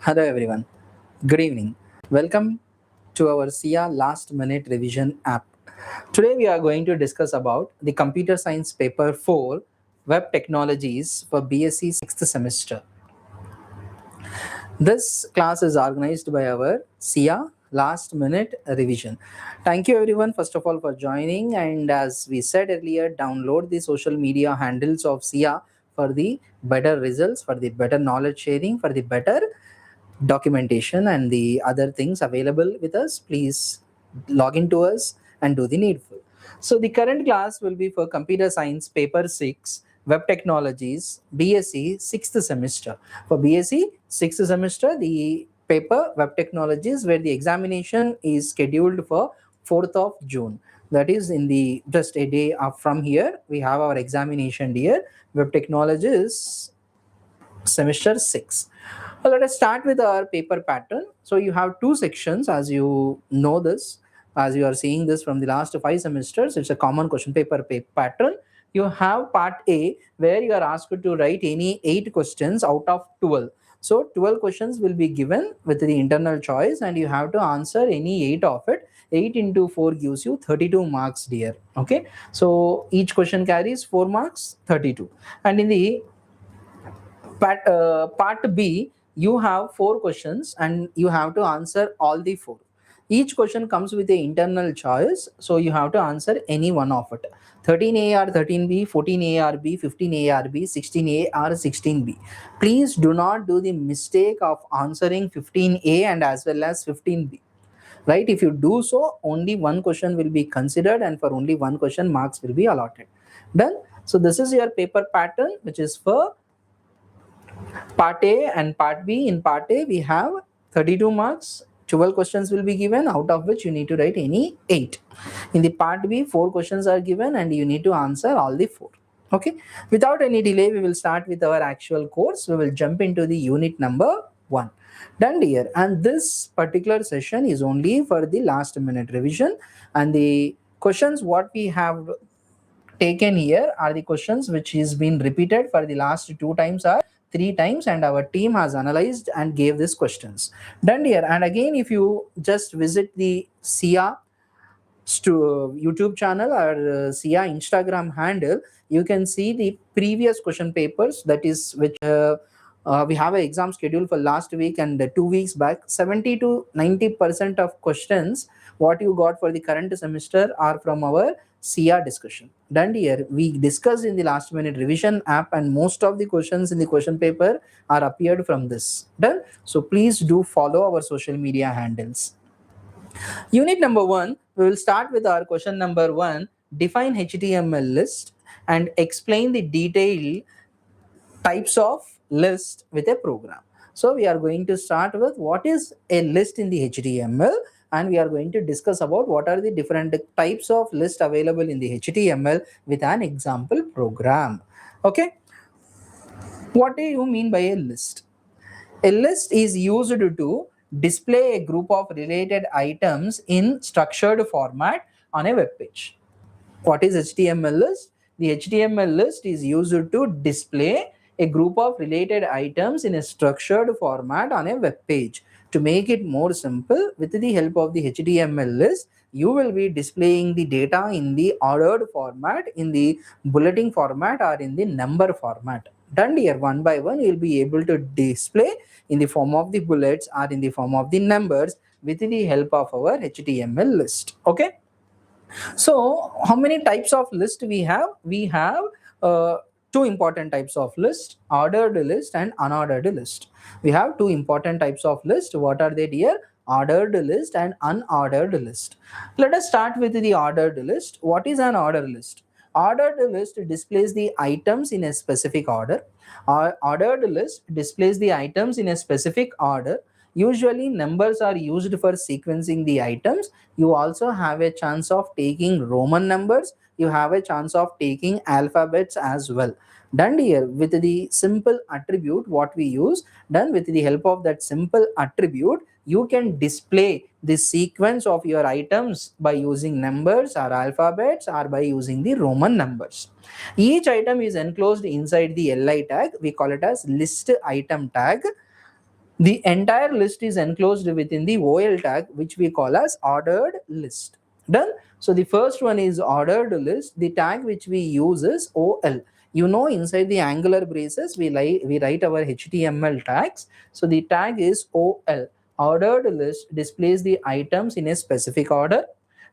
Hello everyone. Good evening. Welcome to our SIA last minute revision app. Today we are going to discuss about the computer science paper 4 web technologies for B.Sc 6th semester. This class is organized by our SIA last minute revision. Thank you everyone first of all for joining, and as we said earlier, download the social media handles of SIA for the better results, for the better knowledge sharing, for the better documentation and the other things available with us. Please log into us and do the needful. So the current class will be for computer science paper 6 web technologies B.Sc 6th semester. For B.Sc 6th semester, the paper web technologies, where the examination is scheduled for 4th of June. That is in the just a day up from here we have our examination here, web technologies semester 6. Well, let us start with our paper pattern. So you have two sections, as you know this, as you are seeing this from the last 5 semesters. It's a common question paper pattern. You have part A, where you are asked to write any 8 questions out of 12. So 12 questions will be given with the internal choice, and you have to answer any 8 of it. 8 into 4 gives you 32 marks, dear. Okay, so each question carries 4 marks, 32. And in the part B, you have 4 questions and you have to answer all the 4. Each question comes with the internal choice, so you have to answer any one of it. 13A or 13B, 14A or B, 15A or B, 16A or 16B. Please do not do the mistake of answering 15A and as well as 15B. Right? If you do so, only one question will be considered, and for only one question, marks will be allotted. Done? So this is your paper pattern, which is for part A and part B. In part A, we have 32 marks. 12 questions will be given, out of which you need to write any 8. In the part B, 4 questions are given and you need to answer all the 4. Okay. Without any delay, we will start with our actual course. We will jump into the unit number 1. Done, dear. And this particular session is only for the last minute revision, and the questions what we have taken here are the questions which is been repeated for the last 2 times or 3 times, and our team has analyzed and gave these questions. Done, dear. And again, if you just visit the SIA YouTube channel or SIA Instagram handle, you can see the previous question papers, that is which we have an exam schedule for last week and 2 weeks back. 70 to 90% of questions what you got for the current semester are from our SIA discussion. Done, dear. We discussed in the last minute revision app, and most of the questions in the question paper are appeared from this. Done. So please do follow our social media handles. Unit number 1, we will start with our question number 1. Define HTML list and explain the detailed types of list with a program. So we are going to start with what is a list in the HTML, and we are going to discuss about what are the different types of list available in the HTML with an example program. Okay, what do you mean by a list? A list is used to display a group of related items in structured format on a web page. What is HTML list? The HTML list is used to display a group of related items in a structured format on a web page. To make it more simple, with the help of the HTML list, you will be displaying the data in the ordered format, in the bulleting format, or in the number format. Done, here. One by one, you will be able to display in the form of the bullets or in the form of the numbers with the help of our HTML list. Okay. So how many types of list we have? We have 2 important types of list: ordered list and unordered list. We have 2 important types of list. What are they, dear? Ordered list and unordered list. Let us start with the ordered list. What is an ordered list? Ordered list displays the items in a specific order. Ordered list displays the items in a specific order. Usually numbers are used for sequencing the items. You also have a chance of taking Roman numbers. You have a chance of taking alphabets as well. Done, here. With the simple attribute what we use, done with the help of that simple attribute, you can display the sequence of your items by using numbers or alphabets or by using the Roman numbers. Each item is enclosed inside the LI tag. We call it as list item tag. The entire list is enclosed within the OL tag, which we call as ordered list. Done. So the first one is ordered list. The tag which we use is OL. You know, inside the angular braces, we write our HTML tags. So the tag is OL. Ordered list displays the items in a specific order,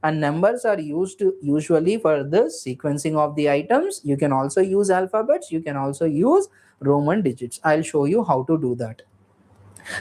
and numbers are used usually for the sequencing of the items. You can also use alphabets. You can also use Roman digits. I'll show you how to do that.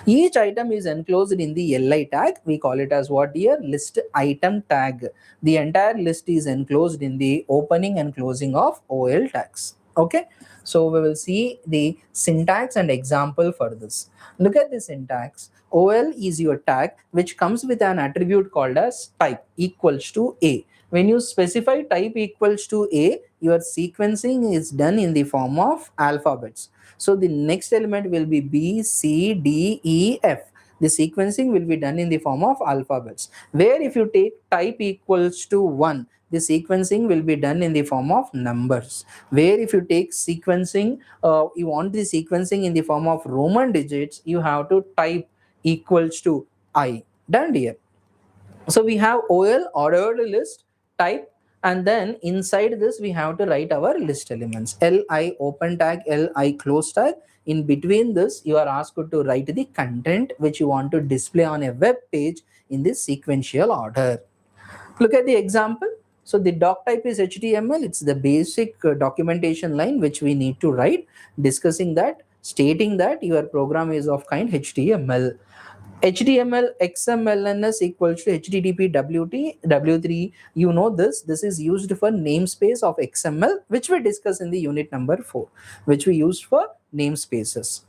Each item is enclosed in the LI tag. We call it as what here? List item tag. The entire list is enclosed in the opening and closing of OL tags. Okay. So we will see the syntax and example for this. Look at the syntax. OL is your tag which comes with an attribute called as type equals to A. When you specify type equals to A, your sequencing is done in the form of alphabets. So the next element will be B, C, D, E, F. The sequencing will be done in the form of alphabets. Where if you take type equals to 1, the sequencing will be done in the form of numbers. Where if you take sequencing, you want the sequencing in the form of Roman digits, you have to type equals to I. Done here. So we have OL, ordered list, type, and then inside this we have to write our list elements. LI open tag, LI close tag. In between this, you are asked to write the content which you want to display on a web page in this sequential order. Look at the example. So the doc type is HTML. It's the basic documentation line which we need to write, discussing that, stating that your program is of kind HTML. HTML XMLNS equals to HTTP WT W3. You know this. This is used for namespace of XML, which we discuss in the unit number 4, which we used for namespaces.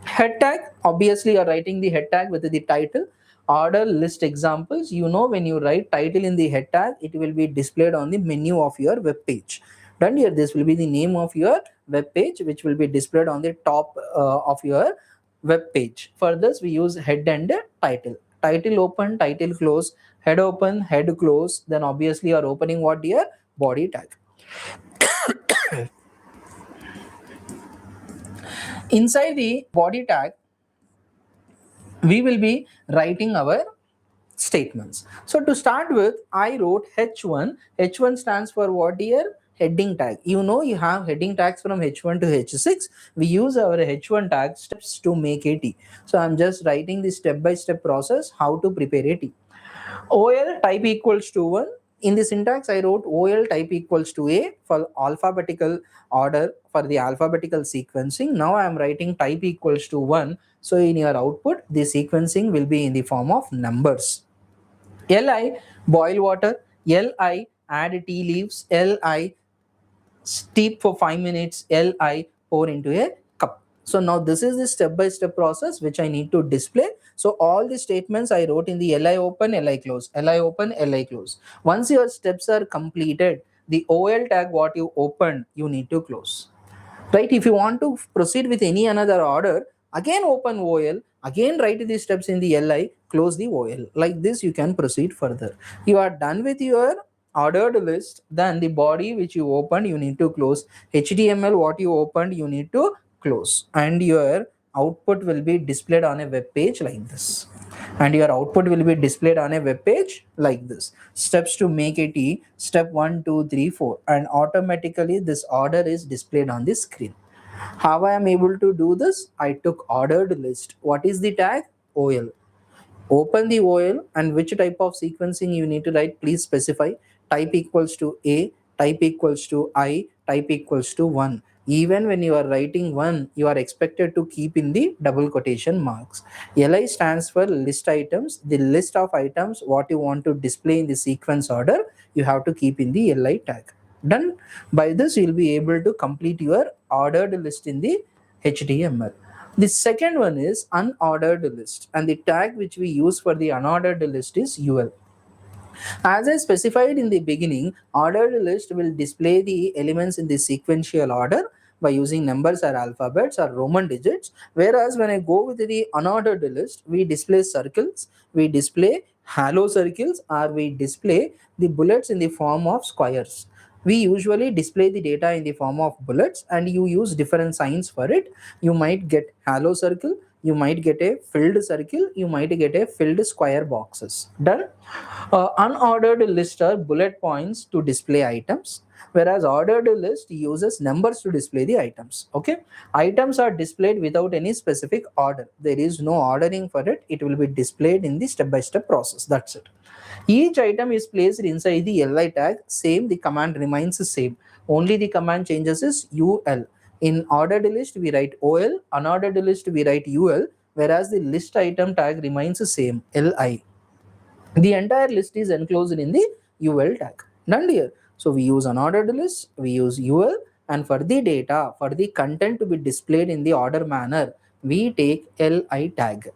Head tag, obviously you're writing the head tag with the title. Order list examples. You know, when you write title in the head tag, it will be displayed on the menu of your web page. Done here. This will be the name of your web page, which will be displayed on the top of your web page. For this, we use head and title. Title open, title close, head open, head close. Then obviously you are opening what here? Body tag. Inside the body tag, we will be writing our statements. So to start with, I wrote H1. H1 stands for what here? Heading tag. You know, you have heading tags from H1 to H6. We use our H1 tag steps to make a T. So I'm just writing the step-by-step process how to prepare a T. OL type equals to 1. In the syntax, I wrote OL type equals to A for alphabetical order, for the alphabetical sequencing. Now I am writing type equals to 1. So in your output, the sequencing will be in the form of numbers. Li boil water, Li add tea leaves, Li steep for 5 minutes, Li pour into a cup. So now this is the step-by-step process which I need to display. So all the statements I wrote in the Li open, Li close, Li open, Li close. Once your steps are completed, the OL tag what you opened, you need to close. Right? If you want to proceed with any another order, again open OL, again write the steps in the Li, close the OL. Like this, you can proceed further. You are done with your ordered list, then the body which you opened, you need to close. HTML what you opened, you need to close. And your output will be displayed on a web page like this. And your output will be displayed on a web page like this. Steps to make a T, step 1, 2, 3, 4. And automatically this order is displayed on the screen. How I am able to do this? I took ordered list. What is the tag? OL. Open the OL and which type of sequencing you need to write, please specify. Type equals to A, type equals to I, type equals to 1. Even when you are writing 1, you are expected to keep in the double quotation marks. LI stands for list items. The list of items what you want to display in the sequence order, you have to keep in the LI tag. Done. By this, you will be able to complete your ordered list in the HTML. The second one is unordered list, and the tag which we use for the unordered list is UL. As I specified in the beginning, ordered list will display the elements in the sequential order by using numbers or alphabets or Roman digits, whereas when I go with the unordered list, we display circles, we display halo circles, or we display the bullets in the form of squares. We usually display the data in the form of bullets, and you use different signs for it. You might get halo circle, you might get a filled circle, you might get a filled square boxes. Done. Unordered list are bullet points to display items, whereas ordered list uses numbers to display the items. Okay, items are displayed without any specific order. There is no ordering for it. It will be displayed in the step-by-step process. That's it. Each item is placed inside the li tag. Same, the command remains the same. Only the command changes is ul. In ordered list we write ol, unordered list we write ul, whereas the list item tag remains the same, li. The entire list is enclosed in the ul tag. Done here. So we use unordered list, we use ul, and for the data, for the content to be displayed in the order manner, we take li tag.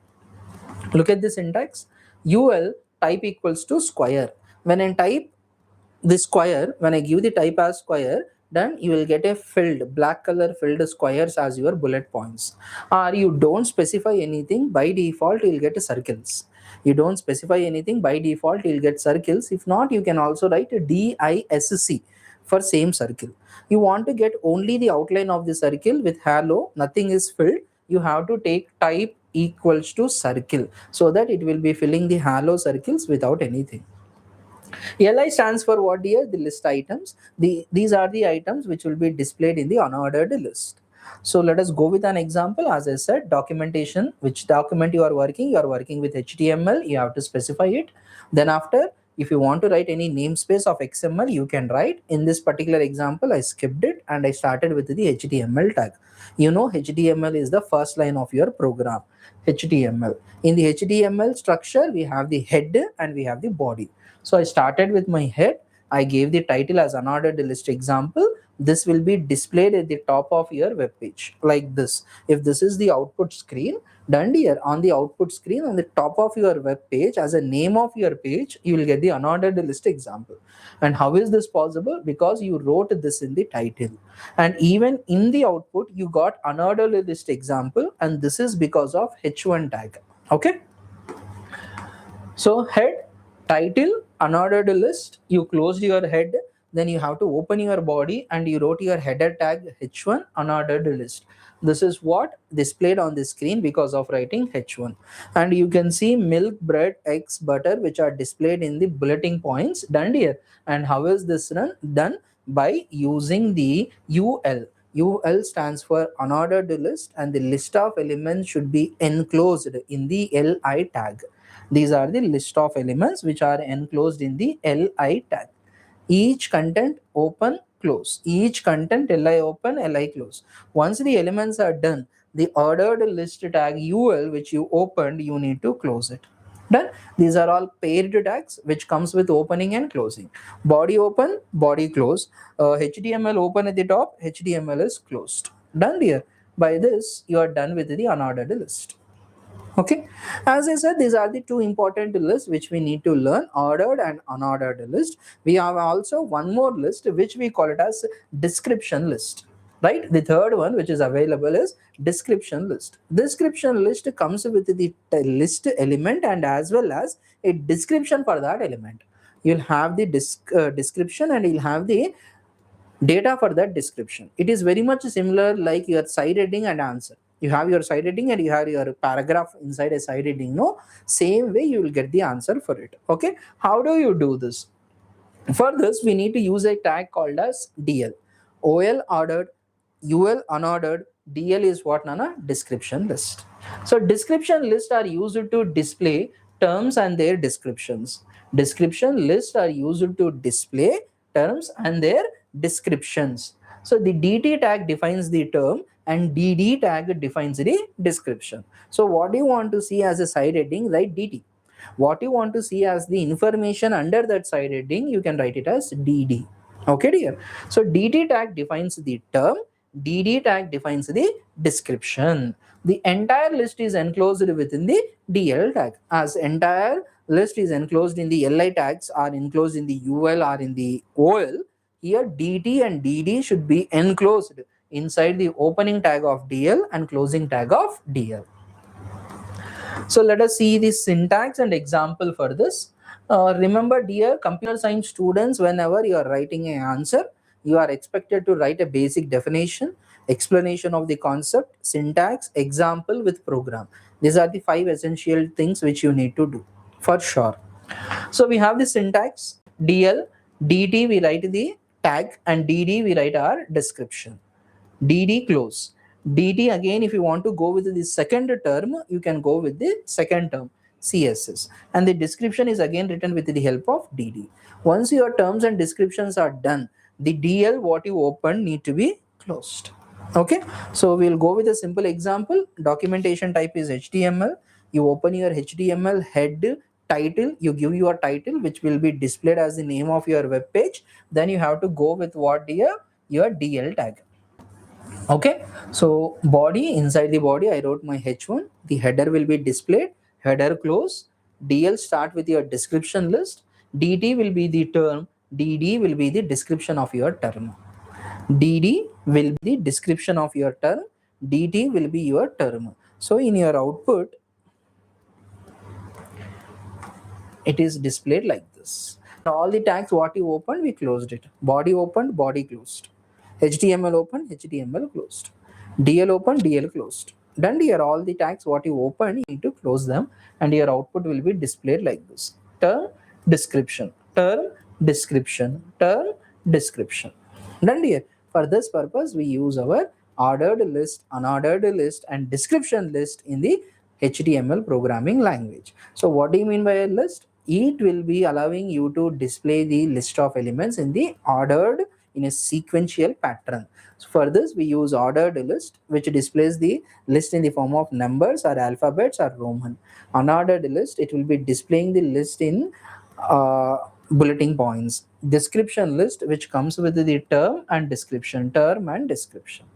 Look at the syntax. ul type equals to square. When I type the square, when I give the type as square, then you will get a filled black color filled squares as your bullet points. Or you don't specify anything, by default you will get circles. You don't specify anything, by default you will get circles. If not, you can also write DISC for same circle. You want to get only the outline of the circle with halo, nothing is filled, you have to take type equals to circle, so that it will be filling the halo circles without anything. Li stands for what here? The list items. These are the items which will be displayed in the unordered list. So let us go with an example. As I said, documentation, which document you are working with HTML, you have to specify it. Then after, if you want to write any namespace of XML, you can write. In this particular example, I skipped it and I started with the HTML tag. You know, HTML is the first line of your program. HTML. In the HTML structure, we have the head and we have the body. So I started with my head. I gave the title as unordered list example. This will be displayed at the top of your web page like this. If this is the output screen, done here on the output screen on the top of your web page as a name of your page, you will get the unordered list example. And how is this possible? Because you wrote this in the title. And even in the output, you got unordered list example, and this is because of h1 tag. Okay. So head, title, unordered list, you closed your head, then you have to open your body and you wrote your header tag h1 unordered list. This is what displayed on the screen because of writing h1. And you can see milk, bread, eggs, butter, which are displayed in the bulleting points done here. And how is this done? By using the ul. ul stands for unordered list, and the list of elements should be enclosed in the li tag. These are the list of elements which are enclosed in the li tag. Each content open, close. Each content li open, li close. Once the elements are done, the ordered list tag ul which you opened, you need to close it. Done. These are all paired tags which comes with opening and closing. Body open, body close. HTML open at the top, HTML is closed. Done here. By this, you are done with the unordered list. Okay, as I said, these are the two important lists which we need to learn, ordered and unordered list. We have also one more list which we call it as description list, right? The third one which is available is description list. Description list comes with the list element and as well as a description for that element. You'll have the description and you'll have the data for that description. It is very much similar like your side heading and answer. You have your side heading and you have your paragraph inside a side heading. No, same way you will get the answer for it. Okay, how do you do this? For this, we need to use a tag called as DL. OL ordered, UL unordered, DL is what, Nana? Description list. So description lists are used to display terms and their descriptions. Description lists are used to display terms and their descriptions. So the DT tag defines the term and DD tag defines the description. So what do you want to see as a side heading? Write DT. What you want to see as the information under that side heading, you can write it as DD. Okay, dear. So DT tag defines the term, DD tag defines the description. The entire list is enclosed within the DL tag. As entire list is enclosed in the LI tags are enclosed in the UL or in the OL, here DT and DD should be enclosed inside the opening tag of DL and closing tag of DL. So let us see the syntax and example for this. Remember, dear computer science students, whenever you are writing an answer, you are expected to write a basic definition, explanation of the concept, syntax, example with program. These are the 5 essential things which you need to do for sure. So we have the syntax, DL, DT we write the tag, and DD we write our description. DD close. DT again, if you want to go with the second term, you can go with the second term, CSS. And the description is again written with the help of DD. Once your terms and descriptions are done, the DL what you open need to be closed. Okay, so we'll go with a simple example. Documentation type is HTML. You open your HTML head title, you give your title which will be displayed as the name of your web page. Then you have to go with what your DL tag. Okay, so body, inside the body I wrote my h1, the header will be displayed, header close, DL start with your description list, DT will be the term, DD will be the description of your term. DD will be the description of your term, DT will be your term. So in your output, it is displayed like this. All the tags what you opened, we closed it. Body opened, body closed. HTML opened, HTML closed. DL opened, DL closed. Done here, all the tags what you open, you need to close them, and your output will be displayed like this. Term, description, term, description, term, description. Done here. For this purpose, we use our ordered list, unordered list, and description list in the HTML programming language. So what do you mean by a list? It will be allowing you to display the list of elements in the ordered, in a sequential pattern. So for this we use ordered list, which displays the list in the form of numbers or alphabets or Roman. Unordered list, it will be displaying the list in bulleting points. Description list, which comes with the term and description, term and description.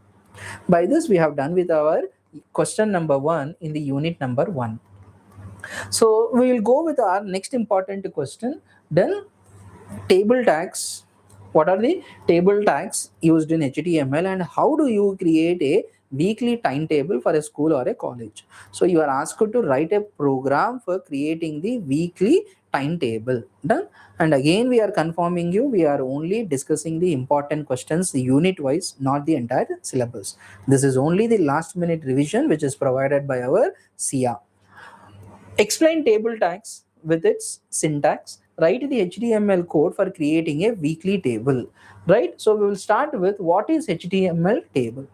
By this we have done with our question number 1 in the unit number 1. So we will go with our next important question. Then table tags. What are the table tags used in HTML, and how do you create a weekly timetable for a school or a college? So you are asked to write a program for creating the weekly timetable. Done. And again we are confirming you, we are only discussing the important questions unit wise, not the entire syllabus. This is only the last minute revision which is provided by our SIA. Explain table tags with its syntax. Write the HTML code for creating a weekly table. Right? So we will start with what is HTML table.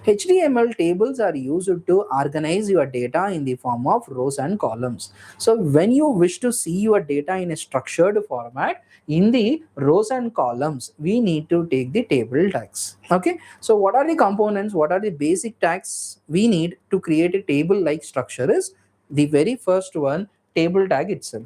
HTML tables are used to organize your data in the form of rows and columns. So when you wish to see your data in a structured format, in the rows and columns, we need to take the table tags. Okay, so what are the components, what are the basic tags we need to create a table like structure is the very first one, table tag itself.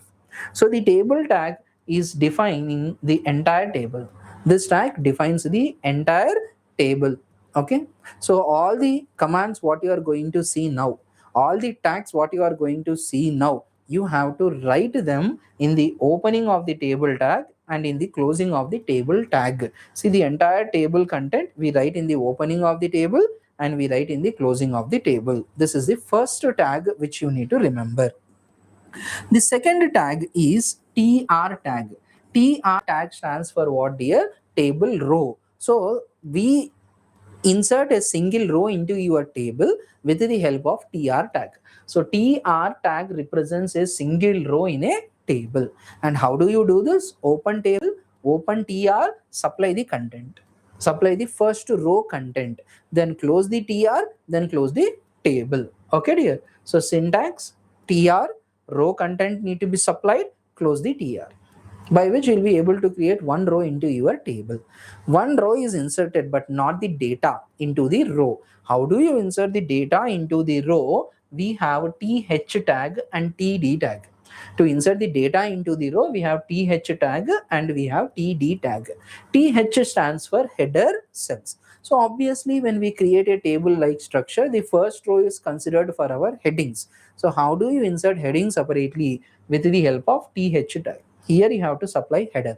So the table tag is defining the entire table. This tag defines the entire table. Okay, so all the commands what you are going to see now, all the tags what you are going to see now, you have to write them in the opening of the table tag and in the closing of the table tag. See, the entire table content we write in the opening of the table and we write in the closing of the table. This is the first tag which you need to remember. The second tag is TR tag. TR tag stands for what, dear? Table row. So we insert a single row into your table with the help of TR tag. So TR tag represents a single row in a table. And how do you do this? Open table, open TR, supply the content. Supply the first row content, then close the TR, then close the table. Okay, dear. So syntax, TR, row content need to be supplied, close the TR, by which you'll be able to create one row into your table. One row is inserted, but not the data into the row. How do you insert the data into the row? We have TH tag and TD tag. To insert the data into the row, we have TH tag and we have TD tag. TH stands for header cells. So obviously when we create a table like structure, the first row is considered for our headings. So how do you insert headings separately? With the help of TH tag. Here you have to supply header.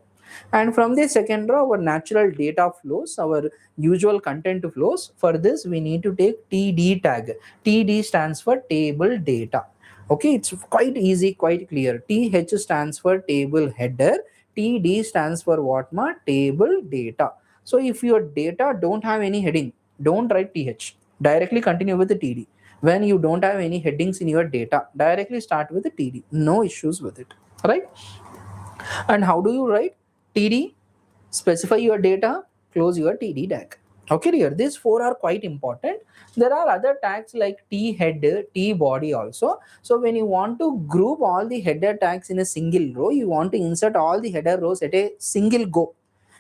And from the second row, our natural data flows, our usual content flows. For this, we need to take TD tag. TD stands for table data. Okay, it's quite easy, quite clear. TH stands for table header. TD stands for what, ma? Table data. So if your data don't have any heading, don't write th, directly continue with the td. When you don't have any headings in your data, directly start with the td, no issues with it, right? And how do you write td? Specify your data, close your td tag. Okay dear, these four are quite important. There are other tags like t head, t body also. So when you want to group all the header tags in a single row, you want to insert all the header rows at a single go.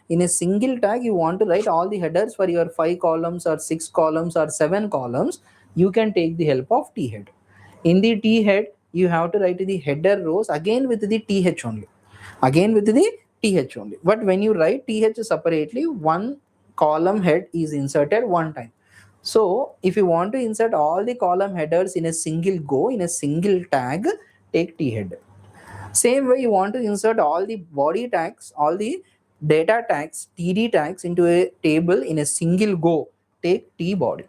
In a single tag, you want to write all the headers for your 5 columns or 6 columns or 7 columns, you can take the help of t head. In the t head, you have to write the header rows again with the th only, again with the th only. But when you write th separately, one column head is inserted one time. So if you want to insert all the column headers in a single go, in a single tag, take t head. Same way, you want to insert all the body tags, all the data tags, td tags into a table in a single go, take t body.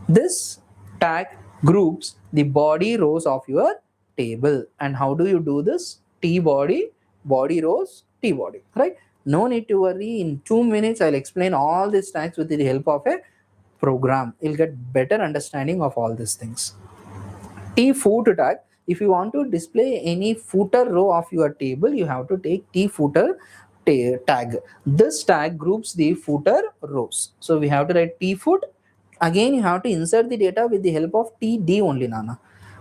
This tag groups the body rows of your table. And how do you do this? T body, body rows, T body, right? No need to worry. In 2 minutes, I'll explain all these tags with the help of a program. You'll get better understanding of all these things. T footer tag. If you want to display any footer row of your table, you have to take T footer tag. This tag groups the footer rows. So we have to write T foot. Again, you have to insert the data with the help of TD only, Nana.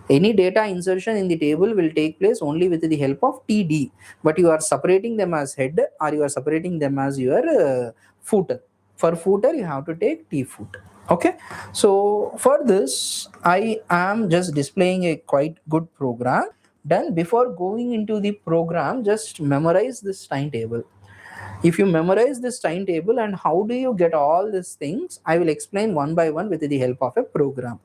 Any data insertion in the table will take place only with the help of TD. But you are separating them as head or you are separating them as your footer. For footer, you have to take T foot. Okay, so for this, I am just displaying a quite good program. Then before going into the program, just memorize this timetable. If you memorize this timetable and how do you get all these things, I will explain one by one with the help of a program.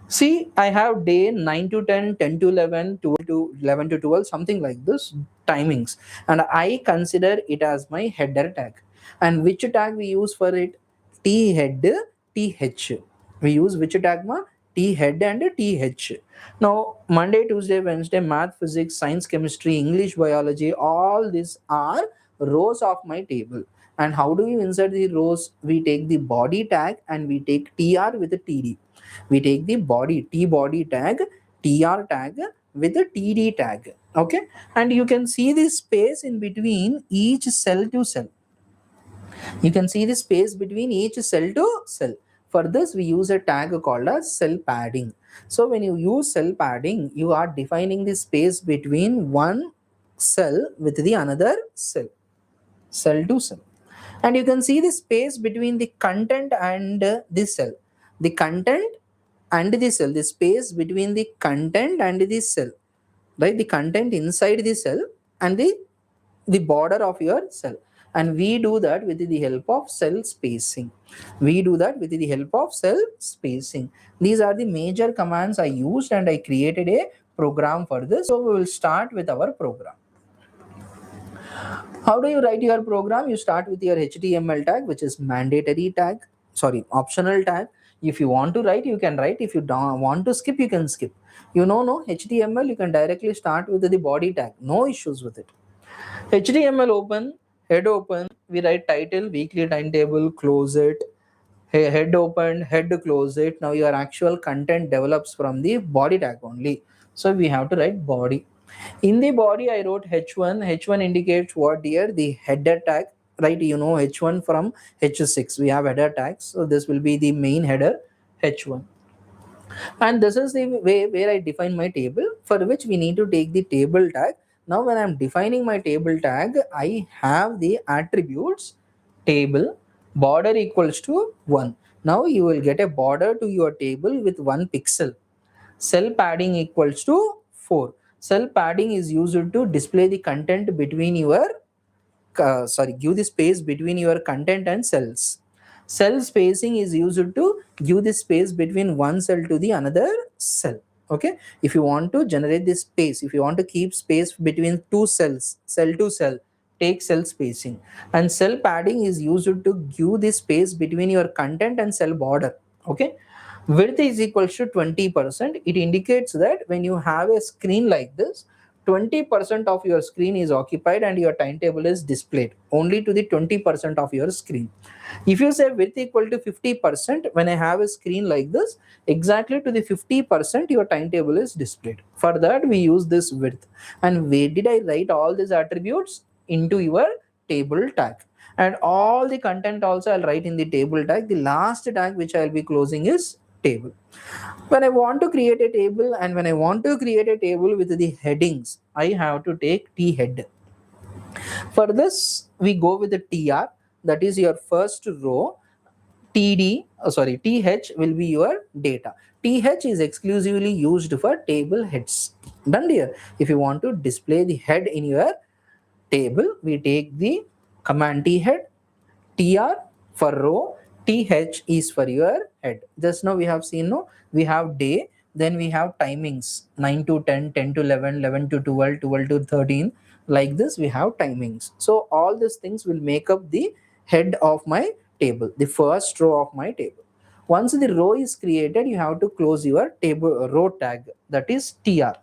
See, I have day 9 to 10, 10 to 11, 12 to 11 to 12, something like this timings. And I consider it as my header tag. And which tag we use for it? T head, TH. We use which tag ma? T head and TH. Now, Monday, Tuesday, Wednesday, math, physics, science, chemistry, English, biology, all these are rows of my table. And how do you insert the rows? We take the body tag and we take TR with the TD. We take the body T body tag, TR tag with the TD tag. Okay, and you can see the space in between each cell to cell. You can see the space between each cell to cell. For this, we use a tag called as cell padding. So when you use cell padding, you are defining the space between one cell with the another cell, cell to cell. And you can see the space between the content and the cell. The content and the cell, the space between the content and the cell, right? The content inside the cell and the border of your cell. And we do that with the help of cell spacing. We do that with the help of cell spacing. These are the major commands I used and I created a program for this. So we will start with our program. How do you write your program? You start with your HTML tag, which is mandatory tag, sorry, optional tag. If you want to write, you can write. If you don't want to skip, you can skip. No, HTML, you can directly start with the body tag. No issues with it. HTML open, head open, we write title, weekly timetable, close it. Head open, head close it. Now your actual content develops from the body tag only. So we have to write body. In the body, I wrote H1. H1 indicates what here? The header tag, right? You know H1 from H6. We have header tags. So this will be the main header, H1. And this is the way where I define my table, for which we need to take the table tag. Now when I'm defining my table tag, I have the attributes table border equals to 1. Now you will get a border to your table with 1 pixel. Cell padding equals to 4. Cell padding is used to display the content between your give the space between your content and cells. Cell spacing is used to give the space between one cell to the another cell. Okay, if you want to generate this space, if you want to keep space between two cells, cell to cell, take cell spacing. And cell padding is used to give the space between your content and cell border. Okay, width is equals to 20%. It indicates that when you have a screen like this, 20% of your screen is occupied and your timetable is displayed only to the 20% of your screen. If you say width equal to 50%, when I have a screen like this, exactly to the 50% your timetable is displayed. For that we use this width. And where did I write all these attributes? Into your table tag. And all the content also I'll write in the table tag. The last tag which I'll be closing is table. When I want to create a table and when I want to create a table with the headings, I have to take T head. For this, we go with the TR, that is your first row. TH will be your data. TH is exclusively used for table heads. Done here. If you want to display the head in your table, we take the command T head. TR for row, TH is for your head. Just now we have seen, no, we have day, then we have timings 9 to 10, 10 to 11, 11 to 12, 12 to 13. Like this, we have timings. So all these things will make up the head of my table, the first row of my table. Once the row is created, you have to close your table row tag, that is TR.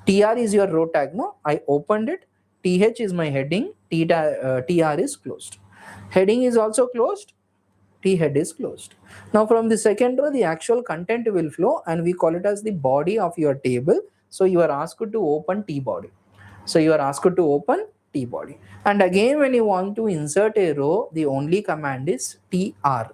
TR is your row tag. No, I opened it. TH is my heading. TR is closed. Heading is also closed. T head is closed. Now from the second row, the actual content will flow and we call it as the body of your table. So you are asked to open T body. So you are asked to open T body. And again, when you want to insert a row, the only command is TR.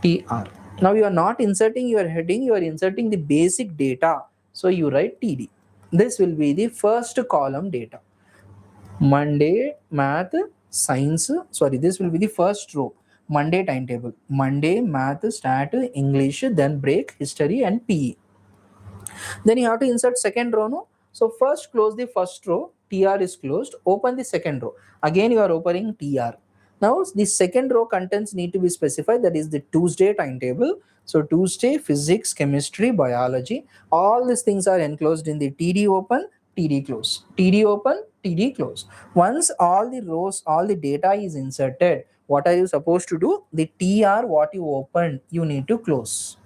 TR. Now you are not inserting your heading, you are inserting the basic data. So you write TD. This will be the first column data. Monday, math, science. Sorry, this will be the first row. Monday timetable. Monday, math, stat, English, then break, history, and PE. Then you have to insert second row. No? So first close the first row. TR is closed. Open the second row. Again, you are opening TR. Now, the second row contents need to be specified. That is the Tuesday timetable. So Tuesday, physics, chemistry, biology. All these things are enclosed in the TD open, TD close. TD open, TD close. Once all the rows, all the data is inserted, what are you supposed to do? The TR, what you opened, you need to close.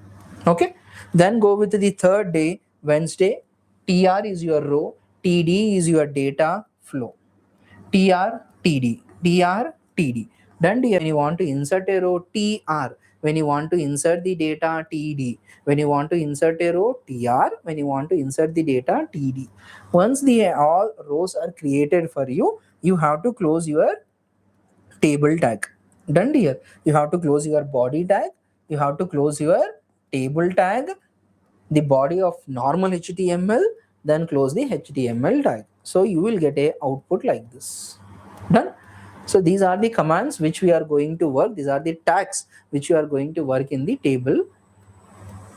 Okay. Then go with the third day, Wednesday. TR is your row. TD is your data flow. TR, TD. TR, TD. Then when you want to insert a row, TR. When you want to insert the data, TD. When you want to insert a row, TR. When you want to insert the data, TD. Once the all rows are created for you, you have to close your table tag. Done here. You have to close your body tag. You have to close your table tag, the body of normal HTML, then close the HTML tag. So you will get a output like this. Done. So these are the commands which we are going to work. These are the tags which you are going to work in the table,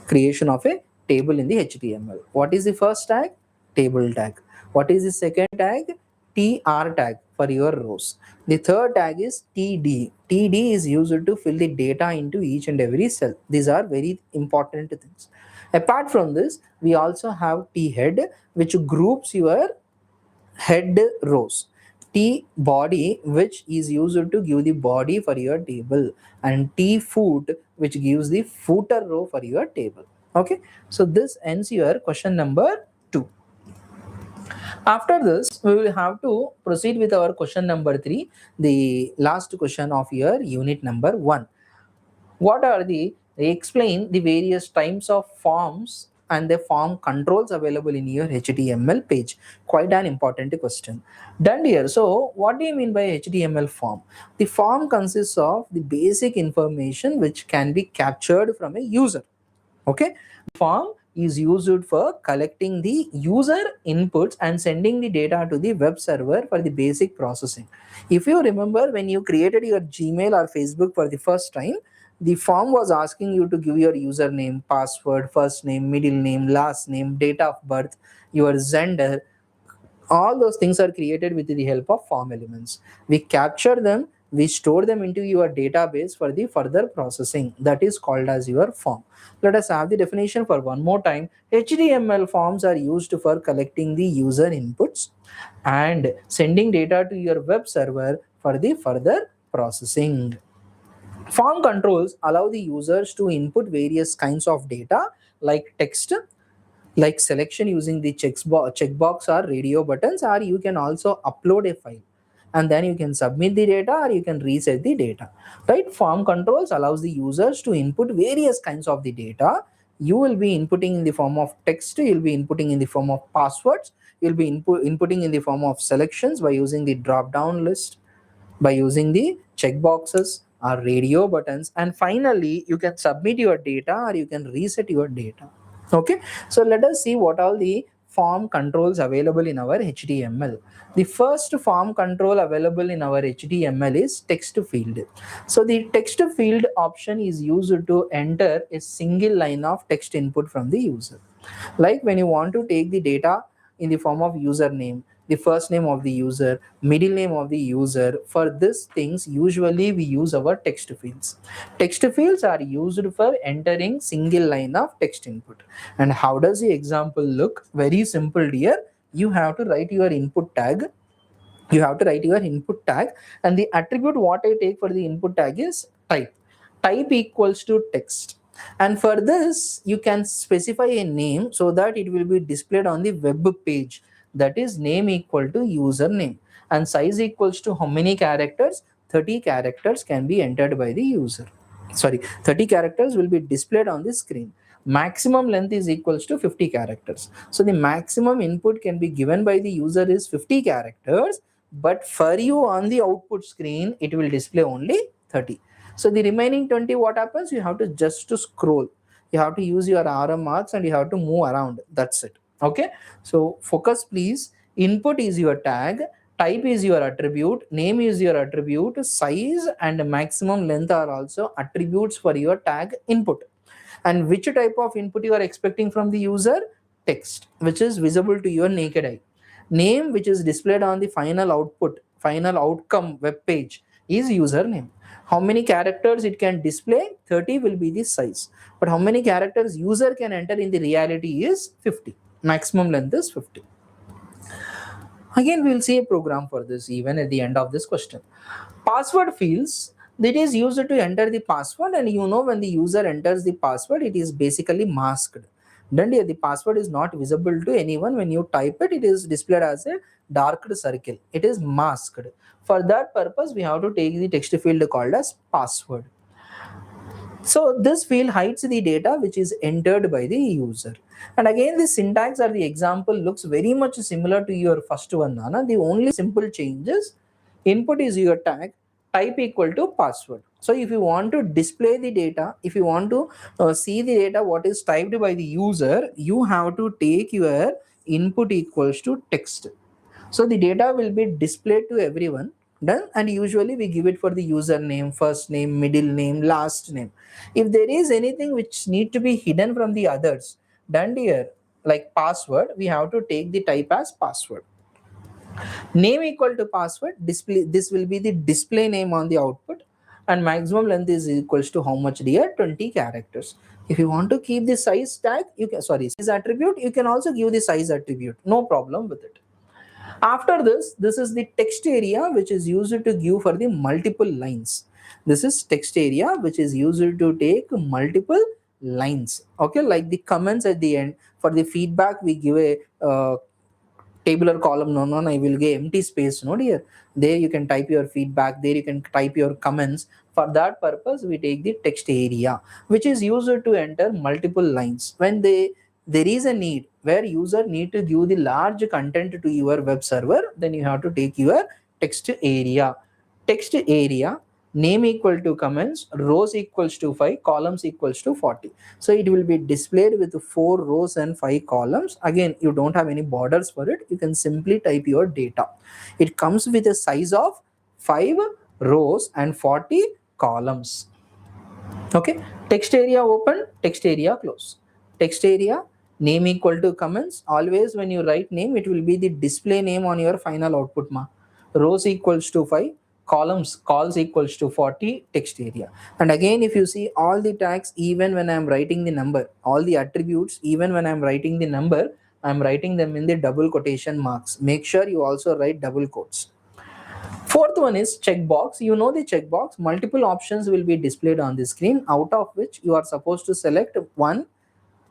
creation of a table in the HTML. What is the first tag? Table tag. What is the second tag? TR tag for your rows. The third tag is TD. TD is used to fill the data into each and every cell. These are very important things. Apart from this, we also have T head, which groups your head rows. T body, which is used to give the body for your table, and T foot, which gives the footer row for your table. Okay, so this ends your question number 2. After this, we will have to proceed with our question number 3, the last question of your unit number 1. What are they explain the various types of forms and the form controls available in your HTML page. Quite an important question. Done here. So what do you mean by HTML form? The form consists of the basic information which can be captured from a user. Okay, form is used for collecting the user inputs and sending the data to the web server for the basic processing. If you remember, when you created your Gmail or Facebook for the first time, the form was asking you to give your username, password, first name, middle name, last name, date of birth, your gender. All those things are created with the help of form elements. We capture them, we store them into your database for the further processing. That is called as your form. Let us have the definition for one more time. HTML forms are used for collecting the user inputs and sending data to your web server for the further processing. Form controls allow the users to input various kinds of data like text, like selection using the checkbox or radio buttons, or you can also upload a file and then you can submit the data or you can reset the data, right? Form controls allows the users to input various kinds of the data. You will be inputting in the form of text, you'll be inputting in the form of passwords, you'll be inputting in the form of selections by using the drop down list, by using the checkboxes or radio buttons, and finally you can submit your data or you can reset your data. Okay, so let us see what all the form controls available in our HTML. The first form control available in our HTML is text field. So the text field option is used to enter a single line of text input from the user. Like when you want to take the data in the form of username, the first name of the user, middle name of the user, for these things usually we use our text fields. Text fields are used for entering single line of text input. And how does the example look? Very simple, dear. You have to write your input tag, and the attribute what I take for the input tag is type equals to text. And for this you can specify a name so that it will be displayed on the web page, that is name equal to username, and size equals to how many characters, 30 characters can be entered by the user. Sorry, 30 characters will be displayed on the screen. Maximum length is equals to 50 characters. So the maximum input can be given by the user is 50 characters, but for you on the output screen it will display only 30. So the remaining 20, what happens? You have to just to scroll, you have to use your arrow marks and you have to move around, that's it. Okay, so focus please. Input is your tag, type is your attribute, name is your attribute, size and maximum length are also attributes for your tag input. And which type of input you are expecting from the user? Text, which is visible to your naked eye. Name, which is displayed on the final output, final outcome web page, is username. How many characters it can display? 30 will be the size. But how many characters user can enter in the reality is 50. Maximum length is 50. Again, we will see a program for this even at the end of this question. Password fields, that is used to enter the password, and you know when the user enters the password, it is basically masked. Then the password is not visible to anyone. When you type it, it is displayed as a dark circle. It is masked. For that purpose, we have to take the text field called as password. So this field hides the data which is entered by the user. And again, the syntax or the example looks very much similar to your first one, Nana. The only simple change is input is your tag, type equal to password. So if you want to display the data, if you want to see the data what is typed by the user, you have to take your input equals to text. So the data will be displayed to everyone. Done. And usually we give it for the username, first name, middle name, last name. If there is anything which need to be hidden from the others, then here like password, we have to take the type as password. Name equal to password, display, this will be the display name on the output, and maximum length is equals to how much, dear? 20 characters. If you want to keep the size tag, you can, sorry, size attribute, you can also give the size attribute, no problem with it. After this is the text area which is used to give for the multiple lines. This is text area which is used to take multiple lines. Okay, like the comments at the end. For the feedback, we give a tabular column. No, I will give empty space. No, dear. There you can type your feedback. There you can type your comments. For that purpose, we take the text area, which is used to enter multiple lines. When there is a need where user need to give the large content to your web server, then you have to take your text area. Text area, name equal to comments, rows equals to 5, columns equals to 40. So it will be displayed with 4 rows and 5 columns. Again, you don't have any borders for it. You can simply type your data. It comes with a size of 5 rows and 40 columns. Okay, text area open, text area close. Text area, name equal to comments. Always when you write name, it will be the display name on your final output. Rows equals to 5, columns, calls equals to 40, text area. And again, if you see all the tags, even when I'm writing the number, all the attributes, even when I'm writing the number, I'm writing them in the double quotation marks. Make sure you also write double quotes. Fourth one is checkbox. You know the checkbox, multiple options will be displayed on the screen, out of which you are supposed to select one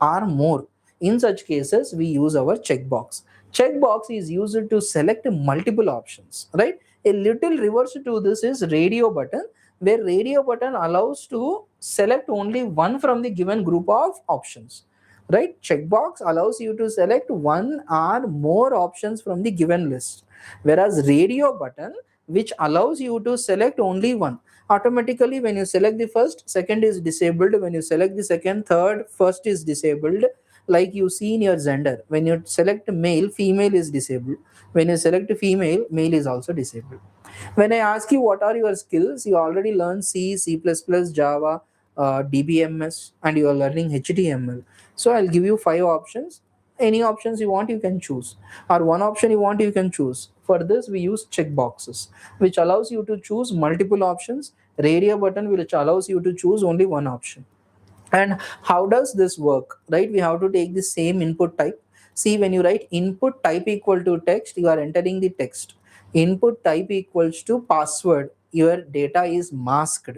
or more. In such cases, we use our checkbox. Checkbox is used to select multiple options, right? A little reverse to this is radio button, where radio button allows to select only one from the given group of options, right? Checkbox allows you to select one or more options from the given list, whereas radio button, which allows you to select only one. Automatically, when you select the first, second is disabled. When you select the second, third, first is disabled. Like you see in your Zender, when you select male, female is disabled. When you select female, male is also disabled. When I ask you what are your skills, you already learned C, C++, Java, DBMS, and you are learning HTML. So I'll give you 5 options. Any options you want, you can choose, or one option you want, you can choose. For this, we use checkboxes, which allows you to choose multiple options. Radio button, which allows you to choose only one option. And how does this work, right? We have to take the same input type. See, when you write input type equal to text, you are entering the text. Input type equals to password, your data is masked.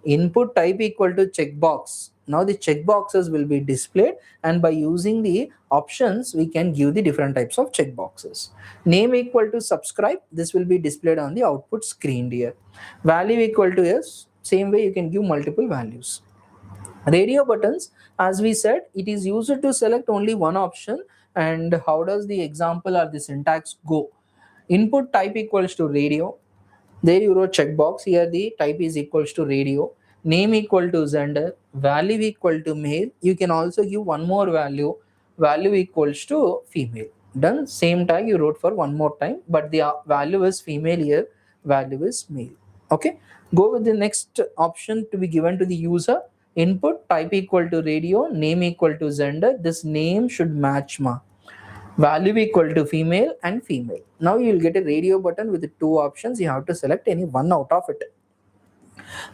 Input type equal to checkbox, now the checkboxes will be displayed, and by using the options we can give the different types of checkboxes. Name equal to subscribe, this will be displayed on the output screen here. Value equal to yes, same way you can give multiple values. Radio buttons, as we said, it is used to select only one option. And how does the example or the syntax go? Input type equals to radio, there you wrote checkbox, here the type is equals to radio. Name equal to Zender, value equal to male, you can also give one more value, value equals to female. Done. Same tag you wrote for one more time, but the value is female here, value is male. Okay, go with the next option to be given to the user. Input type equal to radio, name equal to Zender, this name should match ma, value equal to female and female. Now you will get a radio button with 2 options, you have to select any one out of it.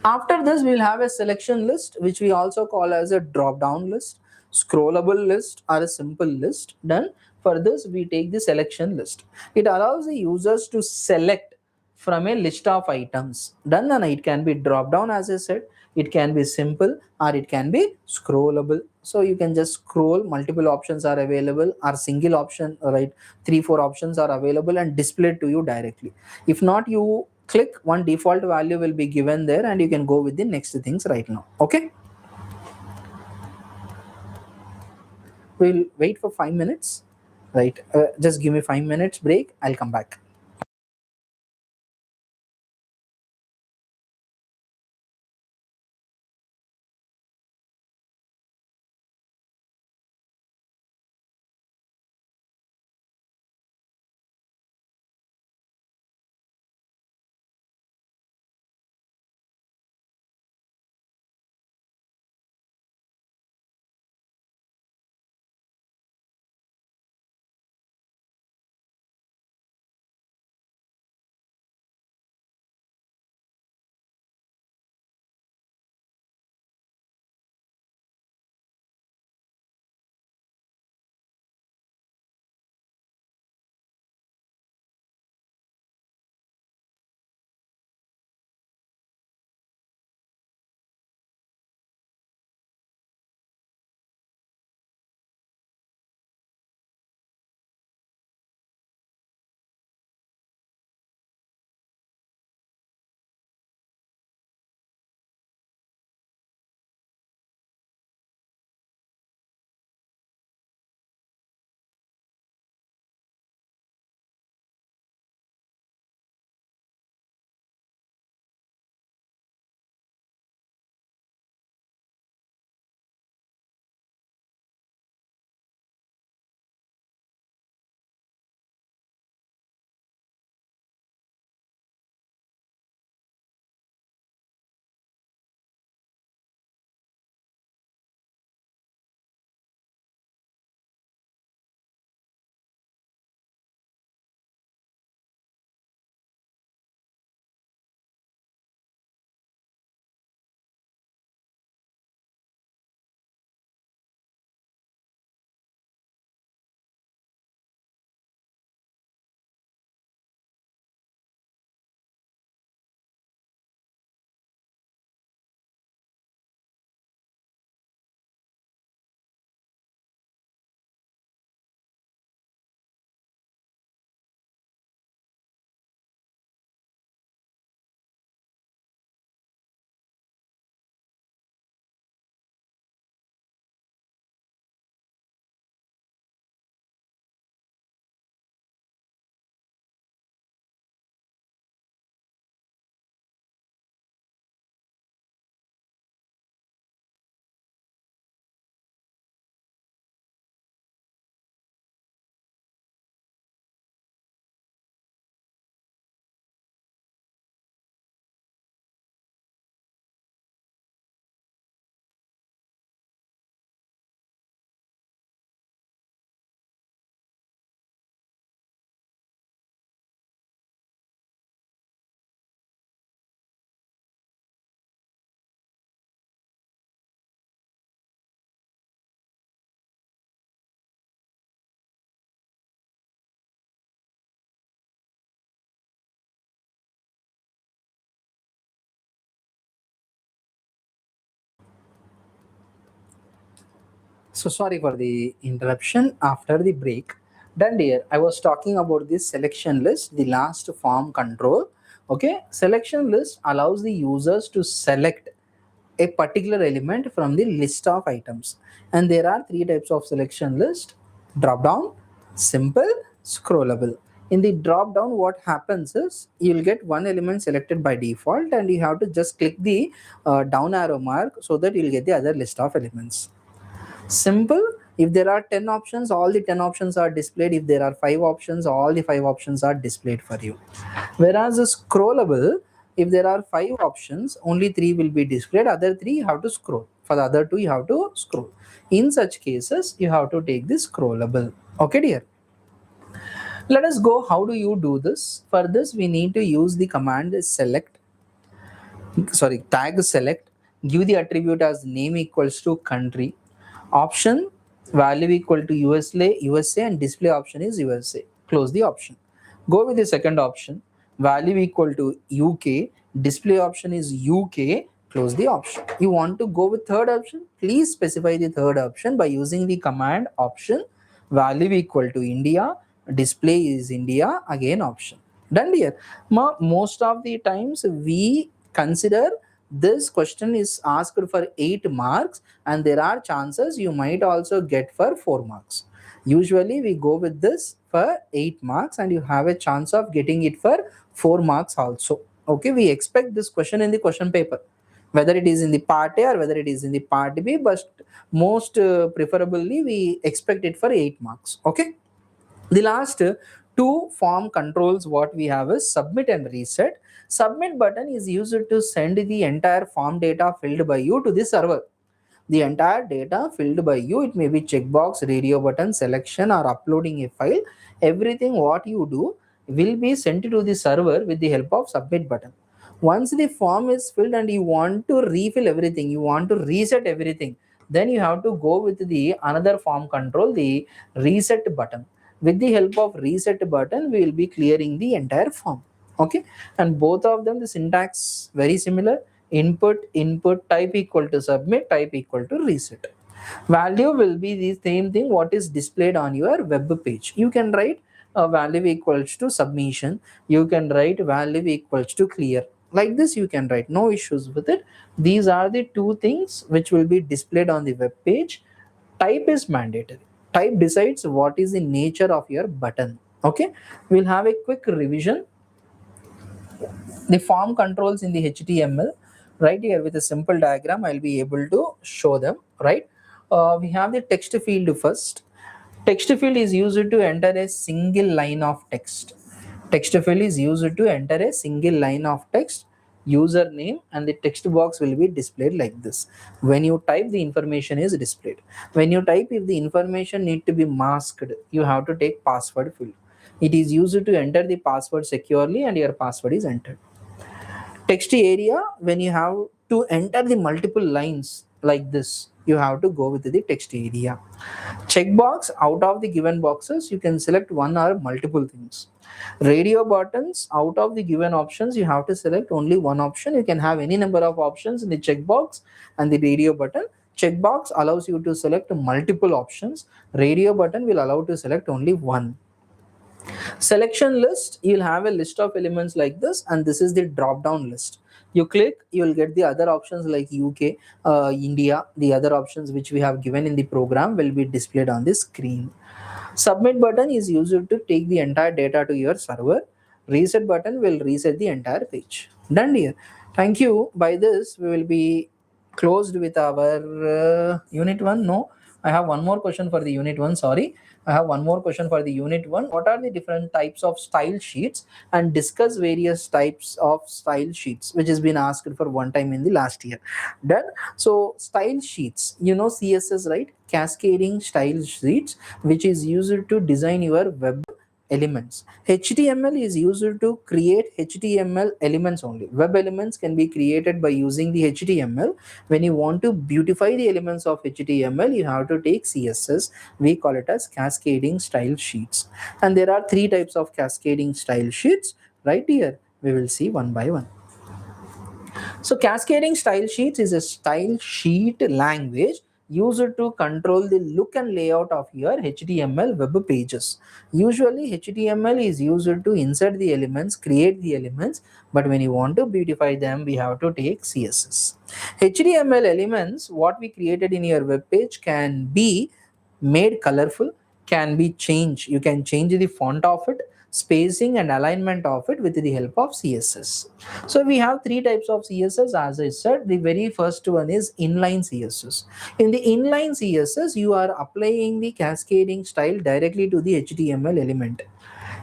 After this, we'll have a selection list, which we also call as a drop down list, scrollable list, or a simple list. Done. For this, we take the selection list. It allows the users to select from a list of items. Done. And it can be drop down, as I said, it can be simple, or it can be scrollable. So you can just scroll, multiple options are available, or single option, right? 3 4 options are available and displayed to you directly. If not, you click one, default value will be given there, and you can go with the next things right now. Okay, we'll wait for 5 minutes, right? Just give me 5 minutes break, I'll come back. So sorry for the interruption after the break. Done dear. I was talking about this selection list, the last form control. Okay, selection list allows the users to select a particular element from the list of items. And there are three types of selection list: drop down, simple, scrollable. In the drop down, what happens is you'll get one element selected by default, and you have to just click the down arrow mark so that you'll get the other list of elements. Simple, if there are 10 options, all the 10 options are displayed. If there are 5 options, all the 5 options are displayed for you. Whereas a scrollable, if there are 5 options, only 3 will be displayed, other 3 you have to scroll. For the other 2 you have to scroll. In such cases you have to take this scrollable. Okay dear. Let us go, how do you do this? For this we need to use the command select, tag select, give the attribute as name equals to country, option value equal to USA, and display option is USA. Close the option. Go with the second option, value equal to UK, display option is UK. Close the option. You want to go with third option, please specify the third option by using the command option value equal to India, display is India, again option. Done here. Most of the times we consider this question is asked for 8 marks, and there are chances you might also get for 4 marks. Usually we go with this for 8 marks, and you have a chance of getting it for 4 marks also. Okay, we expect this question in the question paper, whether it is in the part A or whether it is in the part B, but most preferably we expect it for 8 marks. Okay, the last two form controls what we have is submit and reset. Submit button is used to send the entire form data filled by you to the server. The entire data filled by you, it may be checkbox, radio button, selection, or uploading a file. Everything what you do will be sent to the server with the help of submit button. Once the form is filled and you want to refill everything, you want to reset everything, then you have to go with the another form control, the reset button. With the help of reset button, we will be clearing the entire form. Okay, and both of them, the syntax very similar: input type equal to submit, type equal to reset. Value will be the same thing what is displayed on your web page. You can write value equals to submission, you can write value equals to clear. Like this you can write, no issues with it. These are the two things which will be displayed on the web page. Type is mandatory. Type decides what is the nature of your button. Okay, we'll have a quick revision. The form controls in the HTML, right here with a simple diagram I'll be able to show them, right? We have the text field first. Text field is used to enter a single line of text. Text field is used to enter a single line of text, username, and the text box will be displayed like this. When you type, the information is displayed. When you type, if the information need to be masked, you have to take password field. It is used to enter the password securely, and your password is entered. Text area, when you have to enter the multiple lines like this, you have to go with the text area. Checkbox, out of the given boxes you can select one or multiple things. Radio buttons, out of the given options you have to select only one option. You can have any number of options in the checkbox and the radio button. Checkbox allows you to select multiple options. Radio button will allow to select only one. Selection list, you'll have a list of elements like this, and this is the drop down list. You click, you'll get the other options like UK, India. The other options which we have given in the program will be displayed on the screen. Submit button is used to take the entire data to your server. Reset button will reset the entire page. Done here. Thank you. By this we will be closed with our unit 1. No, I have one more question for the unit 1. Sorry, I have one more question for the unit 1. What are the different types of style sheets, and discuss various types of style sheets, which has been asked for one time in the last year. Done. So style sheets, you know CSS, right? Cascading style sheets, which is used to design your web elements. HTML is used to create HTML elements only. Web elements can be created by using the HTML. When you want to beautify the elements of HTML, you have to take CSS. We call it as cascading style sheets. And there are three types of cascading style sheets. Right here, we will see one by one. So cascading style sheets is a style sheet language used to control the look and layout of your HTML web pages. Usually HTML is used to insert the elements, create the elements, but when you want to beautify them, we have to take CSS. HTML elements, what we created in your web page, can be made colorful, can be changed. You can change the font of it, spacing and alignment of it with the help of CSS. So we have three types of CSS. As I said, the very first one is inline CSS. In the inline CSS, you are applying the cascading style directly to the HTML element.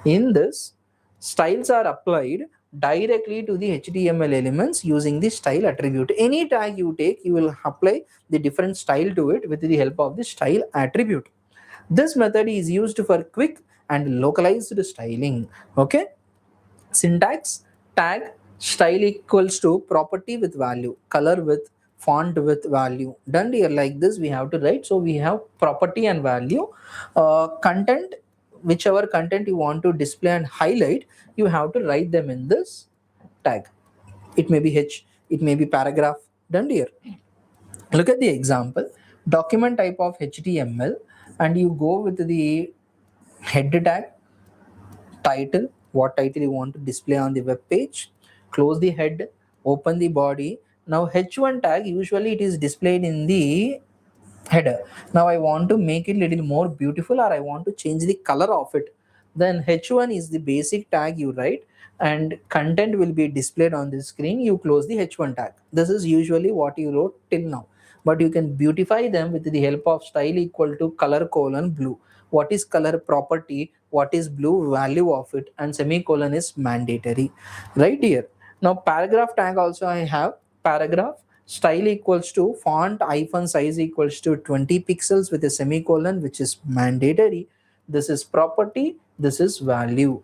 In this, styles are applied directly to the HTML elements using the style attribute. Any tag you take, you will apply the different style to it with the help of the style attribute. This method is used for quick and localized styling. Okay. Syntax: tag style equals to property with value, color with font with value. Done here. Like this we have to write. So we have property and value. Content, whichever content you want to display and highlight, you have to write them in this tag. It may be H, it may be paragraph. Done here. Look at the example. Document type of HTML, and you go with the head tag, title, what title you want to display on the web page, close the head, open the body. Now H1 tag, usually it is displayed in the header. Now I want to make it little more beautiful, or I want to change the color of it. Then H1 is the basic tag you write, and content will be displayed on the screen. You close the H1 tag. This is usually what you wrote till now, but you can beautify them with the help of style equal to color colon blue. What is color property, what is blue value of it, and semicolon is mandatory right here. Now paragraph tag also I have. Paragraph style equals to font hyphen size equals to 20 pixels with a semicolon, which is mandatory. This is property, this is value.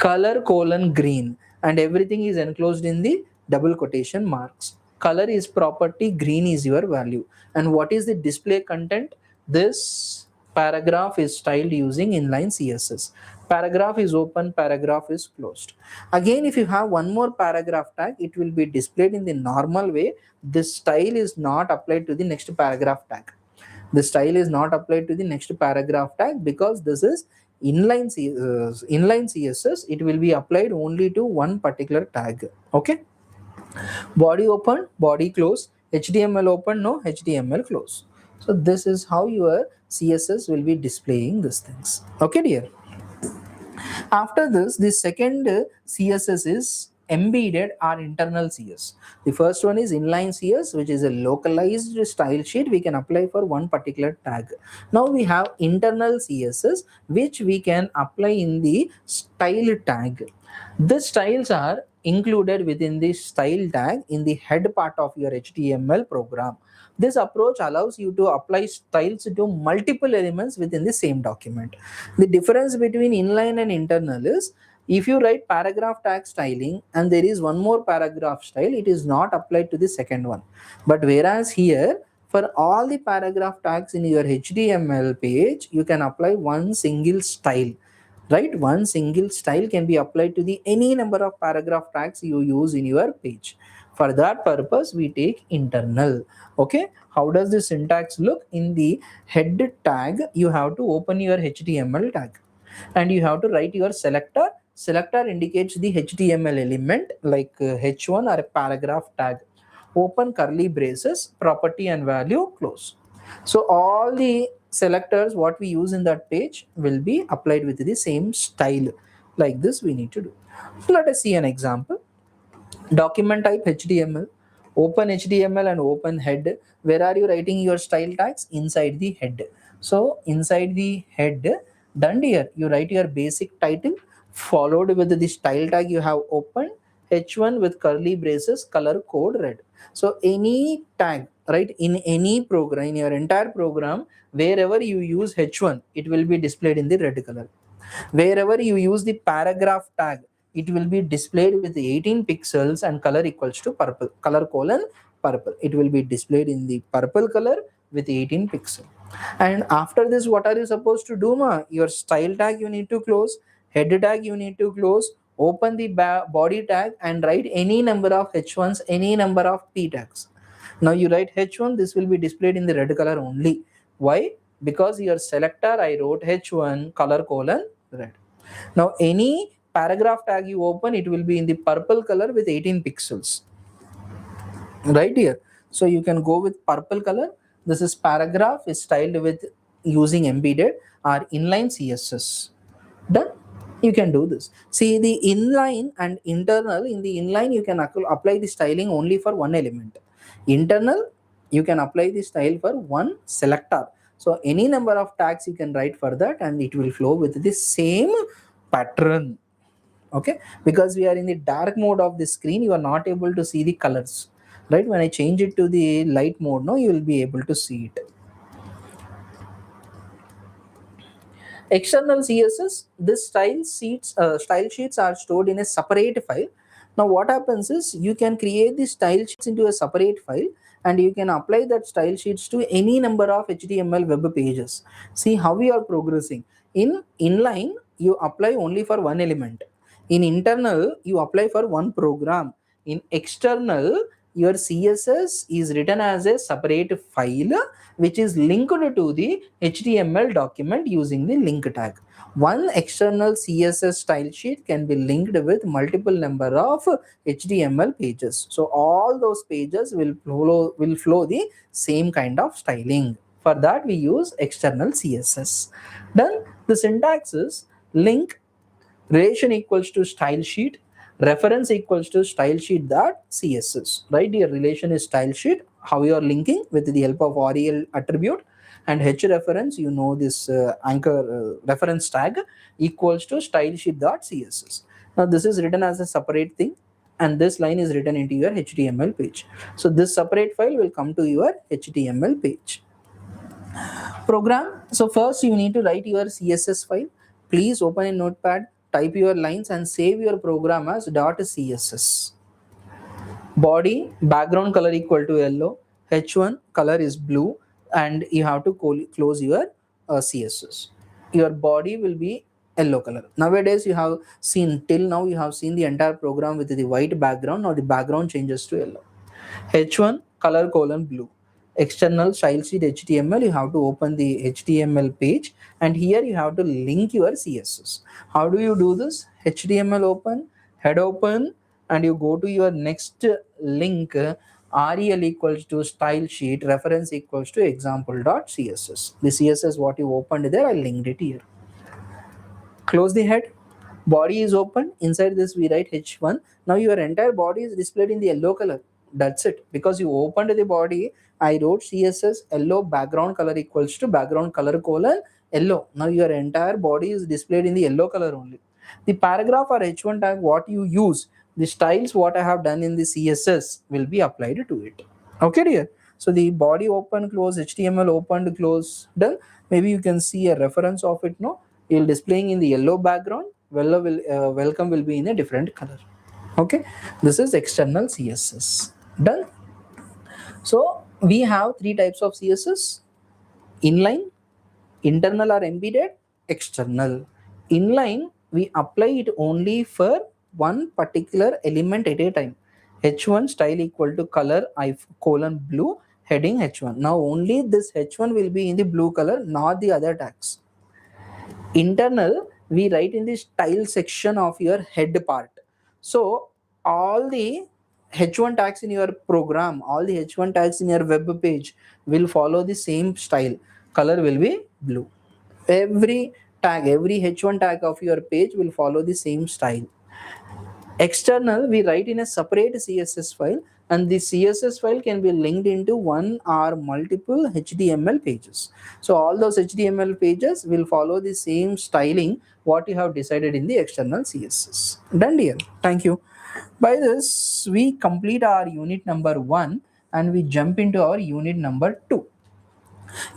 Color colon green, and everything is enclosed in the double quotation marks. Color is property, green is your value. And what is the display content? This paragraph is styled using inline CSS. Paragraph is open, paragraph is closed. Again, if you have one more paragraph tag, it will be displayed in the normal way. This style is not applied to the next paragraph tag. The style is not applied to the next paragraph tag because this is inline CSS. It will be applied only to one particular tag. Okay. Body open, body close. HTML open, no, HTML close. So this is how your CSS will be displaying these things. Okay, dear. After this, the second CSS is embedded or internal CS. The first one is inline CS, which is a localized style sheet we can apply for one particular tag. Now we have internal CSS, which we can apply in the style tag. The styles are included within the style tag in the head part of your HTML program. This approach allows you to apply styles to multiple elements within the same document. The difference between inline and internal is, if you write paragraph tag styling and there is one more paragraph style, it is not applied to the second one. But whereas here, for all the paragraph tags in your HTML page, you can apply one single style. Right? One single style can be applied to the any number of paragraph tags you use in your page. For that purpose, we take internal. Okay. How does the syntax look? In the head tag, you have to open your HTML tag and you have to write your selector. Selector indicates the HTML element like H1 or a paragraph tag. Open curly braces, property and value, close. So all the selectors what we use in that page will be applied with the same style. Like this we need to do. So let us see an example. Document type HTML, open HTML and open head. Where are you writing your style tags? Inside the head. So inside the head, done here, you write your basic title followed with the style tag you have opened, H1 with curly braces, color code red. So any tag, right, in any program, in your entire program, wherever you use H1, it will be displayed in the red color. Wherever you use the paragraph tag, it will be displayed with 18 pixels and color equals to purple, color colon purple. It will be displayed in the purple color with 18 pixel. And after this, what are you supposed to do, ma? Your style tag you need to close, head tag you need to close, open the body tag and write any number of H1s, any number of P tags. Now you write H1, this will be displayed in the red color only. Why? Because your selector, I wrote H1 color colon red. Now any paragraph tag you open, it will be in the purple color with 18 pixels. Right here. So you can go with purple color. This is paragraph is styled with using embedded or inline CSS. Done. You can do this. See the inline and internal. In the inline you can apply the styling only for one element. Internal you can apply the style for one selector. So any number of tags you can write for that and it will flow with the same pattern. Okay, because we are in the dark mode of the screen, you are not able to see the colors. Right, when I change it to the light mode, no, you will be able to see it. External CSS, this style sheets are stored in a separate file. Now what happens is you can create the style sheets into a separate file and you can apply that style sheets to any number of HTML web pages. See how we are progressing. In inline, you apply only for one element. In internal, you apply for one program. In external, your CSS is written as a separate file which is linked to the HTML document using the link tag. One external CSS style sheet can be linked with multiple number of HTML pages. So all those pages will flow the same kind of styling. For that we use external CSS. Then the syntax is link relation equals to style sheet, reference equals to style sheet dot css. Right, your relation is style sheet, how you are linking with the help of rel attribute, and h reference, you know this anchor reference tag equals to style sheet dot css. Now this is written as a separate thing and this line is written into your HTML page. So this separate file will come to your HTML page. Program. So first you need to write your CSS file. Please open a notepad, type your lines and save your program as .css. Body background color equal to yellow, h1 color is blue, and you have to close your CSS. Your body will be yellow color. Nowadays you have seen, till now you have seen the entire program with the white background. Now the background changes to yellow. H1 color colon blue. External style sheet HTML, you have to open the HTML page and here you have to link your CSS. How do you do this? HTML open, head open, and you go to your next link, rel equals to style sheet, reference equals to example.css. The CSS what you opened there, I linked it here. Close the head. Body is open. Inside this we write h1. Now your entire body is displayed in the yellow color. That's it. Because you opened the body, I wrote CSS yellow background color equals to background color colon yellow. Now your entire body is displayed in the yellow color only. The paragraph or h1 tag what you use, the styles what I have done in the CSS will be applied to it. Okay dear. So the body open, close, HTML opened, close, done. Maybe you can see a reference of it, no? You'll displaying in the yellow background, welcome will be in a different color. Okay, this is external CSS. Done. So we have three types of CSS: inline, internal or embedded, external. Inline we apply it only for one particular element at a time. H1 style equal to color I colon blue, heading H1. Now only this H1 will be in the blue color, not the other tags. Internal we write in the style section of your head part. So all the h1 tags in your program, all the h1 tags in your web page will follow the same style. Color will be blue. Every tag, every h1 tag of your page will follow the same style. External we write in a separate CSS file and the CSS file can be linked into one or multiple HTML pages. So all those HTML pages will follow the same styling what you have decided in the external CSS. Done dear. Thank you. By this we complete our unit number 1 and we jump into our unit number 2.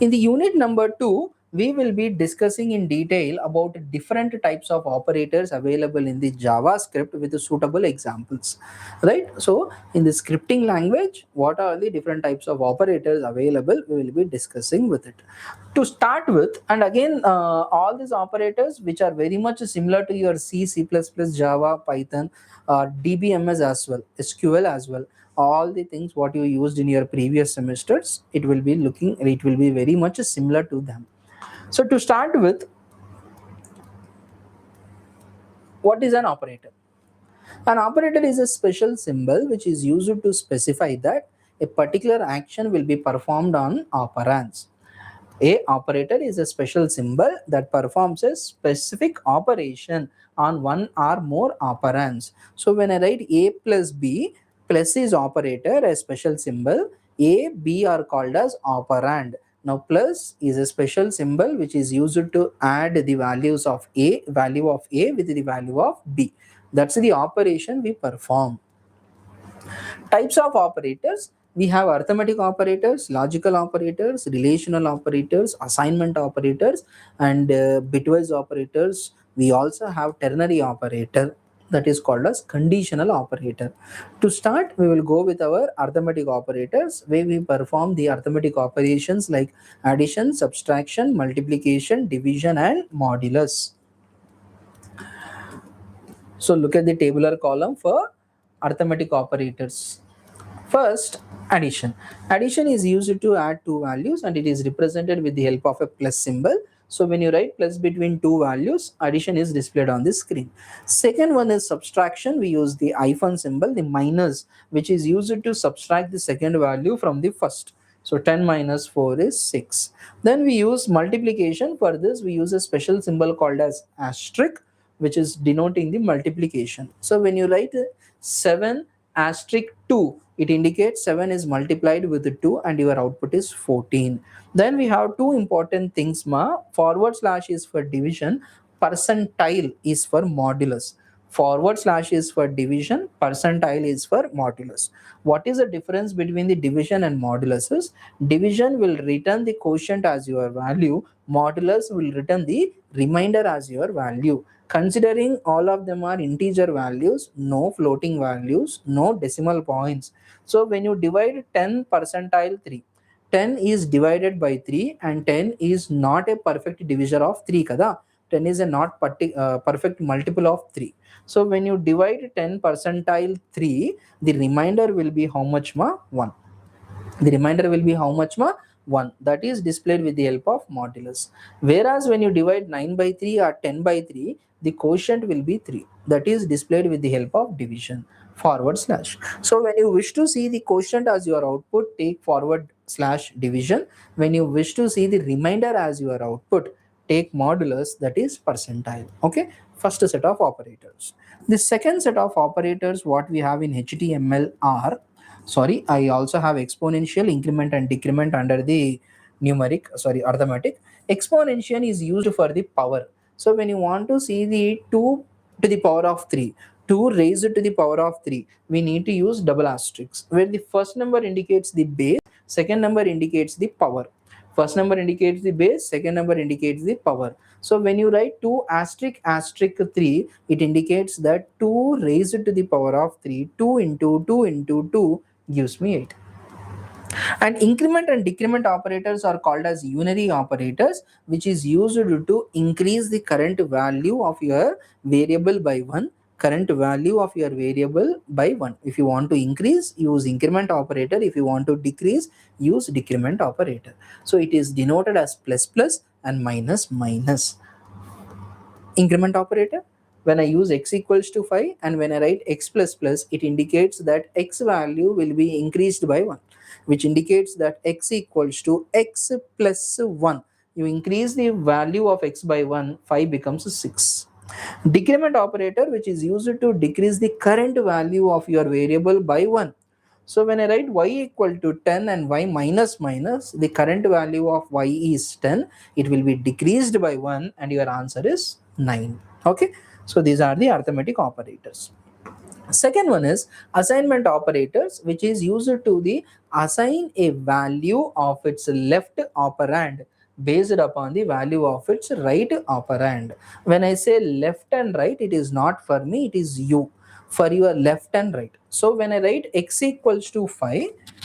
In the unit number 2 we will be discussing in detail about different types of operators available in the JavaScript with suitable examples, right? So in the scripting language, what are the different types of operators available, we will be discussing with it. To start with, and again, all these operators which are very much similar to your C++, Java, Python, DBMS as well, SQL as well, all the things what you used in your previous semesters, it will be very much similar to them. So to start with, what is an operator? An operator is a special symbol which is used to specify that a particular action will be performed on operands. A operator is a special symbol that performs a specific operation on one or more operands. So when I write A plus B, plus is operator, a special symbol. A, B are called as operand. Now plus is a special symbol which is used to add the values of value of A with the value of B. That's the operation we perform. Types of operators: we have arithmetic operators, logical operators, relational operators, assignment operators, and bitwise operators. We also have ternary operator, that is called as conditional operator. To start, we will go with our arithmetic operators, where we perform the arithmetic operations like addition, subtraction, multiplication, division, and modulus. So look at the tabular column for arithmetic operators. First, addition. Addition is used to add two values and it is represented with the help of a plus symbol. So when you write plus between two values, addition is displayed on the screen. Second one is subtraction. We use the hyphen symbol, the minus, which is used to subtract the second value from the first. So 10 minus 4 is 6. Then we use multiplication. For this, we use a special symbol called as asterisk, which is denoting the multiplication. So when you write 7 asterisk 2, it indicates 7 is multiplied with 2 and your output is 14. Then we have two important things, forward slash is for division, percentile is for modulus. Forward slash is for division, percentile is for modulus. What is the difference between the division and modulus? Is division will return the quotient as your value, modulus will return the remainder as your value. Considering all of them are integer values, no floating values, no decimal points. So when you divide 10 percentile 3, 10 is divided by 3 and 10 is not a perfect divisor of 3 kada. 10 is a not perfect multiple of 3. So when you divide 10 percentile 3, the remainder will be how much 1. The remainder will be how much 1. That is displayed with the help of modulus. Whereas when you divide 9 by 3 or 10 by 3, the quotient will be 3. That is displayed with the help of division, forward slash. So when you wish to see the quotient as your output, take forward slash division. When you wish to see the remainder as your output, take modulus, that is percentile. Okay, first set of operators. The second set of operators what we have in HTML are, sorry, I also have exponential, increment and decrement under the arithmetic. Exponential is used for the power. So when you want to see the 2 to the power of 3, 2 raised to the power of 3, we need to use double asterisks, where the first number indicates the base, second number indicates the power. First number indicates the base, second number indicates the power. So when you write 2 asterisk asterisk 3, it indicates that 2 raised to the power of 3, 2 into 2 into 2 gives me 8. And increment and decrement operators are called as unary operators, which is used to increase the current value of your variable by 1, current value of your variable by 1. If you want to increase, use increment operator. If you want to decrease, use decrement operator. So it is denoted as plus plus and minus minus. Increment operator, when I use x equals to 5 and when I write x plus plus, it indicates that x value will be increased by 1, which indicates that x equals to x plus 1. You increase the value of x by 1, 5 becomes 6. Decrement operator, which is used to decrease the current value of your variable by 1. So when I write y equal to 10 and y minus minus, the current value of y is 10. It will be decreased by 1 and your answer is 9. Okay. So these are the arithmetic operators. Second one is assignment operators, which is used to the assign a value of its left operand based upon the value of its right operand. When I say left and right, it is not for me, it is you, for your left and right. So when I write x equals to 5,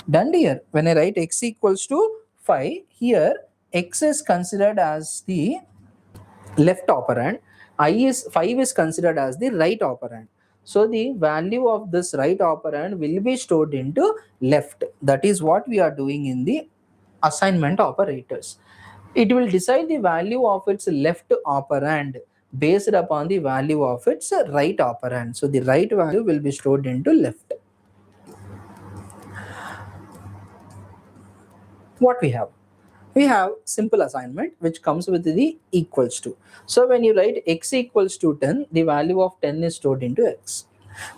done here. When I write x equals to 5, here x is considered as the left operand, I is 5 is considered as the right operand. So the value of this right operand will be stored into left. That is what we are doing in the assignment operators. It will decide the value of its left operand based upon the value of its right operand. So the right value will be stored into left. What we have? We have simple assignment which comes with the equals to. So when you write x equals to 10, the value of 10 is stored into x.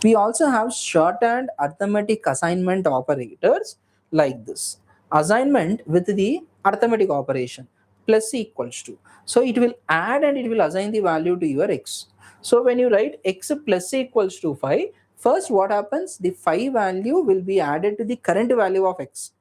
We also have shorthand arithmetic assignment operators like this. Assignment with the arithmetic operation plus equals to. So it will add and it will assign the value to your x. So when you write x plus equals to 5, first what happens? The 5 value will be added to the current value of x,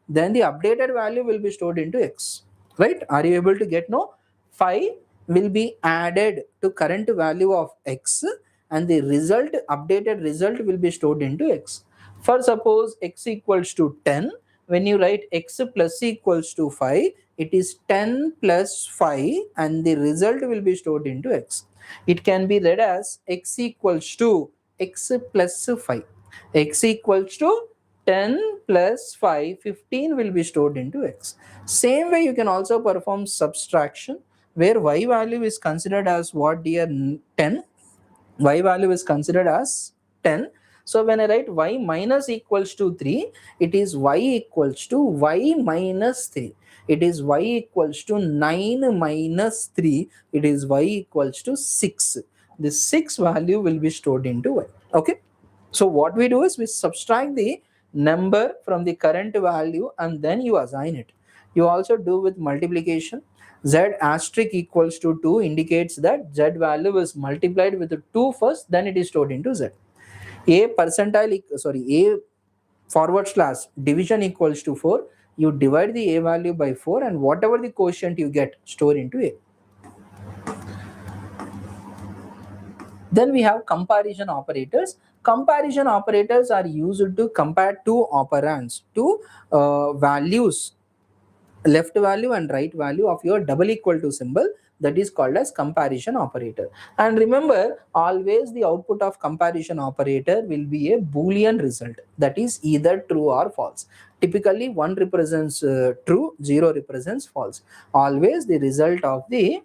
then the updated value will be stored into x, right? Are you able to get? No, 5 will be added to current value of x and the result, updated result, will be stored into x. For suppose x equals to 10, when you write x plus equals to 5, it is 10 plus 5 and the result will be stored into x. It can be read as x equals to x plus 5. X equals to 10 plus 5, 15 will be stored into x. Same way you can also perform subtraction where y value is considered as what, dear? 10. Y value is considered as 10. So when I write y minus equals to 3, it is y equals to y minus 3. It is y equals to 9 minus 3. It is y equals to 6. This 6 value will be stored into y. Okay. So what we do is we subtract the number from the current value and then you assign it. You also do with multiplication. Z asterisk equals to 2 indicates that Z value is multiplied with 2 first, then it is stored into Z. A forward slash division equals to 4. You divide the A value by 4 and whatever the quotient you get, store into A. Then we have comparison operators. Comparison operators are used to compare two operands, two values, left value and right value of your double equal to symbol. That is called as comparison operator. And remember, always the output of comparison operator will be a Boolean result, that is either true or false. Typically 1 represents true, 0 represents false. Always the result of the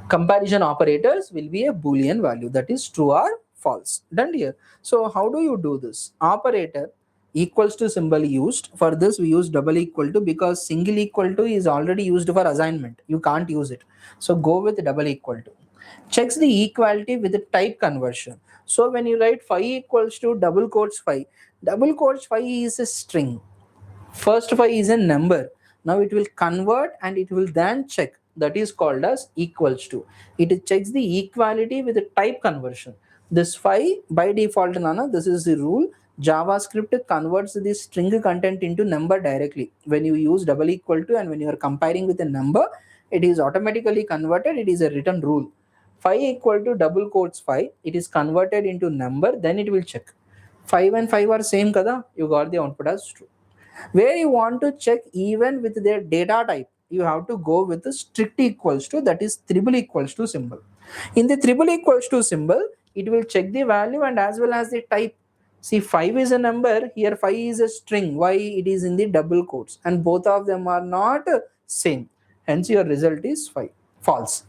comparison operators will be a Boolean value, that is true or false. Done here. So how do you do this? Operator equals to symbol used. For this we use double equal to because single equal to is already used for assignment. You can't use it. So go with double equal to. Checks the equality with the type conversion. So when you write 5 equals to double quotes 5, double quotes 5 is a string. First 5 is a number. Now it will convert and it will then check. That is called as equals to. It checks the equality with the type conversion. This 5 by default, Nana, this is the rule. JavaScript converts the string content into number directly. When you use double equal to and when you are comparing with a number, it is automatically converted. It is a written rule. 5 equal to double quotes 5. It is converted into number. Then it will check. 5 and 5 are same, kada? You got the output as true. Where you want to check even with their data type, you have to go with the strict equals to, that is triple equals to symbol. In the triple equals to symbol, it will check the value and as well as the type. See, 5 is a number, here 5 is a string. Why? It is in the double quotes and both of them are not same. Hence your result is 5. False.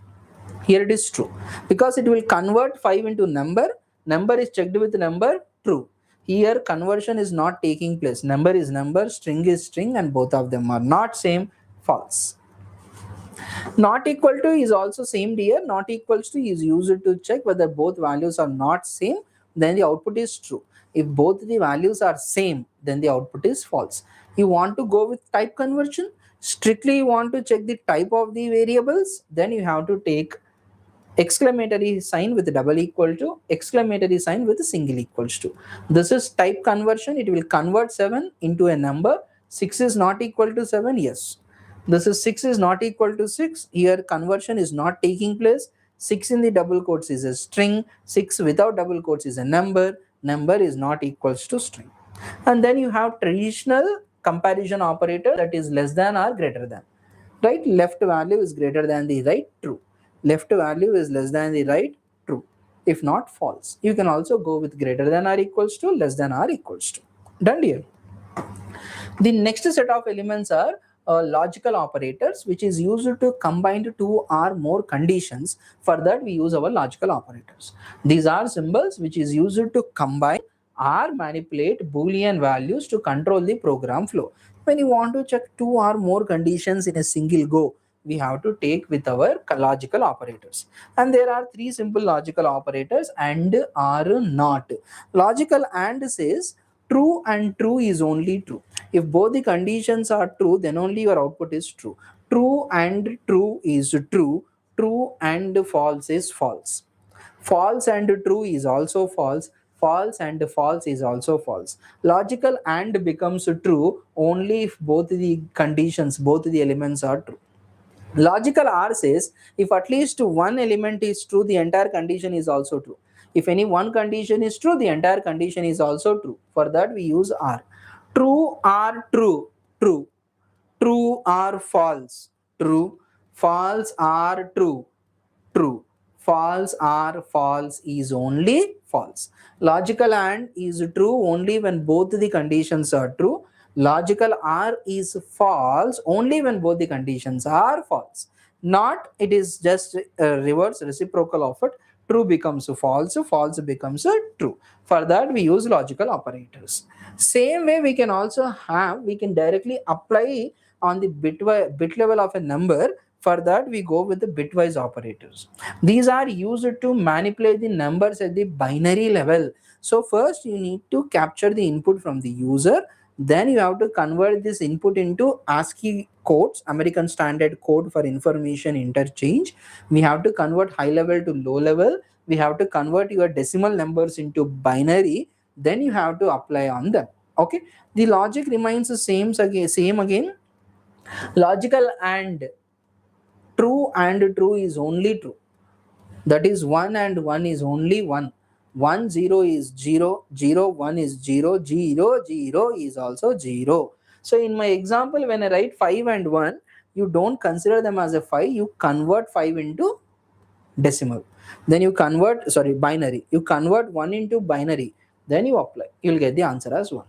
Here it is true because it will convert 5 into number. Number is checked with number, true. Here conversion is not taking place. Number is number, string is string, and both of them are not same, false. Not equal to is also same here. Not equals to is used to check whether both values are not same, then the output is true. If both the values are same, then the output is false. You want to go with type conversion, strictly you want to check the type of the variables, then you have to take exclamatory sign with double equal to, exclamatory sign with single equals to. This is type conversion. It will convert 7 into a number. 6 is not equal to 7, yes. This is 6 is not equal to 6. Here conversion is not taking place. 6 in the double quotes is a string. 6 without double quotes is a number. Number is not equals to string. And then you have traditional comparison operator, that is less than or greater than. Right? Left value is greater than the right, true. Left value is less than the right, true. If not, false. You can also go with greater than or equals to, less than or equals to. Done, dear. The next set of elements are logical operators, which is used to combine two or more conditions. For that, we use our logical operators. These are symbols which is used to combine or manipulate Boolean values to control the program flow. When you want to check two or more conditions in a single go, we have to take with our logical operators. And there are three simple logical operators: and, or, not. Logical and says true and true is only true. If both the conditions are true, then only your output is true. True and true is true. True and false is false. False and true is also false. False and false is also false. Logical and becomes true only if both the conditions, both the elements are true. Logical or says if at least one element is true, the entire condition is also true. If any one condition is true, the entire condition is also true. For that, we use or. True or true, true. True or false, true. False or true, true. False or false is only false. Logical and is true only when both the conditions are true. Logical or is false only when both the conditions are false. Not, it is just a reverse reciprocal of it. True becomes false, false becomes true. For that, we use logical operators. Same way, we can also have, we can directly apply on the bit level of a number. For that, we go with the bitwise operators. These are used to manipulate the numbers at the binary level. So first you need to capture the input from the user. Then you have to convert this input into ASCII codes, American Standard Code for Information Interchange. We have to convert high level to low level. We have to convert your decimal numbers into binary. Then you have to apply on them. Okay. The logic remains the same again. Logical and true is only true. That is 1 and 1 is only 1. 1 0 is 0, 0 1 is 0, 0 0 is also 0. So in my example, when I write 5 and 1, you don't consider them as a 5, you convert 5 into decimal. Then you convert, sorry, binary. You convert 1 into binary. Then you apply. You'll get the answer as 1.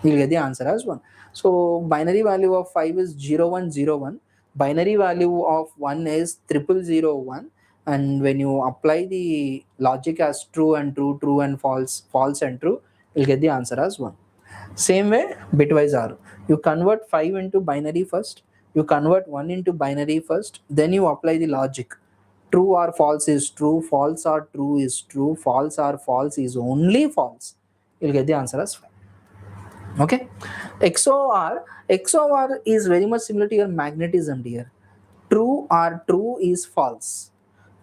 You'll get the answer as 1. So binary value of 5 is 0101. Binary value of 1 is 0001. And when you apply the logic as true and true, true and false, false and true, you'll get the answer as 1. Same way, bitwise are. You convert 5 into binary first. You convert 1 into binary first. Then you apply the logic. True or false is true. False or true is true. False or false is only false. You'll get the answer as 5. Okay. XOR is very much similar to your magnetism, dear. True or true is false.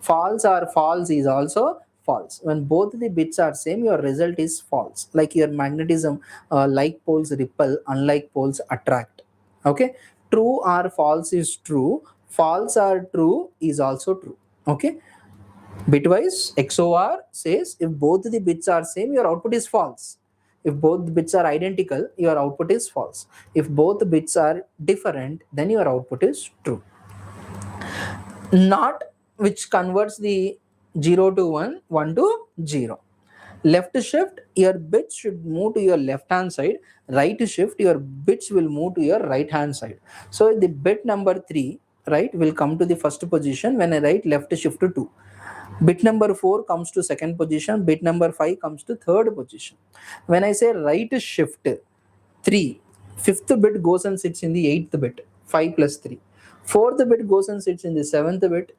False or false is also false. When both the bits are same, your result is false. Like your magnetism, like poles repel, unlike poles attract. Okay. True or false is true. False or true is also true. Okay. Bitwise XOR says if both the bits are same, your output is false. If both bits are identical, your output is false. If both bits are different, then your output is true. Not, which converts the 0 to 1, 1 to 0. Left shift, your bits should move to your left hand side. Right shift, your bits will move to your right hand side. So the bit number 3, right, will come to the first position when I write left shift to 2. Bit number 4 comes to second position. Bit number 5 comes to third position. When I say right shift 3, fifth bit goes and sits in the 8th bit, 5 plus 3. Fourth bit goes and sits in the 7th bit.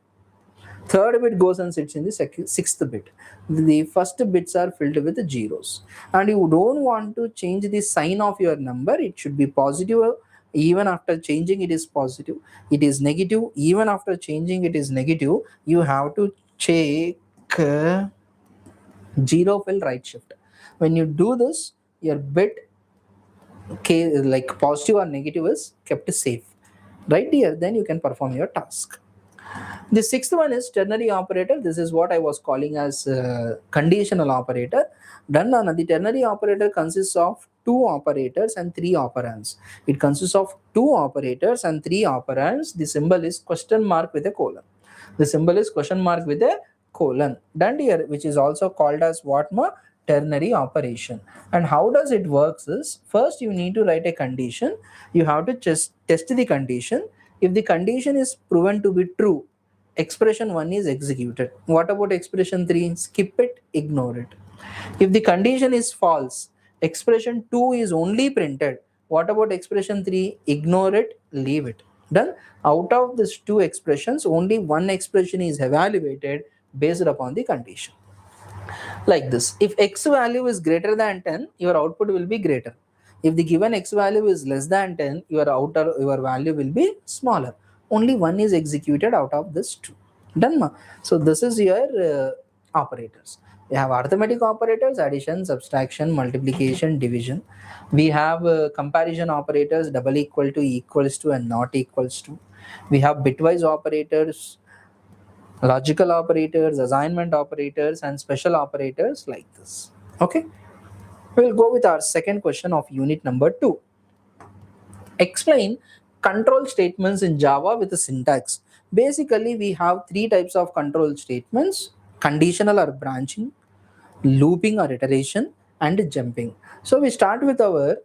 Third bit goes and sits in the 6th bit. The first bits are filled with the zeros. And you don't want to change the sign of your number. It should be positive. Even after changing, it is positive. It is negative. Even after changing, it is negative. You have to check zero fill right shift. When you do this, your bit like positive or negative is kept safe. right here, then you can perform your task. The sixth one is ternary operator. This is what I was calling as conditional operator. Done. The ternary operator consists of two operators and three operands. It consists of two operators and three operands. The symbol is question mark with a colon. The symbol is question mark with a colon. Done here, which is also called as what ma? Ternary operation. And how does it works is, first you need to write a condition. You have to just test the condition. If the condition is proven to be true, expression 1 is executed. What about expression 3? Skip it, ignore it. If the condition is false, expression 2 is only printed. What about expression 3? Ignore it, leave it. Done. Out of these two expressions, only one expression is evaluated based upon the condition. Like this, if x value is greater than 10, your output will be greater. If the given x value is less than 10, your value will be smaller. Only one is executed out of this two. Done ma? So this is your operators. We have arithmetic operators: addition, subtraction, multiplication, division. We have comparison operators: double equal to, equals to, and not equals to. We have bitwise operators, logical operators, assignment operators, and special operators like this. Okay, we'll go with our second question of unit number 2. Explain control statements in Java with a syntax. Basically, we have three types of control statements: conditional or branching, looping or iteration, and jumping. So we start with our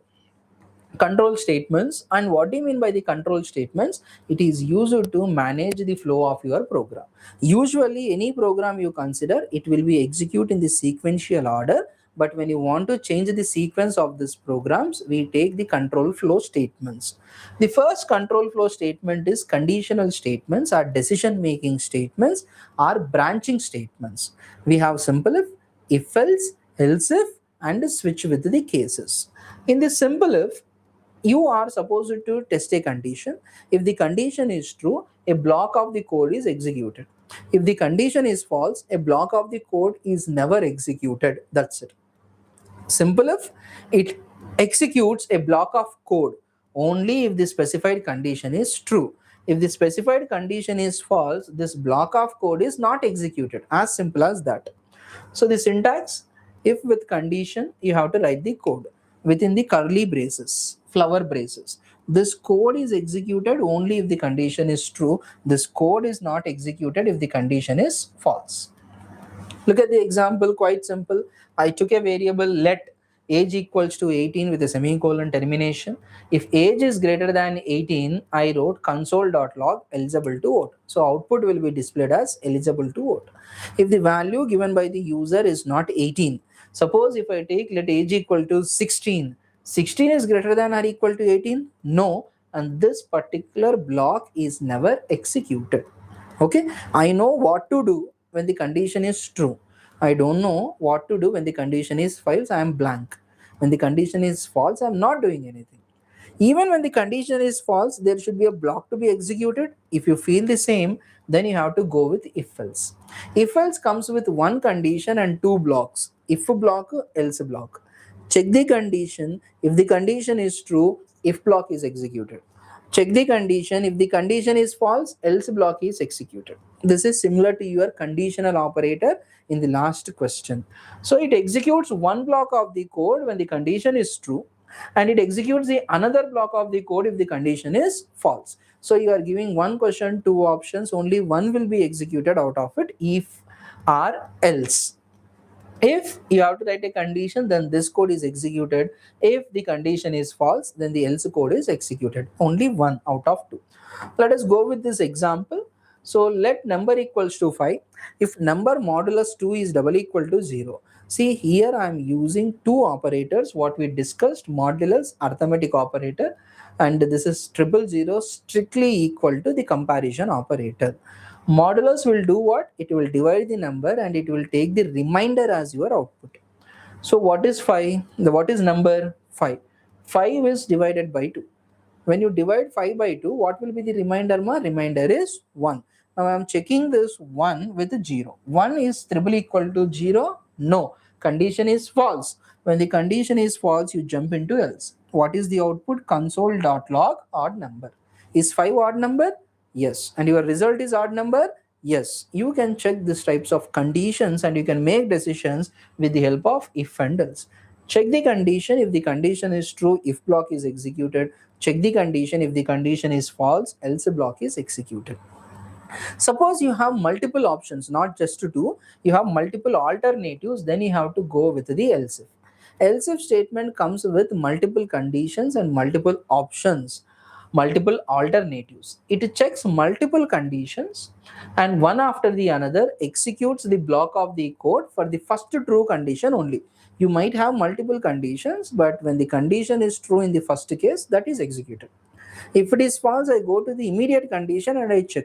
control statements. And what do you mean by the control statements? It is used to manage the flow of your program. Usually any program you consider, it will be executed in the sequential order, but when you want to change the sequence of these programs, we take the control flow statements. The first control flow statement is conditional statements, or decision making statements, or branching statements. We have simple if else if, and switch with the cases. In the simple if, you are supposed to test a condition. If the condition is true, a block of the code is executed. If the condition is false, a block of the code is never executed. That's it. Simple if, it executes a block of code only if the specified condition is true. If the specified condition is false, this block of code is not executed. As simple as that. So the syntax: if with condition, you have to write the code within the curly braces, flower braces. This code is executed only if the condition is true. This code is not executed if the condition is false. Look at the example, quite simple. I took a variable let age equals to 18 with a semicolon termination. If age is greater than 18, I wrote console.log eligible to vote. So output will be displayed as eligible to vote. If the value given by the user is not 18, suppose if I take let age equal to 16, 16 is greater than or equal to 18? No, and this particular block is never executed. Okay, I know what to do when the condition is true. I don't know what to do when the condition is false. I am blank. When the condition is false, I am not doing anything. Even when the condition is false, there should be a block to be executed. If you feel the same, then you have to go with if else. If else comes with one condition and two blocks: if block, else block. Check the condition. If the condition is true, if block is executed. Check the condition. If the condition is false, else block is executed. This is similar to your conditional operator in the last question. So it executes one block of the code when the condition is true, and it executes the another block of the code if the condition is false. So you are giving one question, two options, only one will be executed out of it: if or else. If you have to write a condition, then this code is executed. If the condition is false, then the else code is executed. Only one out of two. Let us go with this example. So let number equals to 5. If number modulus 2 is double equal to 0. See here I am using two operators, what we discussed: modulus, arithmetic operator, and this is 000 strictly equal to the comparison operator. Modulus will do what? It will divide the number and it will take the remainder as your output. So what is 5? What is number 5? 5 is divided by 2. When you divide 5 by 2, what will be the remainder? Remainder is 1. Now I am checking this 1 with 0. 1 is triple equal to 0? No. Condition is false. When the condition is false, you jump into else. What is the output? Console.log odd number. Is 5 odd number? Yes. And your result is odd number? Yes. You can check these types of conditions and you can make decisions with the help of if and else. Check the condition. If the condition is true, if block is executed. Check the condition. If the condition is false, else block is executed. Suppose you have multiple options, not just two, you have multiple alternatives, then you have to go with the else if. Else if statement comes with multiple conditions and multiple options, multiple alternatives. It checks multiple conditions and one after the another executes the block of the code for the first true condition only. You might have multiple conditions, but when the condition is true in the first case, that is executed. If it is false, I go to the immediate condition and I check.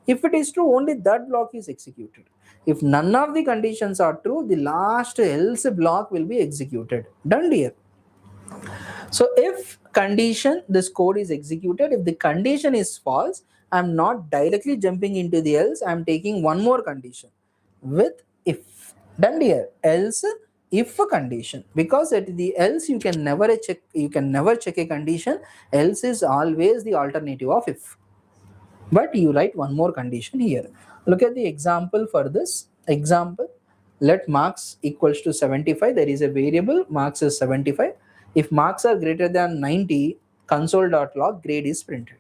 If it is true, only that block is executed. If none of the conditions are true, the last else block will be executed. Done, dear. So if condition, this code is executed, if the condition is false, I'm not directly jumping into the else, I'm taking one more condition with if. Done, dear. Else if a condition, because at the else you can never check a condition. Else is always the alternative of if, but you write one more condition here. Look at the example. For this example, let marks equals to 75. There is a variable, marks is 75. If marks are greater than 90, console.log grade is printed.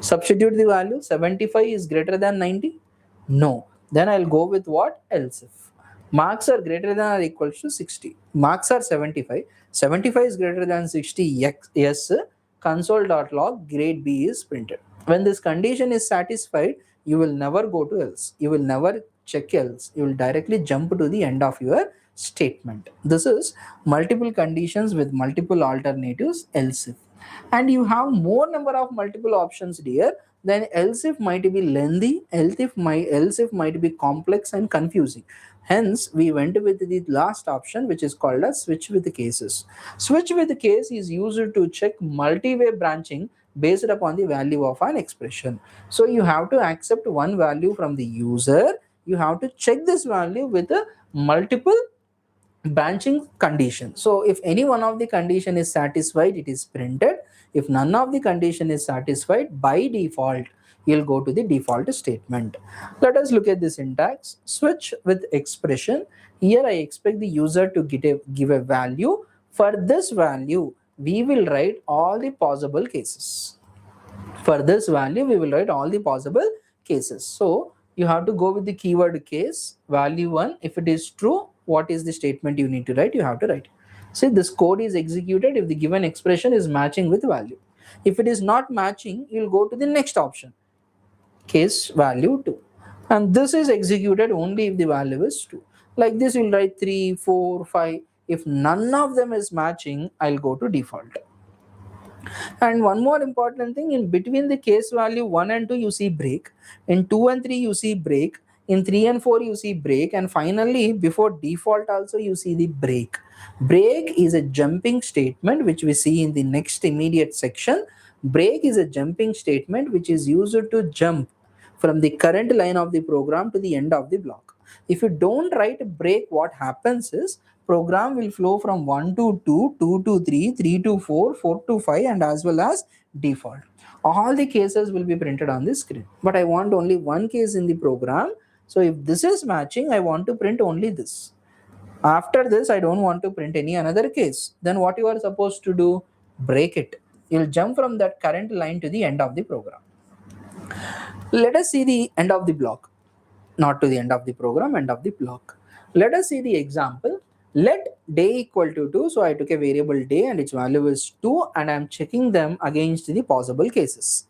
Substitute the value. 75 is greater than 90? No. Then I'll go with what? Else if. Marks are greater than or equals to 60. Marks are 75. 75 is greater than 60. Yes. Console.log grade B is printed. When this condition is satisfied, you will never go to else. You will never check else. You will directly jump to the end of your statement. This is multiple conditions with multiple alternatives, else if. And you have more number of multiple options, dear, then else if might be lengthy, else if might be complex and confusing. Hence, we went with the last option, which is called as switch with cases. Switch with case is used to check multi-way branching based upon the value of an expression. So you have to accept one value from the user. You have to check this value with a multiple branching condition. So if any one of the condition is satisfied, it is printed. If none of the condition is satisfied, by default you'll go to the default statement. Let us look at the syntax. Switch with expression. Here I expect the user to give a value. For this value, we will write all the possible cases. For this value, we will write all the possible cases. So you have to go with the keyword case, value 1. If it is true, what is the statement you need to write? You have to write. See, this code is executed if the given expression is matching with value. If it is not matching, you'll go to the next option, case value 2. And this is executed only if the value is 2. Like this, you'll write 3, 4, 5. If none of them is matching, I'll go to default. And one more important thing, in between the case value 1 and 2, you see break. In 2 and 3, you see break. In 3 and 4, you see break. And finally, before default also, you see the break. Break is a jumping statement, which we see in the next immediate section. Break is a jumping statement which is used to jump from the current line of the program to the end of the block. If you don't write break, what happens is program will flow from 1 to 2, 2 to 3, 3 to 4, 4 to 5, and as well as default. All the cases will be printed on the screen. But I want only one case in the program. So if this is matching, I want to print only this. After this, I don't want to print any another case. Then what you are supposed to do? Break it. You'll jump from that current line to the end of the program. Let us see the end of the block. Not to the end of the program, end of the block. Let us see the example. Let day equal to 2. So I took a variable day and its value is 2 and I am checking them against the possible cases.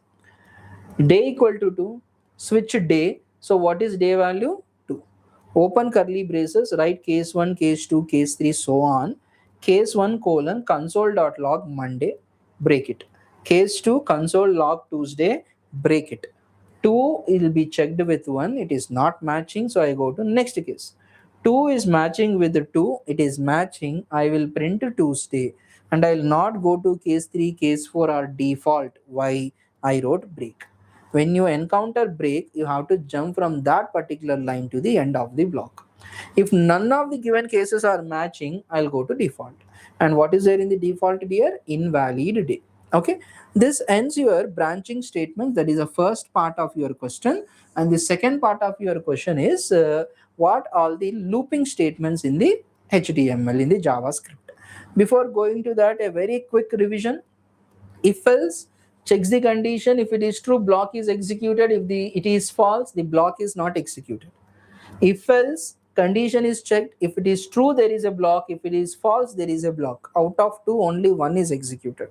Day equal to 2. Switch day. So what is day value? 2. Open curly braces, write case 1, case 2, case 3, so on. Case 1 colon console.log Monday, break it. Case 2 console log Tuesday, break it. 2 will be checked with 1, it is not matching, so I go to next case. 2 is matching with 2, it is matching, I will print Tuesday, and I will not go to case 3, case 4 or default. Why? I wrote break. When you encounter break, you have to jump from that particular line to the end of the block. If none of the given cases are matching, I'll go to default. And what is there in the default here? Invalid day. Okay, this ends your branching statement. That is the first part of your question. And the second part of your question is what are the looping statements in the HTML, in the JavaScript. Before going to that, a very quick revision. If else, checks the condition. If it is true, block is executed. If it is false, the block is not executed. If else, condition is checked. If it is true, there is a block. If it is false, there is a block. Out of two, only one is executed.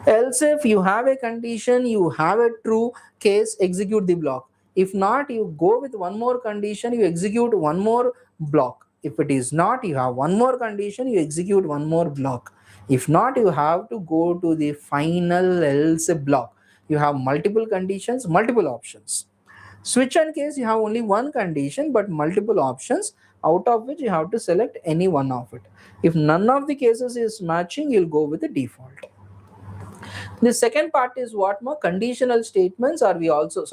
Else, if you have a condition, you have a true case, execute the block. If not, you go with one more condition, you execute one more block. If it is not, you have one more condition, you execute one more block. If not, you have to go to the final else block. You have multiple conditions, multiple options. Switch and case, you have only one condition but multiple options, out of which you have to select any one of it. If none of the cases is matching, you'll go with the default. The second part is what more conditional statements, or we also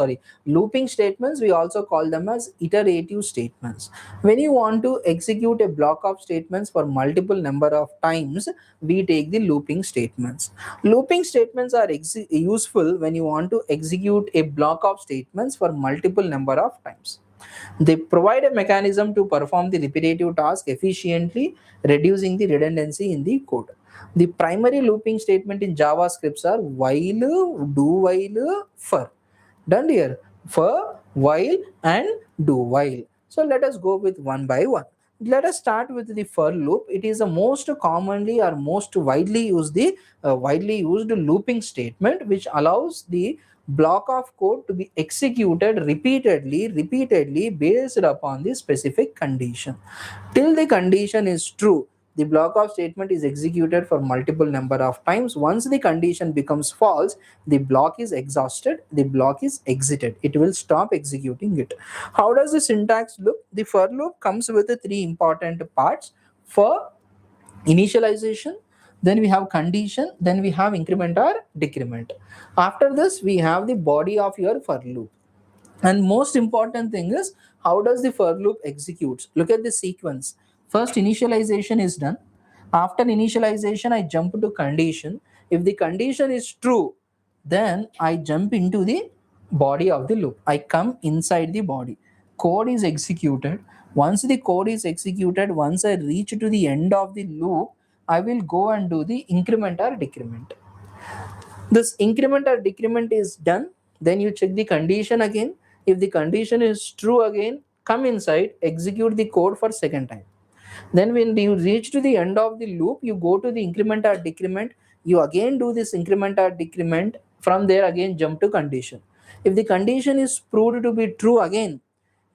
looping statements. We also call them as iterative statements. When you want to execute a block of statements for multiple number of times, we take the looping statements. Looping statements are useful when you want to execute a block of statements for multiple number of times. They provide a mechanism to perform the repetitive task efficiently, reducing the redundancy in the code. The primary looping statement in JavaScript are while, do while, for. Done here. For, while, and do while. So let us go with one by one. Let us start with the for loop. It is the most commonly or most widely used looping statement, which allows the block of code to be executed repeatedly based upon the specific condition. Till the condition is true, the block of statement is executed for multiple number of times. Once the condition becomes false, the block is exhausted, the block is exited. It will stop executing it. How does the syntax look? The for loop comes with the three important parts: for, initialization, then we have condition, then we have increment or decrement. After this, we have the body of your for loop. And most important thing is, how does the for loop executes? Look at the sequence. First, initialization is done. After initialization, I jump to condition. If the condition is true, then I jump into the body of the loop. I come inside the body. Code is executed. Once the code is executed, once I reach to the end of the loop, I will go and do the increment or decrement. This increment or decrement is done. Then you check the condition again. If the condition is true again, come inside, execute the code for second time. Then when you reach to the end of the loop, you go to the increment or decrement. You again do this increment or decrement. From there again jump to condition. If the condition is proved to be true again,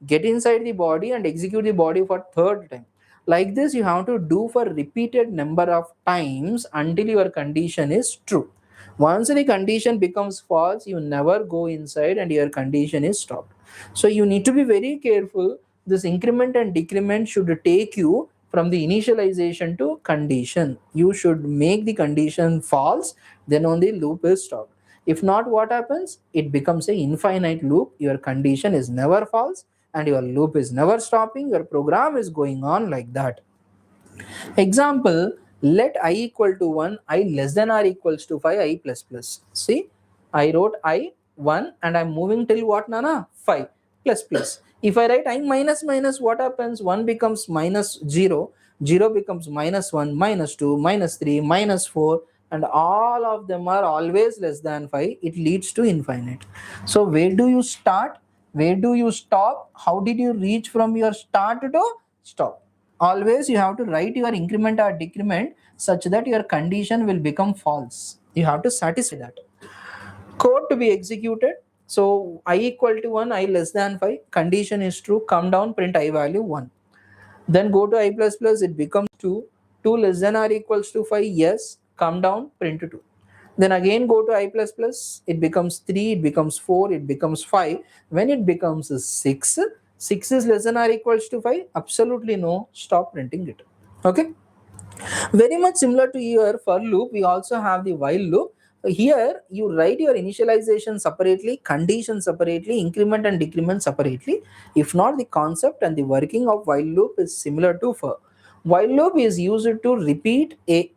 get inside the body and execute the body for third time. Like this you have to do for repeated number of times until your condition is true. Once the condition becomes false, you never go inside and your condition is stopped. So you need to be very careful. This increment and decrement should take you from the initialization to condition. You should make the condition false, then only loop is stopped. If not, what happens? It becomes a infinite loop. Your condition is never false and your loop is never stopping. Your program is going on like that. Example, let I equal to 1, I less than or equals to 5, I plus plus. See, I wrote I 1 and I'm moving till what, Nana? 5 plus plus. If I write I minus minus, what happens? 1 becomes minus 0, 0 becomes minus 1, minus 2, minus 3, minus 4, and all of them are always less than 5. It leads to infinite. So where do you start? Where do you stop? How did you reach from your start to stop? Always you have to write your increment or decrement such that your condition will become false. You have to satisfy that. Code to be executed. So I equal to 1, I less than 5, condition is true, come down, print I value 1. Then go to I plus plus, it becomes 2, 2 less than or equals to 5, yes, come down, print 2. Then again go to I plus plus, it becomes 3, it becomes 4, it becomes 5. When it becomes 6, 6 is less than or equals to 5, absolutely no, stop printing it. Okay. Very much similar to your for loop, we also have the while loop. Here you write your initialization separately, condition separately, increment and decrement separately. If not, the concept and the working of while loop is similar to for. While loop is used to repeat a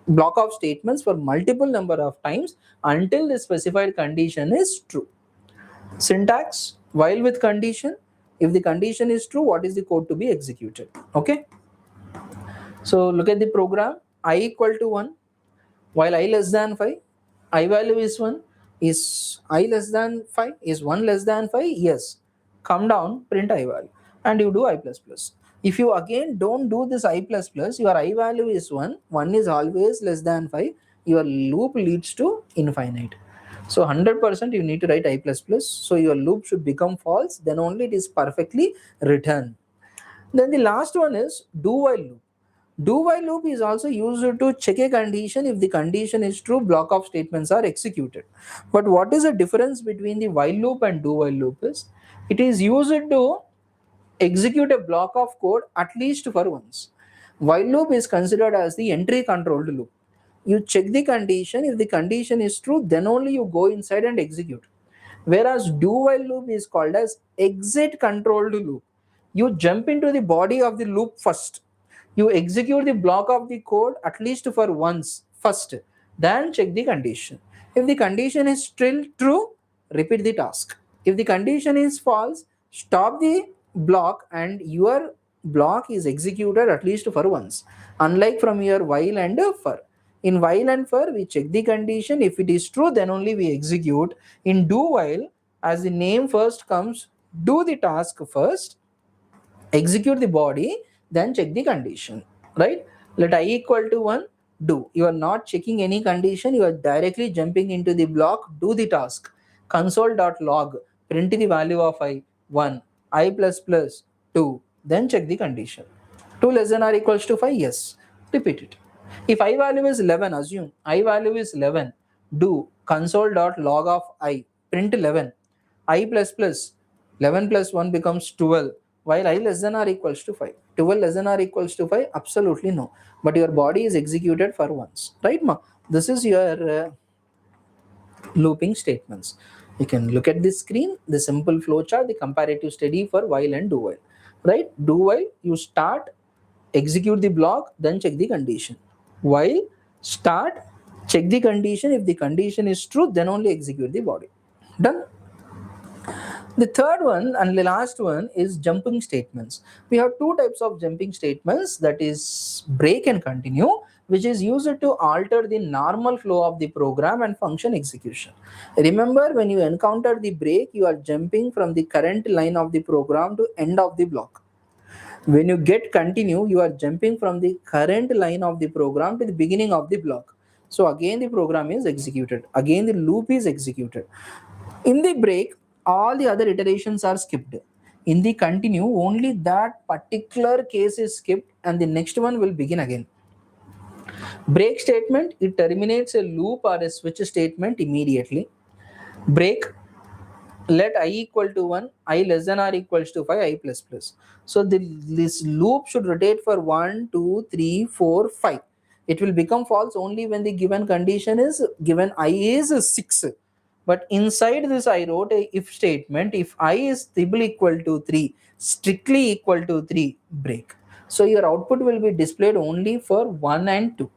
block of statements for multiple number of times until the specified condition is true. Syntax: while with condition. If the condition is true, what is the code to be executed? Okay. So look at the program. I equal to 1 while I less than 5. I value is 1. Is I less than 5? Is 1 less than 5? Yes. Come down, print I value, and you do I plus plus. If you again don't do this I plus plus, your I value is 1. 1 is always less than 5. Your loop leads to infinite. So 100% you need to write I plus plus. So your loop should become false. Then only it is perfectly written. Then the last one is do while loop. Do while loop is also used to check a condition. If the condition is true, block of statements are executed. But what is the difference between the while loop and do while loop is it is used to execute a block of code at least for once. While loop is considered as the entry controlled loop. You check the condition. If the condition is true, then only you go inside and execute. Whereas do while loop is called as exit controlled loop. You jump into the body of the loop first. You execute the block of the code at least for once first, then check the condition. If the condition is still true, repeat the task. If the condition is false, stop the block and your block is executed at least for once. Unlike from your while and for. In while and for, we check the condition. If it is true, then only we execute. In do while, as the name first comes, do the task first, execute the body, then check the condition, right? Let I equal to 1, do. You are not checking any condition, you are directly jumping into the block, do the task. Console.log, print the value of I, 1, I plus plus 2, then check the condition. 2 less than or equals to 5, yes. Repeat it. If I value is 11, assume I value is 11, do console.log of I, print 11, I plus plus 11 plus 1 becomes 12, while I less than or equals to 5. 12 less than or equals to 5? Absolutely no. But your body is executed for once, right? This is your looping statements. You can look at this screen, the simple flowchart, the comparative study for while and do while, right? Do while, you start, execute the block, then check the condition. While, start, check the condition. If the condition is true, then only execute the body. Done. The third one and the last one is jumping statements. We have two types of jumping statements, that is break and continue, which is used to alter the normal flow of the program and function execution. Remember, when you encounter the break, you are jumping from the current line of the program to end of the block. When you get continue, you are jumping from the current line of the program to the beginning of the block. So again the program is executed, again the loop is executed. In the break, all the other iterations are skipped. In the continue, only that particular case is skipped and the next one will begin again. Break statement, it terminates a loop or a switch statement immediately. Break, let I equal to 1, I less than or equals to 5, I plus plus. So this loop should rotate for 1, 2, 3, 4, 5. It will become false only when the given condition is given I is 6. But inside this I wrote a if statement. If I is triple equal to 3, strictly equal to 3, break. So your output will be displayed only for 1 and 2.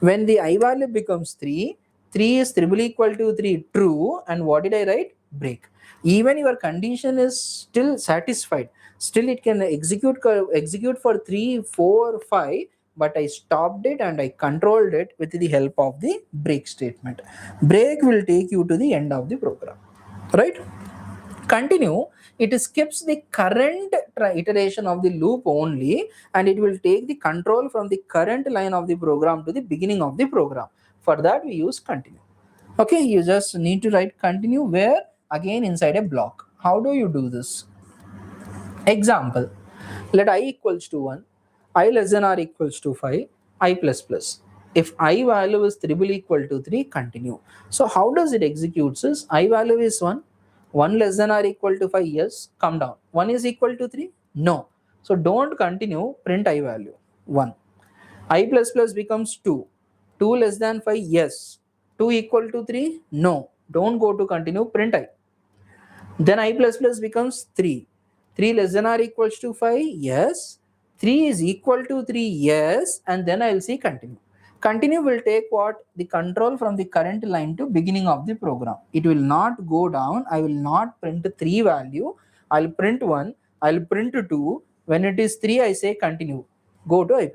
When the I value becomes 3, 3 is triple equal to 3, true, and what did I write? Break. Even your condition is still satisfied, still it can execute for 3, 4, 5, but I stopped it and I controlled it with the help of the break statement. Break will take you to the end of the program, right? Continue, it skips the current iteration of the loop only, and it will take the control from the current line of the program to the beginning of the program. For that we use continue. Okay, you just need to write continue where? Again inside a block. How do you do this? Example, let I equals to 1, I less than or equals to 5, I plus plus. If I value is triple equal to 3, continue. So how does it execute this? I value is 1, 1 less than or equal to 5, yes, come down. 1 is equal to 3? No. So don't continue, print I value, 1. I plus plus becomes 2. 2 less than 5, yes. 2 equal to 3? No. Don't go to continue, print I. Then I plus plus becomes 3. 3 less than or equals to 5? Yes. 3 is equal to 3? Yes. And then I will see continue. Continue will take what? The control from the current line to beginning of the program. It will not go down. I will not print 3 value. I'll print 1. I'll print 2. When it is 3, I say continue. Go to I++.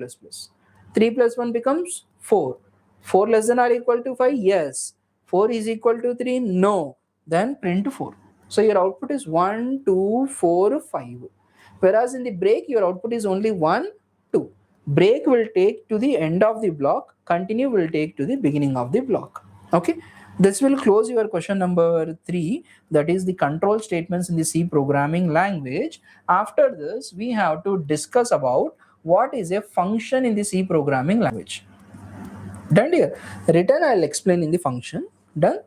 3 plus 1 becomes 4. 4 less than or equal to 5? Yes. 4 is equal to 3? No. Then print 4. So your output is 1, 2, 4, 5. Whereas in the break, your output is only 1, 2. Break will take to the end of the block. Continue will take to the beginning of the block. Okay. This will close your question number 3, that is the control statements in the C programming language. After this, we have to discuss about what is a function in the C programming language. Done here. Return I'll explain in the function. Done.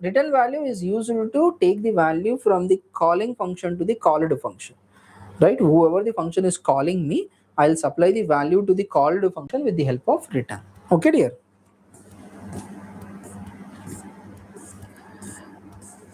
Return value is used to take the value from the calling function to the called function. Right? Whoever the function is calling me, I'll supply the value to the called function with the help of return. Okay, dear.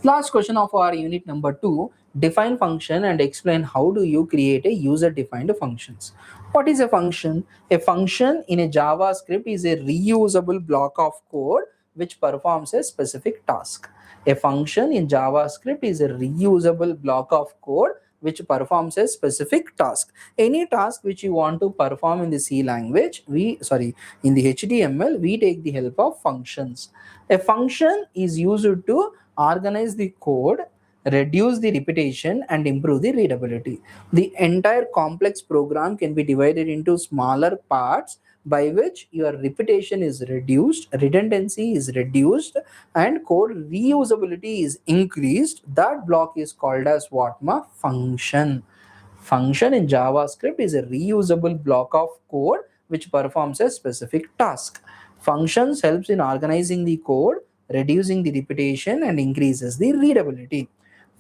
Last question of our unit number 2, define function and explain how do you create a user defined functions. What is a function? A function in a JavaScript is a reusable block of code which performs a specific task. A function in JavaScript is a reusable block of code which performs a specific task. Any task which you want to perform in the C language, in the HTML, we take the help of functions. A function is used to organize the code, reduce the repetition, and improve the readability. The entire complex program can be divided into smaller parts by which your repetition is reduced, redundancy is reduced, and code reusability is increased. That block is called as what? Function. Function in JavaScript is a reusable block of code which performs a specific task. Functions helps in organizing the code, reducing the repetition, and increases the readability.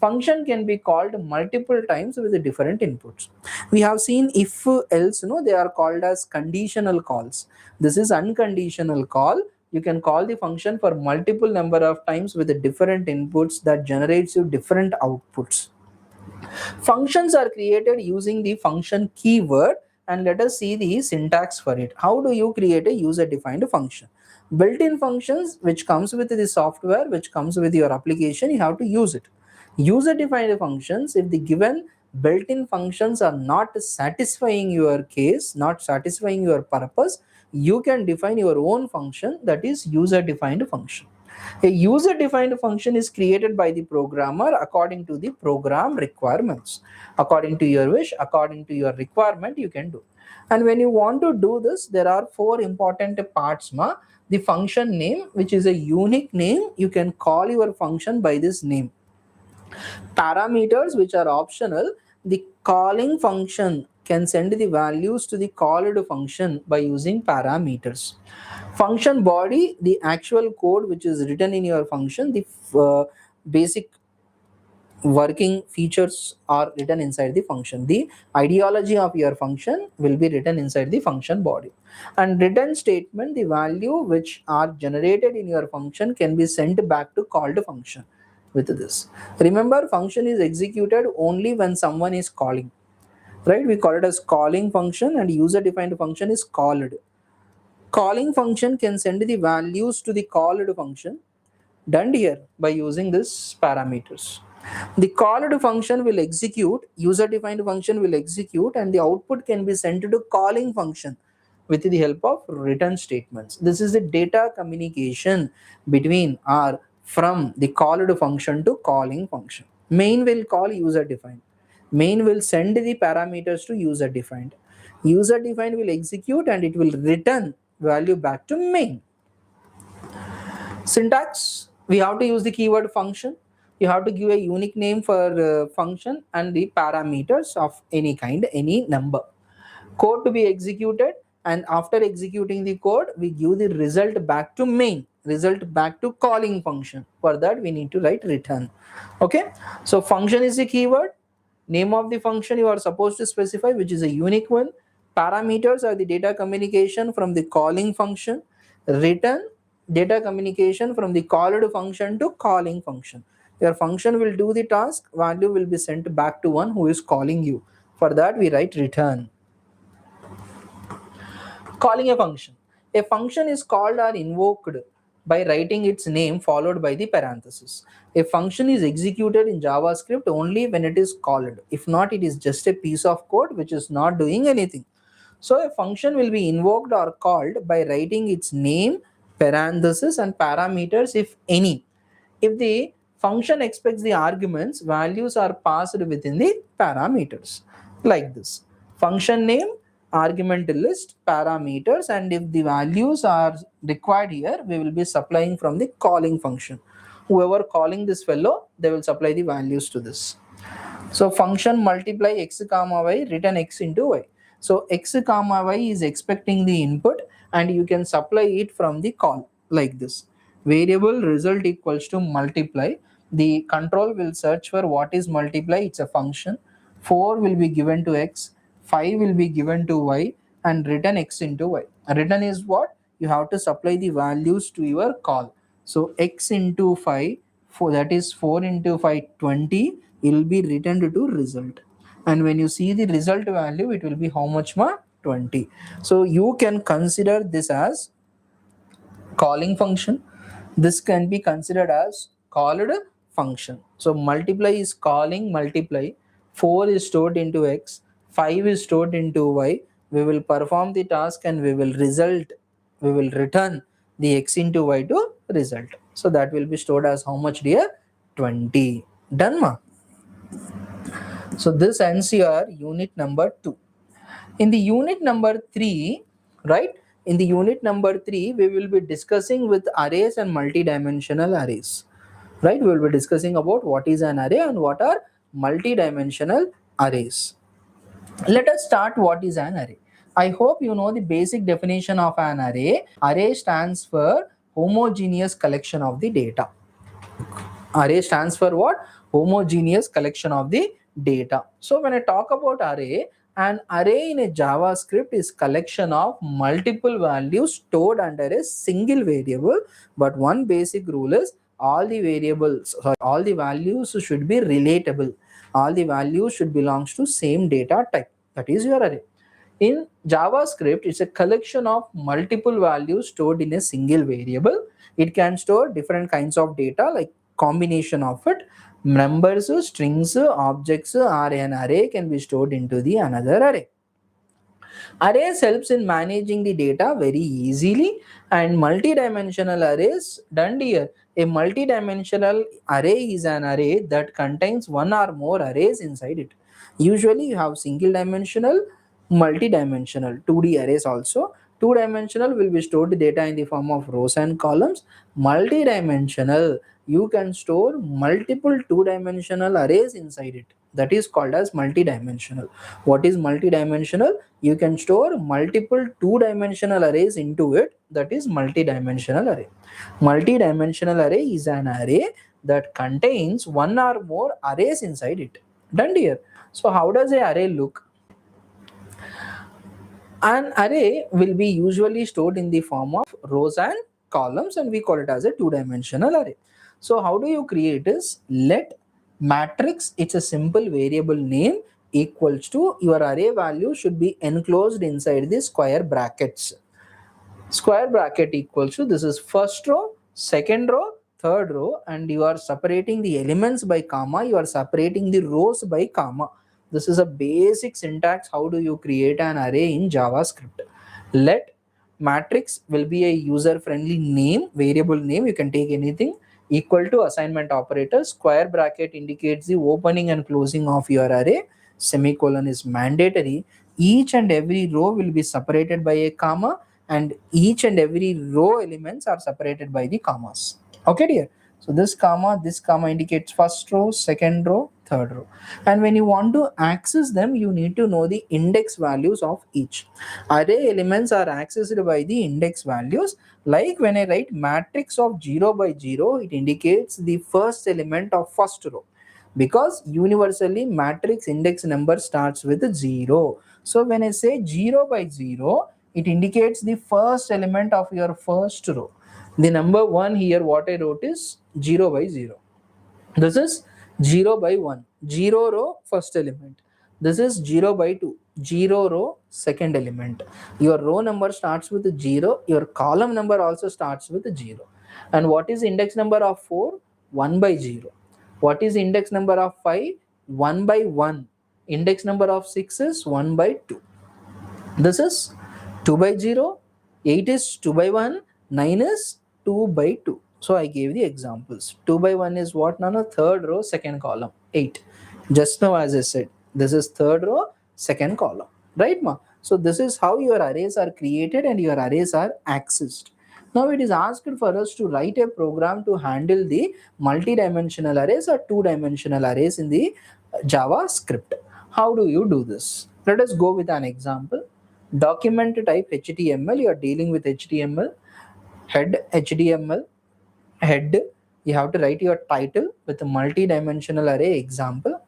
Function can be called multiple times with the different inputs. We have seen if else, they are called as conditional calls. This is unconditional call. You can call the function for multiple number of times with the different inputs that generates you different outputs. Functions are created using the function keyword, and let us see the syntax for it. How do you create a user defined function? Built-in functions which comes with the software, which comes with your application, you have to use it. User defined functions, if the given built-in functions are not satisfying your case, not satisfying your purpose, you can define your own function, that is user defined function. A user defined function is created by the programmer according to the program requirements. According to your wish, according to your requirement, you can do. And when you want to do this, there are 4 important parts. The function name, which is a unique name, you can call your function by this name. Parameters, which are optional. The calling function can send the values to the called function by using parameters. Function body, the actual code which is written in your function, the basic working features are written inside the function. The ideology of your function will be written inside the function body. And return statement, the value which are generated in your function can be sent back to called function with this. Remember, function is executed only when someone is calling. Right? We call it as calling function, and user defined function is called. Calling function can send the values to the called function, done here by using this parameters. The called function will execute, user defined function will execute, and the output can be sent to calling function with the help of return statements. This is the data communication between or from the called function to calling function. Main will call user defined. Main will send the parameters to user defined. User defined will execute and it will return value back to main. Syntax, we have to use the keyword function. You have to give a unique name for function and the parameters of any kind, any number. Code to be executed, and after executing the code, we give the result back to main, result back to calling function. For that, we need to write return. Okay, so function is the keyword. Name of the function you are supposed to specify, which is a unique one. Parameters are the data communication from the calling function. Return, data communication from the called function to calling function. Your function will do the task, value will be sent back to one who is calling you. For that, we write return. Calling a function. A function is called or invoked by writing its name followed by the parenthesis. A function is executed in JavaScript only when it is called. If not, it is just a piece of code which is not doing anything. So a function will be invoked or called by writing its name, parenthesis, and parameters if any. If the function expects the arguments, values are passed within the parameters like this. Function name, argument list, parameters, and if the values are required here, we will be supplying from the calling function. Whoever calling this fellow, they will supply the values to this. So function multiply x comma y, return x into y. So x comma y is expecting the input and you can supply it from the call like this. Variable result equals to multiply. The control will search for what is multiply. It's a function. 4 will be given to x, 5 will be given to y, and return x into y. Return is what? You have to supply the values to your call. So x into 5, that is 4 into 5, 20, it will be returned to result. And when you see the result value, it will be how much more? 20. So you can consider this as calling function. This can be considered as called function. So multiply is calling multiply, 4 is stored into x, 5 is stored into y. We will perform the task and we will return the x into y to result. So that will be stored as how much, dear? 20. Done, ma? So this ends your unit number 2. In the unit number 3, right? In the unit number 3, we will be discussing with arrays and multidimensional arrays. Right? We will be discussing about what is an array and what are multidimensional arrays. Let us start what is an array. I hope you know the basic definition of an array. Array stands for homogeneous collection of the data. Array stands for what? Homogeneous collection of the data. So when I talk about array, an array in a JavaScript is collection of multiple values stored under a single variable, but one basic rule is all the values should be relatable. All the values should belongs to same data type. That is your array. In JavaScript, it's a collection of multiple values stored in a single variable. It can store different kinds of data like combination of it. Numbers, strings, objects, or an array can be stored into the another array. Arrays helps in managing the data very easily, and multidimensional arrays done here. A multidimensional array is an array that contains one or more arrays inside it. Usually you have single dimensional, multidimensional, 2D arrays also. Two-dimensional will be stored data in the form of rows and columns. Multidimensional, you can store multiple two-dimensional arrays inside it. That is called as multidimensional. What is multidimensional? You can store multiple two-dimensional arrays into it. That is multidimensional array. Multidimensional array is an array that contains one or more arrays inside it. Done here. So how does an array look? An array will be usually stored in the form of rows and columns, and we call it as a two-dimensional array. So how do you create this? Let matrix, it's a simple variable name, equals to your array value should be enclosed inside the square brackets. Square bracket equals to, this is first row, second row, third row, and you are separating the elements by comma, you are separating the rows by comma. This is a basic syntax. How do you create an array in JavaScript? Let matrix will be a user-friendly name, variable name, you can take anything, equal to assignment operator. Square bracket indicates the opening and closing of your array. Semicolon is mandatory. Each and every row will be separated by a comma, and each and every row elements are separated by the commas. Okay, dear? So this comma indicates first row, second row, third row. And when you want to access them, you need to know the index values of each. Array elements are accessed by the index values. Like when I write matrix of 0 by 0, it indicates the first element of first row. Because universally matrix index number starts with 0. So when I say 0 by 0, it indicates the first element of your first row. The number 1 here, what I wrote is 0 by 0. This is 0 by 1. 0 row, first element. This is 0 by 2. 0 row, second element. Your row number starts with 0, your column number also starts with 0. And what is index number of 4? 1 by 0. What is index number of 5? 1 by 1. Index number of 6 is 1 by 2. This is 2 by 0, 8 is 2 by 1, 9 is 2 by 2. So I gave the examples. 2 by 1 is what? Nana? Third row, second column. 8. Just now as I said, this is third row, second column. Right, ma? So this is how your arrays are created and your arrays are accessed. Now it is asked for us to write a program to handle the multi-dimensional arrays or two-dimensional arrays in the JavaScript. How do you do this? Let us go with an example. Document type HTML, you are dealing with HTML. Head HTML, head, you have to write your title with a multi-dimensional array example.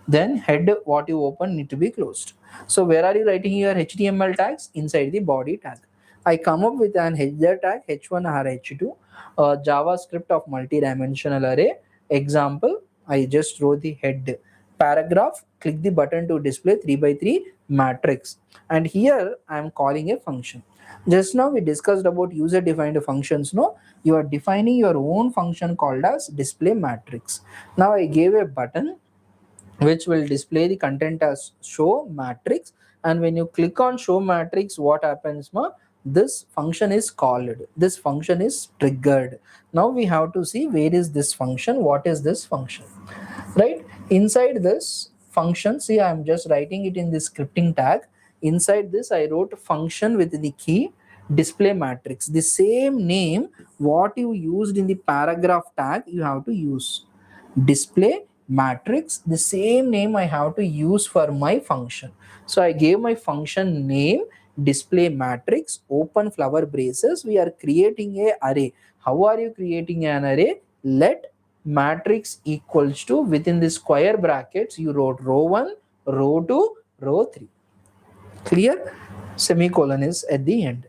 Then head, what you open need to be closed. So where are you writing your HTML tags? Inside the body tag. I come up with an header tag h1 or h2, JavaScript of multi-dimensional array example. I just wrote the head. Paragraph, click the button to display 3 by 3 matrix, and here I am calling a function. Just now we discussed about user defined functions. No, you are defining your own function called as display matrix. Now I gave a button which will display the content as show matrix, and when you click on show matrix, what happens, ma? This function is called, this function is triggered. Now we have to see where is this function, what is this function, right? Inside this function, see, I am just writing it in the scripting tag. Inside this I wrote function with the key display matrix, the same name what you used in the paragraph tag you have to use. Display matrix, the same name I have to use for my function. So I gave my function name display matrix, open flower braces. We are creating a array. How are you creating an array? Let matrix equals to, within the square brackets you wrote row 1, row 2, row 3. Clear? Semicolon is at the end.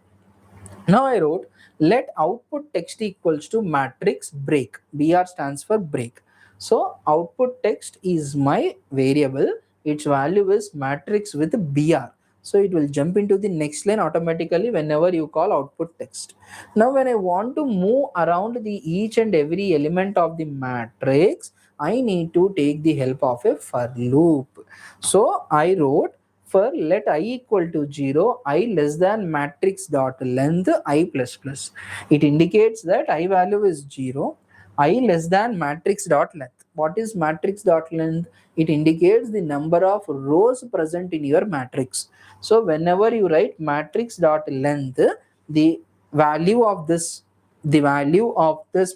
Now I wrote let output text equals to matrix break. BR stands for break. So output text is my variable. Its value is matrix with BR. So it will jump into the next line automatically whenever you call output text. Now when I want to move around the each and every element of the matrix, I need to take the help of a for loop. So I wrote for let I equal to 0, I less than matrix dot length I plus plus. It indicates that I value is 0, I less than matrix dot length. What is matrix dot length? It indicates the number of rows present in your matrix. So whenever you write matrix dot length, the value of this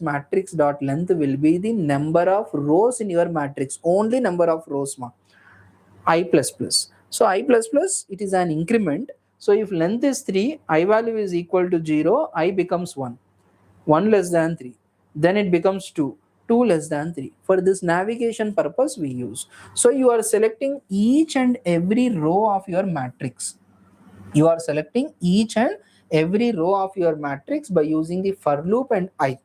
matrix dot length will be the number of rows in your matrix, only number of rows, ma. I plus plus. So I plus plus, it is an increment. So if length is 3, I value is equal to 0, I becomes 1. 1 less than 3. Then it becomes 2. 2 less than 3. For this navigation purpose we use. So you are selecting each and every row of your matrix. You are selecting each and every row of your matrix by using the for loop and I.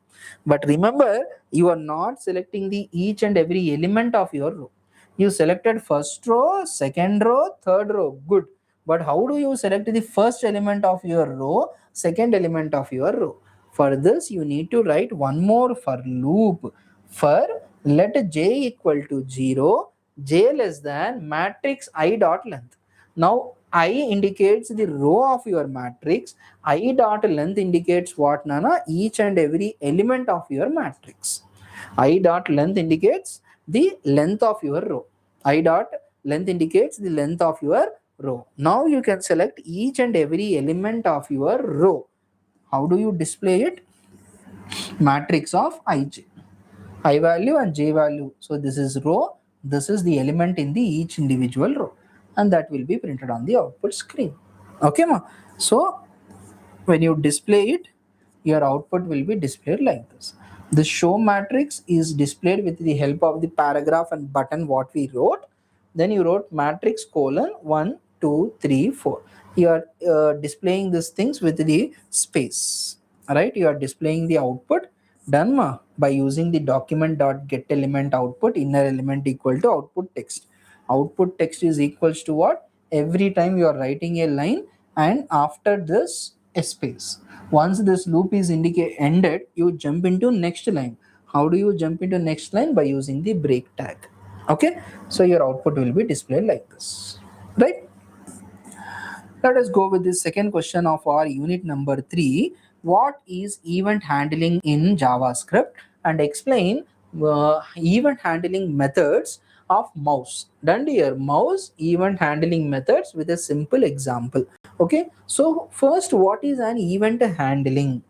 But remember, you are not selecting the each and every element of your row. You selected first row, second row, third row. Good. But how do you select the first element of your row, second element of your row? For this, you need to write one more for loop. For let j equal to 0, j less than matrix I dot length. Now, I indicates the row of your matrix. I dot length indicates what, Nana? Each and every element of your matrix. I dot length indicates the length of your row. I dot length indicates the length of your row. Now you can select each and every element of your row. How do you display it? Matrix of ij. I value and j value. So this is row. This is the element in the each individual row, and that will be printed on the output screen. Okay, ma. So when you display it, your output will be displayed like this. The show matrix is displayed with the help of the paragraph and button what we wrote. Then you wrote matrix colon 1, 2, 3, 4. You are displaying these things with the space. Right? You are displaying the output. Done, ma, by using the document dot get element output inner element equal to output text. Output text is equals to what? every time you are writing a line, and after this a space. Once this loop is ended, you jump into next line. How do you jump into next line? By using the break tag. Okay, so your output will be displayed like this, right? Let us go with the second question of our unit number 3. What is event handling in JavaScript? And explain event handling methods of mouse. Done here, mouse event handling methods with a simple example. Okay, so first, what is an event handling?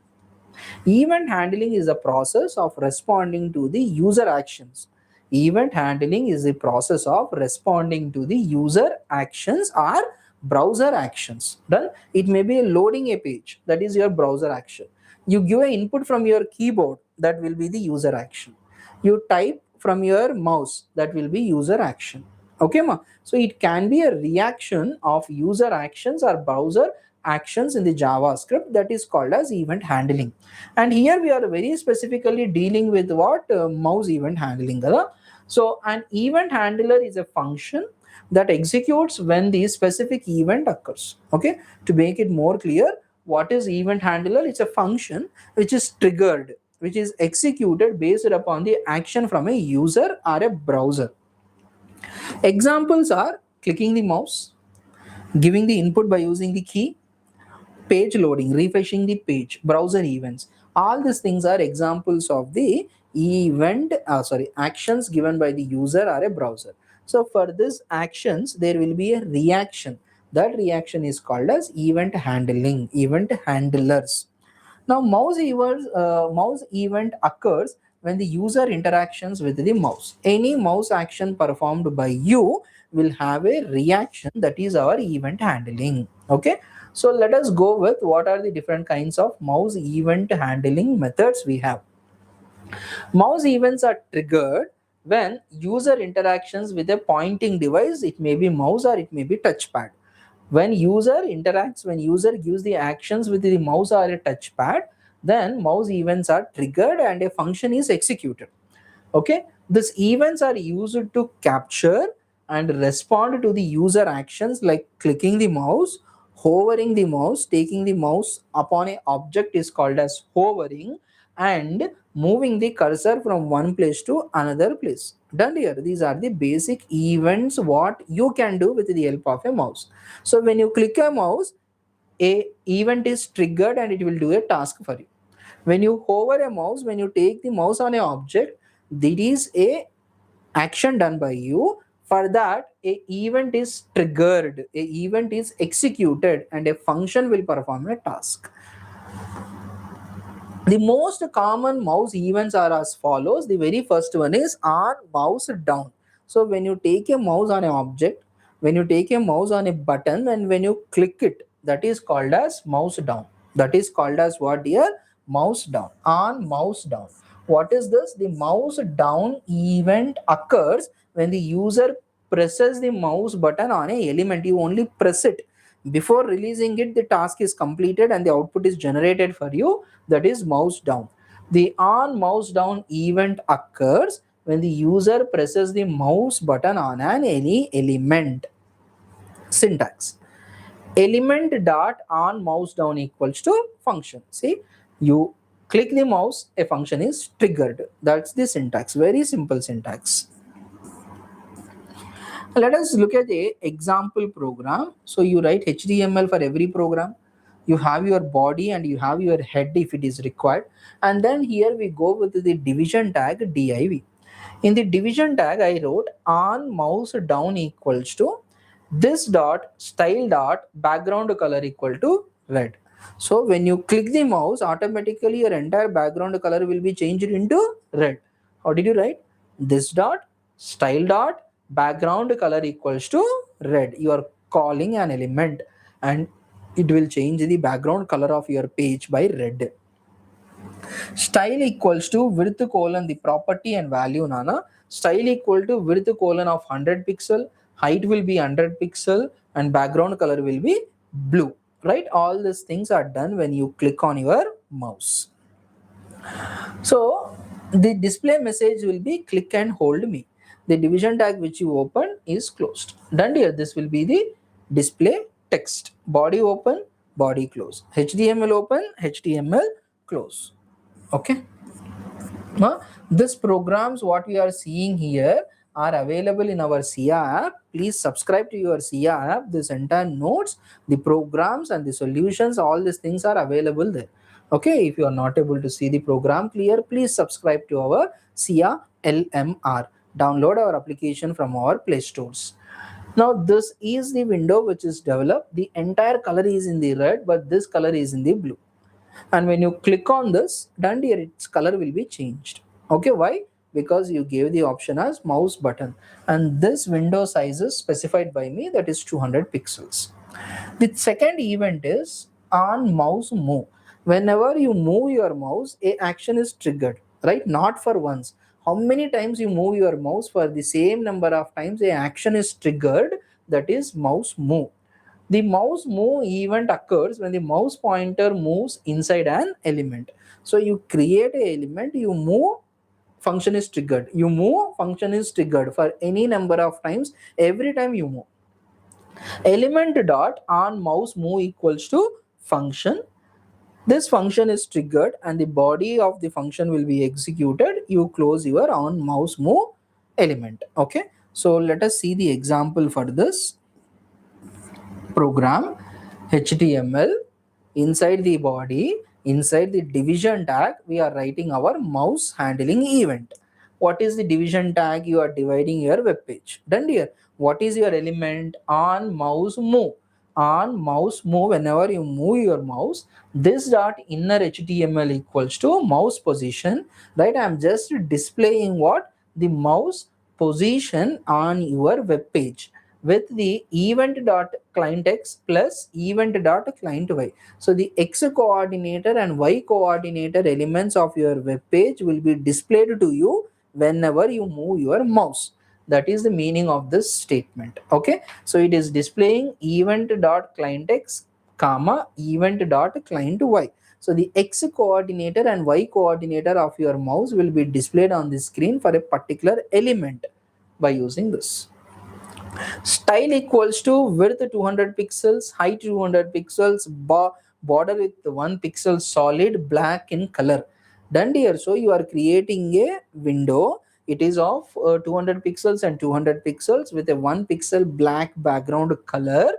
Event handling is a process of responding to the user actions. Event handling is a process of responding to the user actions or browser actions. Done. It may be loading a page, that is your browser action. You give an input from your keyboard, that will be the user action. You type from your mouse, that will be user action. Okay, ma? So it can be a reaction of user actions or browser actions in the JavaScript, that is called as event handling. And here we are very specifically dealing with what mouse event handling. So an event handler is a function that executes when the specific event occurs. Okay, to make it more clear, what is event handler? It's a function which is triggered, which is executed based upon the action from a user or a browser. Examples are clicking the mouse, giving the input by using the key, page loading, refreshing the page, browser events. All these things are examples of the actions given by the user or a browser. So for these actions, there will be a reaction. That reaction is called as event handling, event handlers. Now, mouse event occurs when the user interactions with the mouse. Any mouse action performed by you will have a reaction, that is our event handling. Okay, so let us go with what are the different kinds of mouse event handling methods we have. Mouse events are triggered when user interactions with a pointing device. It may be mouse or it may be touchpad. When user interacts, when user gives the actions with the mouse or a touchpad, then mouse events are triggered and a function is executed. Okay, these events are used to capture and respond to the user actions like clicking the mouse, hovering the mouse, taking the mouse upon a object is called as hovering, and moving the cursor from one place to another place. Done here. These are the basic events what you can do with the help of a mouse. So when you click a mouse, a event is triggered and it will do a task for you. When you hover a mouse, when you take the mouse on a object, that is a action done by you. For that, a event is triggered, a event is executed, and a function will perform a task. The most common mouse events are as follows. The very first one is on mouse down. So when you take a mouse on an object, when you take a mouse on a button, and when you click it, that is called as mouse down. That is called as what here? Mouse down. On mouse down. What is this? The mouse down event occurs when the user presses the mouse button on a element. You only press it. Before releasing it, the task is completed and the output is generated for you. That is mouse down. The on mouse down event occurs when the user presses the mouse button on any element. Syntax. Element dot on mouse down equals to function. See, you click the mouse, a function is triggered. That's the syntax. Very simple syntax. Let us look at a example program. So you write HTML for every program. You have your body and you have your head if it is required. And then here we go with the division tag div. In the division tag, I wrote on mouse down equals to this dot style dot background color equal to red. So when you click the mouse, automatically your entire background color will be changed into red. How did you write? This dot style dot background color equals to red. You are calling an element and it will change the background color of your page by red. Style equals to width colon the property and value nana. Style equal to width colon of 100 pixel, height will be 100 pixel, and background color will be blue. Right? All these things are done when you click on your mouse. So the display message will be click and hold me. The division tag which you open is closed. Done here. This will be the display text. Body open, body close. HTML open, HTML close. Okay. This programs what we are seeing here are available in our SIA app. Please subscribe to your SIA app. This entire notes, the programs and the solutions, all these things are available there. Okay, if you are not able to see the program clear, please subscribe to our SIA LMR. Download our application from our Play Stores. Now this is the window which is developed. The entire color is in the red, but this color is in the blue. And when you click on this, down here its color will be changed. Okay, why? Because you gave the option as mouse button, and this window size is specified by me, that is 200 pixels. The second event is on mouse move. Whenever you move your mouse, a action is triggered, right? Not for once. How many times you move your mouse, for the same number of times a action is triggered, that is mouse move. The mouse move event occurs when the mouse pointer moves inside an element. So you create a element, you move, function is triggered. You move, function is triggered for any number of times, every time you move. Element dot on mouse move equals to function. This function is triggered and the body of the function will be executed. You close your on mouse move element. Okay, so let us see the example for this program. HTML, inside the body, inside the division tag, we are writing our mouse handling event. What is the division tag? You are dividing your web page. Done here. What is your element? On mouse move. On mouse move, whenever you move your mouse, this dot inner HTML equals to mouse position, right? I am just displaying what? The mouse position on your web page with the event.clientX plus event.clienty. So the X coordinator and Y coordinator elements of your web page will be displayed to you whenever you move your mouse. That is the meaning of this statement. Okay, so it is displaying event.clientX comma event.clienty. So the X coordinator and Y coordinator of your mouse will be displayed on the screen for a particular element by using this. Style equals to width 200 pixels, height 200 pixels, border with 1 pixel, solid black in color. Done here. So you are creating a window. It is of 200 pixels and 200 pixels with a 1 pixel black background color,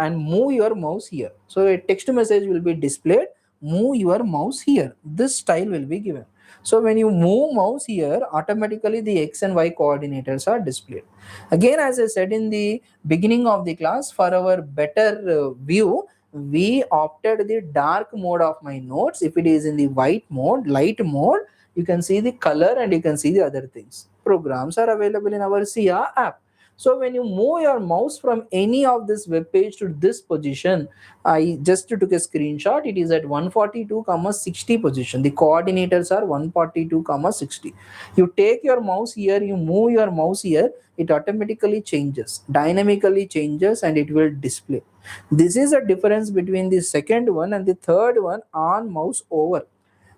and move your mouse here. So a text message will be displayed. Move your mouse here. This style will be given. So when you move mouse here, automatically the X and Y coordinators are displayed. Again, as I said in the beginning of the class, for our better view, we opted the dark mode of my notes. If it is in the white mode, light mode, you can see the color and you can see the other things. Programs are available in our SIA app. So when you move your mouse from any of this web page to this position, I just took a screenshot. It is at 142,60 position. The coordinators are 142,60. You take your mouse here, you move your mouse here, it automatically changes, dynamically changes, and it will display. This is a difference between the second one and the third one on mouse over.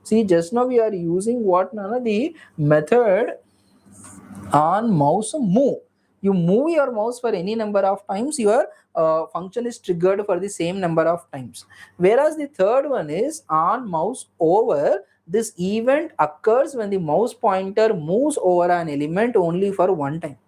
See, just now we are using what, Nana? The method on mouse move. You move your mouse for any number of times, your function is triggered for the same number of times. Whereas the third one is on mouse over. This event occurs when the mouse pointer moves over an element only for one time.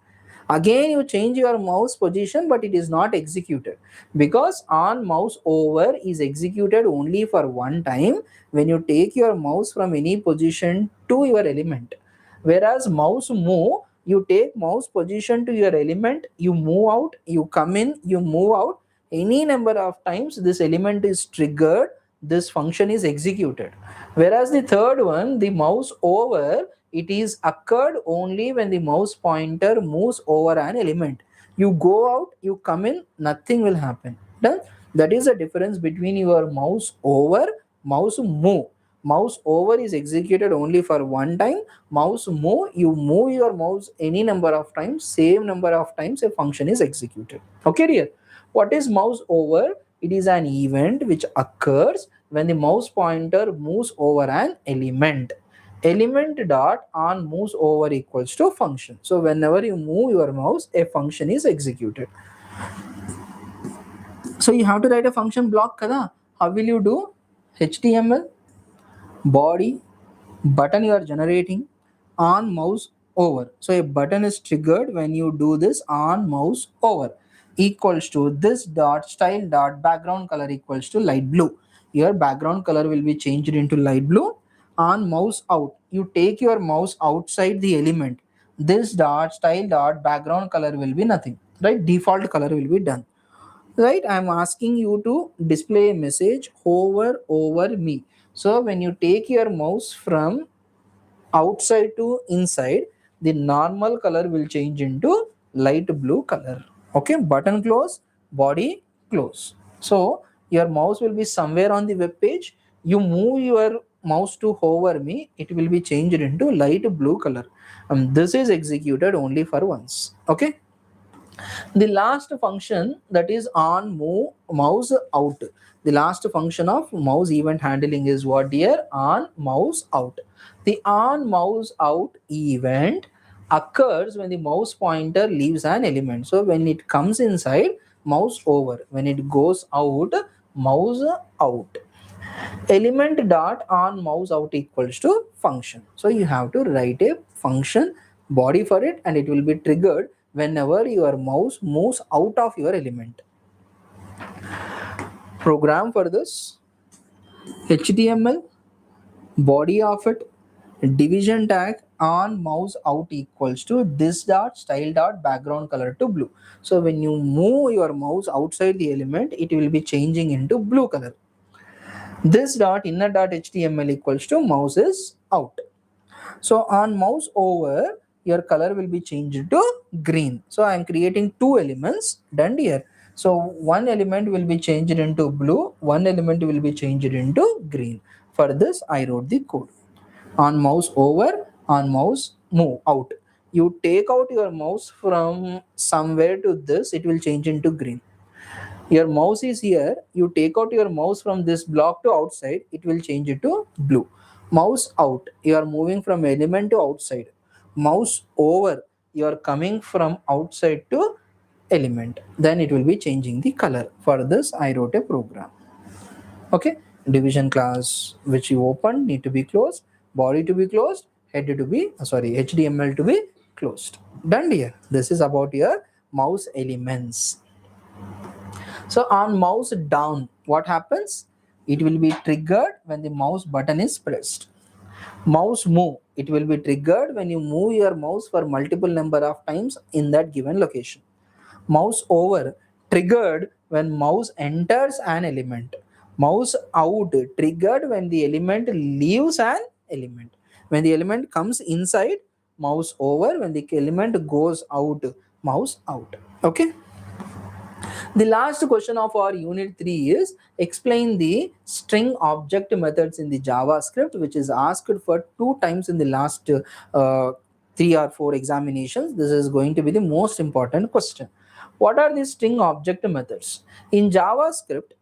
Again you change your mouse position, but it is not executed, because on mouse over is executed only for one time when you take your mouse from any position to your element. Whereas mouse move, you take mouse position to your element, you move out, you come in, you move out, any number of times this element is triggered, this function is executed. Whereas the third one, the mouse over, it is occurred only when the mouse pointer moves over an element. You go out, you come in, nothing will happen. Done. That is the difference between your mouse over, mouse move. Mouse over is executed only for one time. Mouse move, you move your mouse any number of times, same number of times a function is executed. Okay, dear. What is mouse over? It is an event which occurs when the mouse pointer moves over an element. Element dot on moves over equals to function. So whenever you move your mouse, a function is executed. So you have to write a function block kada. How will you do? HTML body button you are generating on mouse over. So a button is triggered when you do this on mouse over, equals to this dot style dot background color equals to light blue. Your background color will be changed into light blue. On mouse out, you take your mouse outside the element, this dot style dot background color will be nothing, right? Default color will be done, right? I'm asking you to display a message hover over me. So when you take your mouse from outside to inside, the normal color will change into light blue color. Okay, button close, body close. So your mouse will be somewhere on the web page. You move your mouse to hover me, it will be changed into light blue color. This is executed only for once. Okay, the last function, that is on move mouse out. The last function of mouse event handling is what, dear? On mouse out. The on mouse out event occurs when the mouse pointer leaves an element. So when it comes inside, mouse over. When it goes out, mouse out. Element dot on mouse out equals to function. So you have to write a function body for it, and it will be triggered whenever your mouse moves out of your element. Program for this: HTML body of it, division tag on mouse out equals to this dot style dot background color to blue. So when you move your mouse outside the element, it will be changing into blue color. This dot inner dot HTML equals to mouse is out. So on mouse over, your color will be changed to green. So I am creating two elements done here. So one element will be changed into blue, one element will be changed into green. For this, I wrote the code. On mouse over, on mouse move out. You take out your mouse from somewhere to this, it will change into green. Your mouse is here, you take out your mouse from this block to outside, it will change it to blue. Mouse out, you are moving from element to outside. Mouse over, you are coming from outside to element, then it will be changing the color. For this, I wrote a program. Okay, division class which you opened need to be closed, body to be closed, head to be HTML to be closed. Done here. This is about your mouse elements. So on mouse down, what happens? It will be triggered when the mouse button is pressed. Mouse move, it will be triggered when you move your mouse for multiple number of times in that given location. Mouse over, triggered when mouse enters an element. Mouse out, triggered when the element leaves an element. When the element comes inside, mouse over. When the element goes out, mouse out. Okay. The last question of our unit 3 is explain the string object methods in the JavaScript, which is asked for 2 times in the last 3 or 4 examinations. This is going to be the most important question. What are the string object methods? In JavaScript,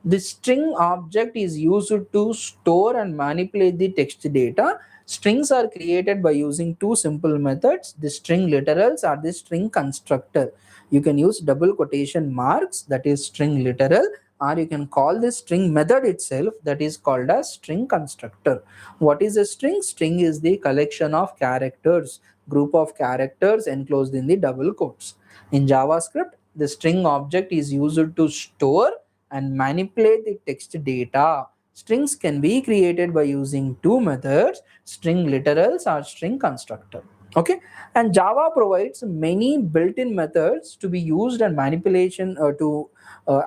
the string object is used to store and manipulate the text data. Strings are created by using 2 simple methods, the string literals or the string constructor. You can use double quotation marks, that is string literal, or you can call the string method itself, that is called as string constructor. What is a string? String is the collection of characters, group of characters enclosed in the double quotes. In JavaScript, the string object is used to store and manipulate the text data. Strings can be created by using 2 methods, string literals or string constructor. Okay, and Java provides many built-in methods to be used and manipulation to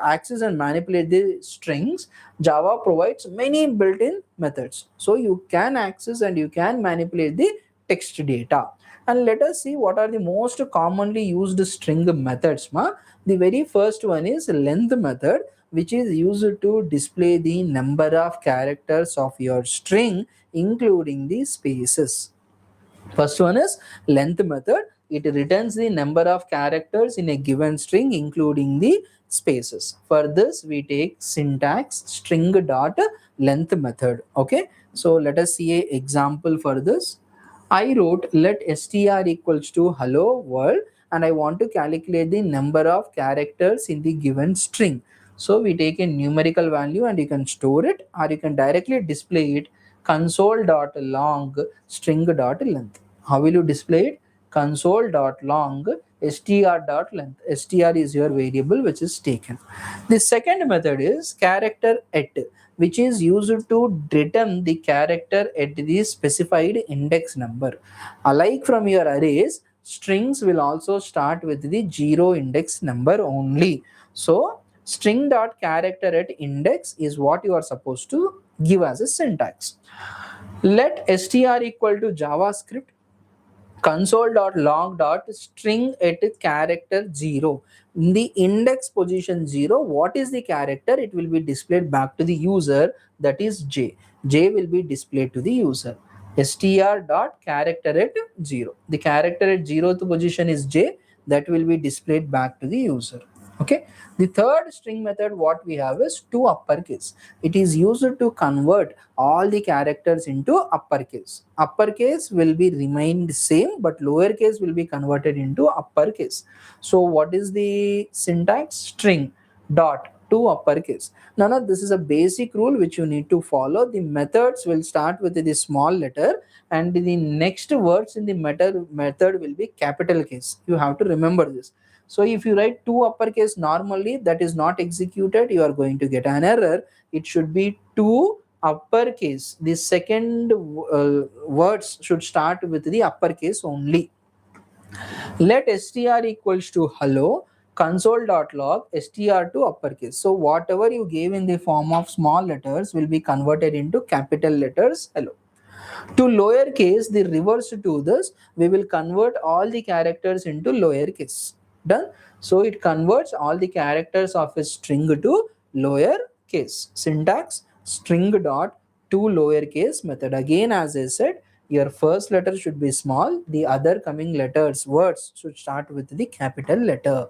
access and manipulate the strings. Java provides many built-in methods, so you can access and you can manipulate the text data. And let us see what are the most commonly used string methods. The very first one is length method, which is used to display the number of characters of your string, including the spaces. First one is length method. It returns the number of characters in a given string, including the spaces. For this, we take syntax string dot length method. Okay, so let us see an example for this. I wrote let str equals to hello world and I want to calculate the number of characters in the given string. So we take a numerical value and you can store it, or you can directly display it console.long string.length. How will you display it? Console.long str.length. str is your variable which is taken. The second method is character at, which is used to return the character at the specified index number. Alike from your arrays, strings will also start with the 0 index number only. So string dot character at index is what you are supposed to give as a syntax. Let str equal to JavaScript console.log.string at character 0. In the index position 0, what is the character? It will be displayed back to the user, that is j. J will be displayed to the user. str.character at 0. The character at 0th position is j, that will be displayed back to the user. Okay. The third string method what we have is to uppercase. It is used to convert all the characters into uppercase. Uppercase will be remained same, but lowercase will be converted into uppercase. So what is the syntax? String dot to uppercase. Now this is a basic rule which you need to follow. The methods will start with the small letter and the next words in the method will be capital case. You have to remember this. So if you write to uppercase normally, that is not executed, you are going to get an error. It should be to uppercase. The second words should start with the uppercase only. Let str equals to hello console.log str to uppercase. So whatever you gave in the form of small letters will be converted into capital letters hello. To lowercase, the reverse to this, we will convert all the characters into lowercase. Done. So it converts all the characters of a string to lowercase. Syntax string dot to lowercase method. Again, as I said, your first letter should be small. The other coming letters, words should start with the capital letter.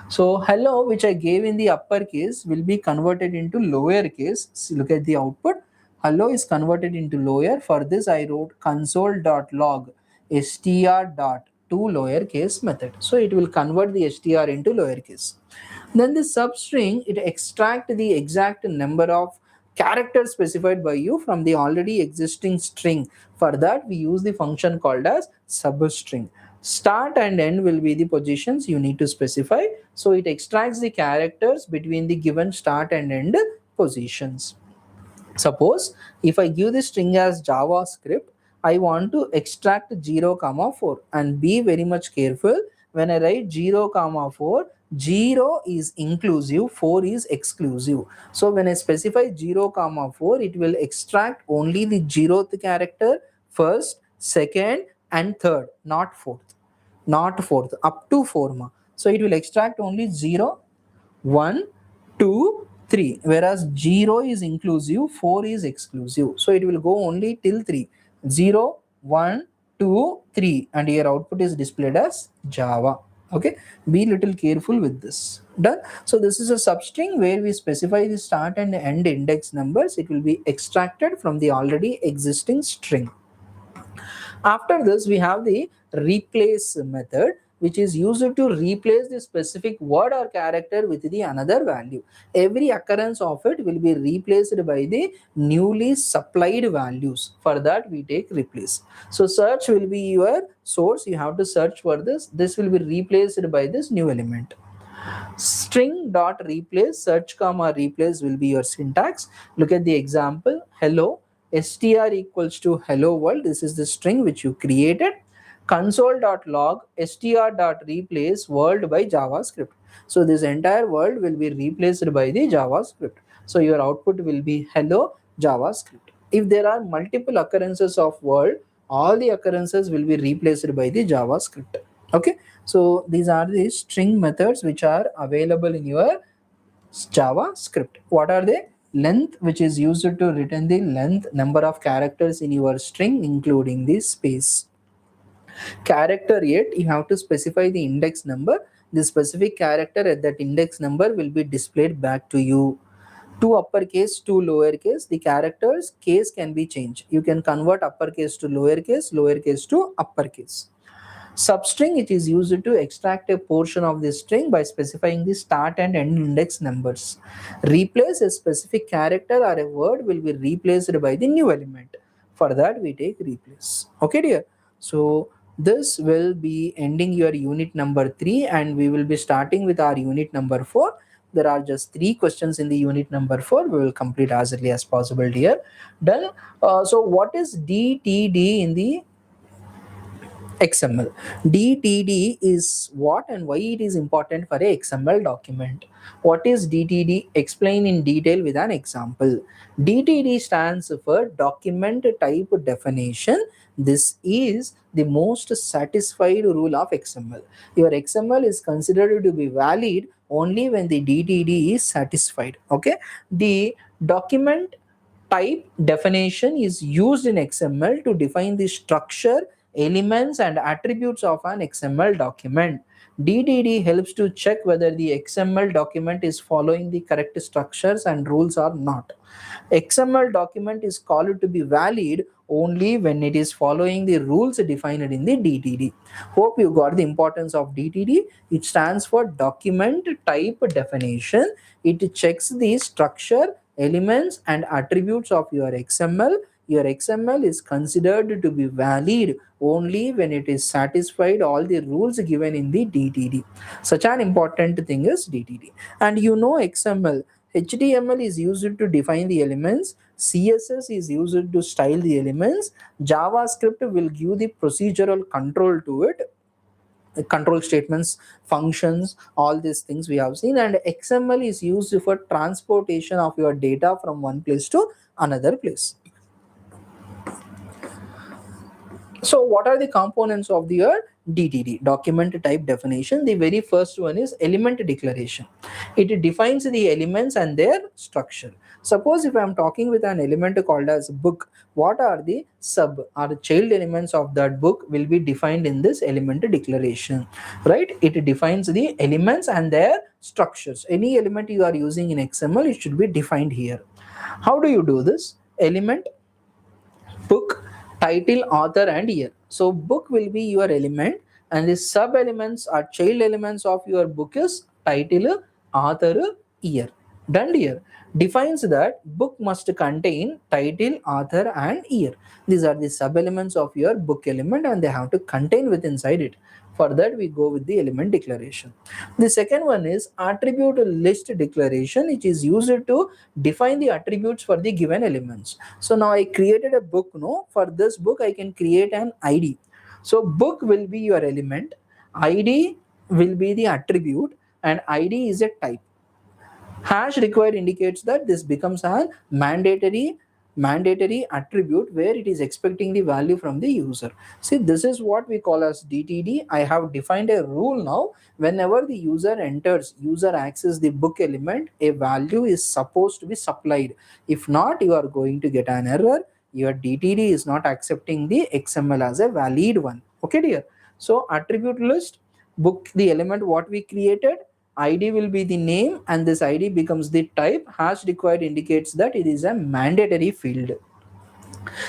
So hello, which I gave in the uppercase, will be converted into lowercase. See, look at the output. Hello is converted into lower. For this, I wrote console.log str.to lowercase method. So it will convert the str into lowercase. Then the substring, it extract the exact number of characters specified by you from the already existing string. For that, we use the function called as substring. Start and end will be the positions you need to specify. So it extracts the characters between the given start and end positions. Suppose if I give this string as JavaScript, I want to extract 0, 4 and be very much careful. When I write 0, 4, 0 is inclusive, 4 is exclusive. So when I specify 0, 4, it will extract only the 0th character, first, second and third, not fourth. Not fourth, up to 4. So it will extract only 0, 1, 2, 3, whereas 0 is inclusive, 4 is exclusive. So it will go only till 3. 0, 1, 2, 3, and your output is displayed as Java. Okay, be little careful with this. Done. So this is a substring where we specify the start and end index numbers. It will be extracted from the already existing string. After this, we have the replace method, which is used to replace the specific word or character with the another value. Every occurrence of it will be replaced by the newly supplied values. For that, we take replace. So search will be your source. You have to search for this. This will be replaced by this new element. String dot replace search comma replace will be your syntax. Look at the example. Hello str equals to hello world. This is the string which you created. Console.log str.replace world by JavaScript. So this entire world will be replaced by the JavaScript. So your output will be hello JavaScript. If there are multiple occurrences of world, all the occurrences will be replaced by the JavaScript. Okay, so these are the string methods which are available in your JavaScript. What are they? Length, which is used to return the length number of characters in your string, including the space. Character yet, you have to specify the index number. The specific character at that index number will be displayed back to you. To uppercase, to lowercase, the characters case can be changed. You can convert uppercase to lowercase, lowercase to uppercase. Substring, it is used to extract a portion of the string by specifying the start and end index numbers. Replace, a specific character or a word will be replaced by the new element. For that we take replace. Okay dear. So this will be ending your unit number 3 and we will be starting with our unit number 4. There are just 3 questions in the unit number 4. We will complete as early as possible dear. Done. So what is DTD in the XML? DTD is what and why it is important for a XML document. What is DTD? Explain in detail with an example. DTD stands for document type definition. This is the most satisfied rule of XML. Your XML is considered to be valid only when the DTD is satisfied. Okay, the document type definition is used in XML to define the structure, elements and attributes of an XML document. DTD helps to check whether the XML document is following the correct structures and rules or not. XML document is called to be valid only when it is following the rules defined in the DTD. Hope you got the importance of DTD. It stands for document type definition. It checks the structure, elements and attributes of your XML. Your XML is considered to be valid only when it is satisfied all the rules given in the DTD. Such an important thing is DTD. And you know XML, HTML is used to define the elements, CSS is used to style the elements, JavaScript will give the procedural control to it, control statements, functions, all these things we have seen, and XML is used for transportation of your data from one place to another place. So what are the components of your DTD, document type definition? The very first one is element declaration. It defines the elements and their structure. Suppose if I am talking with an element called as book, what are the sub or child elements of that book will be defined in this element declaration, right? It defines the elements and their structures. Any element you are using in XML, it should be defined here. How do you do this? Element, book, title, author and year. So book will be your element and the sub elements or child elements of your book is title, author, year. Done here. Defines that book must contain title, author and year. These are the sub elements of your book element and they have to contain within inside it. For that we go with the element declaration. The second one is attribute list declaration, which is used to define the attributes for the given elements. So now I created a book. No, for this book I can create an ID. So book will be your element, ID will be the attribute and ID is a type. Hash required indicates that this becomes a mandatory attribute where it is expecting the value from the user. See, this is what we call as DTD. I have defined a rule now. Whenever the user enters, user access the book element, a value is supposed to be supplied. If not, you are going to get an error. Your DTD is not accepting the XML as a valid one. Okay dear. So attribute list, book the element what we created, ID will be the name and this ID becomes the type. Hash required indicates that it is a mandatory field.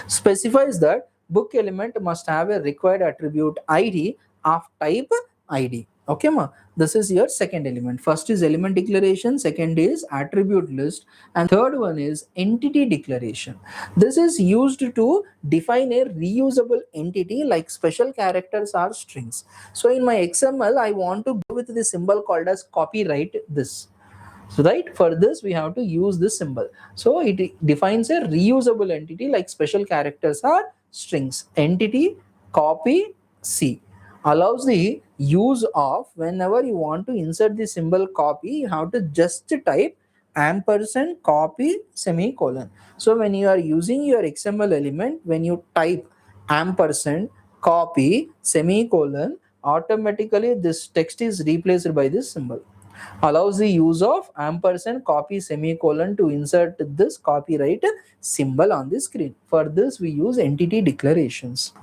Specifies that book element must have a required attribute ID of type ID. Okay ma, this is your second element. First is element declaration, second is attribute list and third one is entity declaration. This is used to define a reusable entity like special characters or strings. So in my XML I want to go with the symbol called as copyright this. So right, for this we have to use this symbol. So it defines a reusable entity like special characters or strings. Entity copy C allows the use of whenever you want to insert the symbol copy, you have to just type ampersand copy semicolon. So when you are using your XML element, when you type ampersand copy semicolon, automatically this text is replaced by this symbol. Allows the use of ampersand copy semicolon to insert this copyright symbol on the screen. For this we use entity declarations.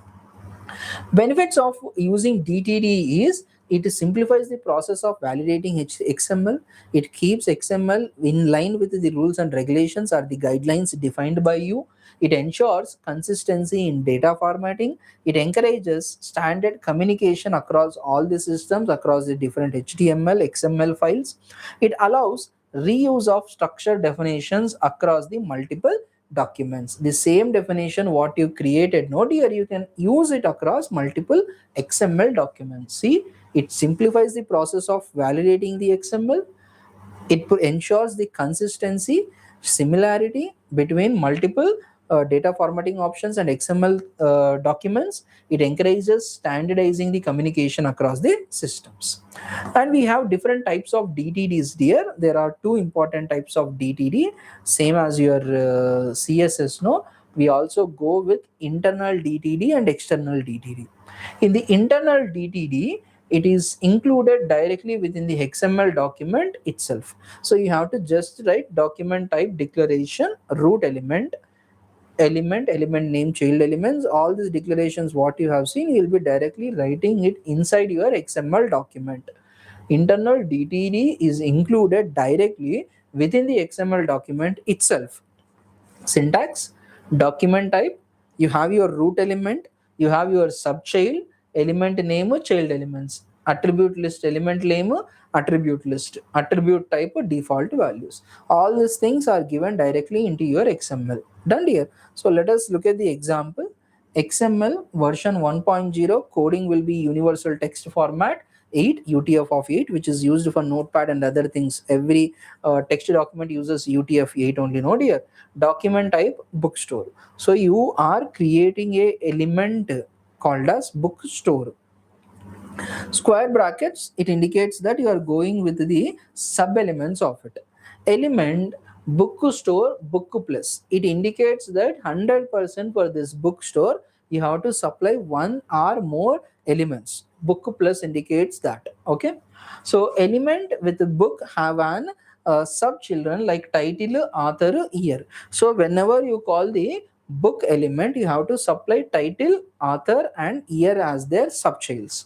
Benefits of using DTD is It simplifies the process of validating XML. It keeps XML in line with the rules and regulations or the guidelines defined by you. It ensures consistency in data formatting. It encourages standard communication across all the systems, across the different HTML, XML files. It allows reuse of structured definitions across the multiple documents. The same definition what you created, note here, you can use it across multiple XML documents. See, it simplifies the process of validating the XML. It ensures the consistency, similarity between multiple data formatting options and XML documents. It encourages standardizing the communication across the systems. And we have different types of DTDs here. There are two important types of DTD, same as your CSS. No, we also go with internal DTD and external DTD. In the internal DTD, it is included directly within the XML document itself. So you have to just write document type declaration, root element, element name, child elements. All these declarations what you have seen, you will be directly writing it inside your XML document. Internal DTD is included directly within the XML document itself. Syntax, document type, you have your root element, you have your subchild, element name, child elements, attribute list, element name, attribute list, attribute type, default values. All these things are given directly into your XML. Done here. So let us look at the example. XML version 1.0 coding will be universal text format 8, UTF of 8, which is used for notepad and other things. Every text document uses UTF 8 only. Note here, document type bookstore. So you are creating a element called as bookstore. Square brackets, it indicates that you are going with the sub elements of it. Element bookstore book plus, it indicates that 100% for this bookstore you have to supply one or more elements. Book plus indicates that. Okay, so element with the book have an sub children like title, author, year. So whenever you call the book element, you have to supply title, author and year as their subchilds.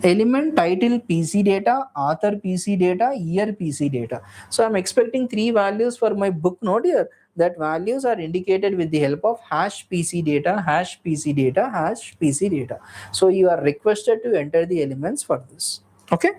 Element title PC data, author PC data, year PC data. So I'm expecting three values for my book node here. That values are indicated with the help of hash PC data, hash PC data, hash PC data. So you are requested to enter the elements for this. Okay,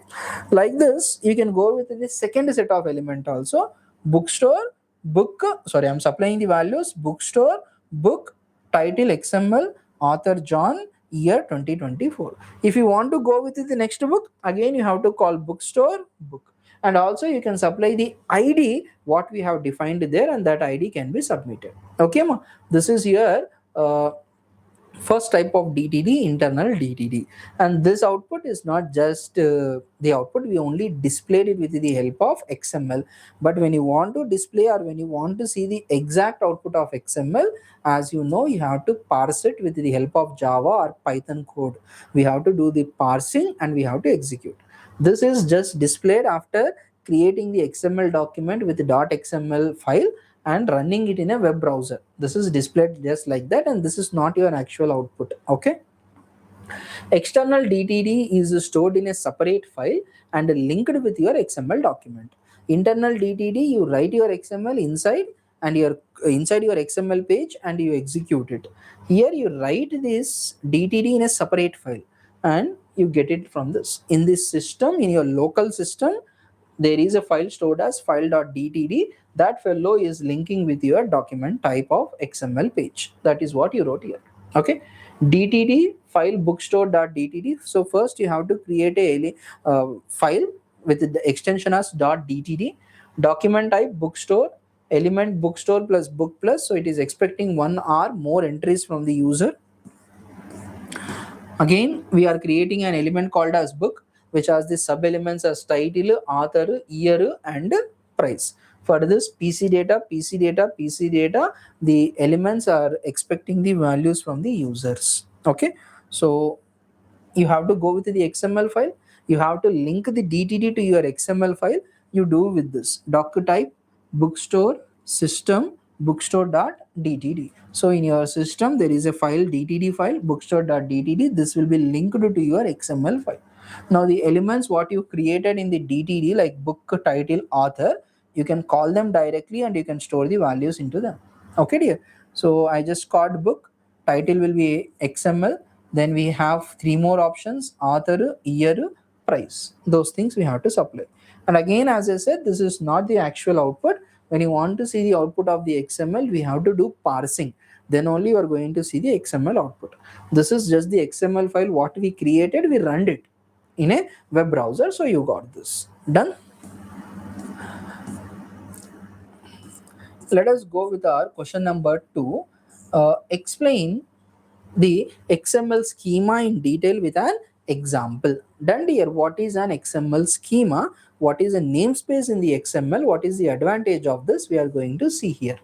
like this you can go with the second set of element also. Bookstore, book, sorry, I'm supplying the values bookstore, book, title XML, author John, year 2024. If you want to go with the next book, again you have to call bookstore book, and also you can supply the ID what we have defined there, and that ID can be submitted. Okay, ma, this is your first type of DTD, internal DTD. And this output is not just the output, we only displayed it with the help of XML. But when you want to display or when you want to see the exact output of XML, as you know, you have to parse it with the help of Java or Python code. We have to do the parsing and we have to execute. This is just displayed after creating the XML document with the .xml file and running it in a web browser. This is displayed just like that, and this is not your actual output. Okay, external DTD is stored in a separate file and linked with your XML document. Internal DTD, you write your XML inside and your inside your XML page and you execute it. Here you write this DTD in a separate file and you get it from this. In this system, in your local system, there is a file stored as file.dtd. That fellow is linking with your document type of XML page. That is what you wrote here. Okay, DTD file bookstore.dtd. So first you have to create a file with the extension as .dtd. Document type bookstore, element bookstore plus book plus. So it is expecting one or more entries from the user. Again, we are creating an element called as book, which has the sub elements as title, author, year, and price. For this PC data, PC data, PC data, the elements are expecting the values from the users. Okay, so you have to go with the XML file. You have to link the DTD to your XML file. You do with this doc type bookstore system bookstore.dtd. So in your system there is a file DTD file bookstore.dtd. This will be linked to your XML file. Now the elements what you created in the DTD, like book, title, author, you can call them directly and you can store the values into them. Okay dear. So I just called book, title will be XML, then we have three more options: author, year, price. Those things we have to supply. And again, as I said, this is not the actual output. When you want to see the output of the XML, we have to do parsing. Then only you are going to see the XML output. This is just the XML file what we created, we run it in a web browser. So you got this done. Let us go with our question number 2. Explain the XML schema in detail with an example. Done dear. What is an XML schema? What is a namespace in the XML? What is the advantage of this? We are going to see here,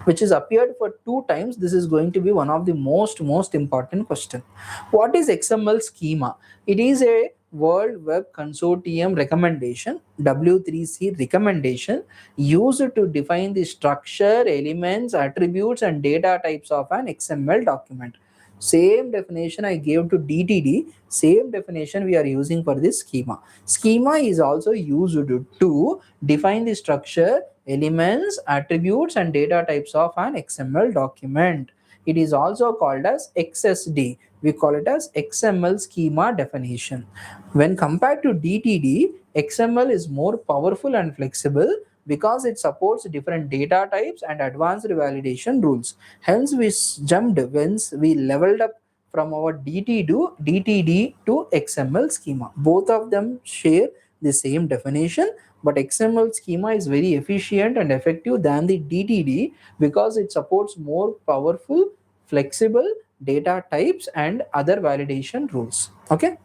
which is appeared for 2 times. This is going to be one of the most important question. What is XML schema? It is a World Web Consortium recommendation, W3C recommendation, used to define the structure, elements, attributes and data types of an XML document. Same definition I gave to DTD, same definition we are using for this schema. Schema is also used to define the structure, elements, attributes and data types of an XML document. It is also called as XSD. We call it as XML schema definition. When compared to DTD, XML is more powerful and flexible because it supports different data types and advanced validation rules. Hence, we jumped once we leveled up from our DTD to XML schema. Both of them share the same definition, but XML schema is very efficient and effective than the DTD because it supports more powerful, flexible data types and other validation rules. Okay.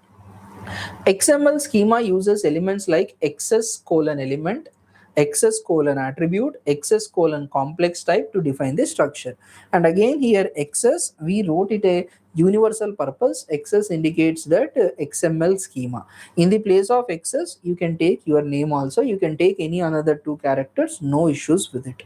XML schema uses elements like XS colon element, XS colon attribute, XS colon complex type to define the structure. And again here XS, we wrote it a universal purpose. XS indicates that XML schema. In the place of XS, you can take your name also. You can take any another 2 characters, no issues with it.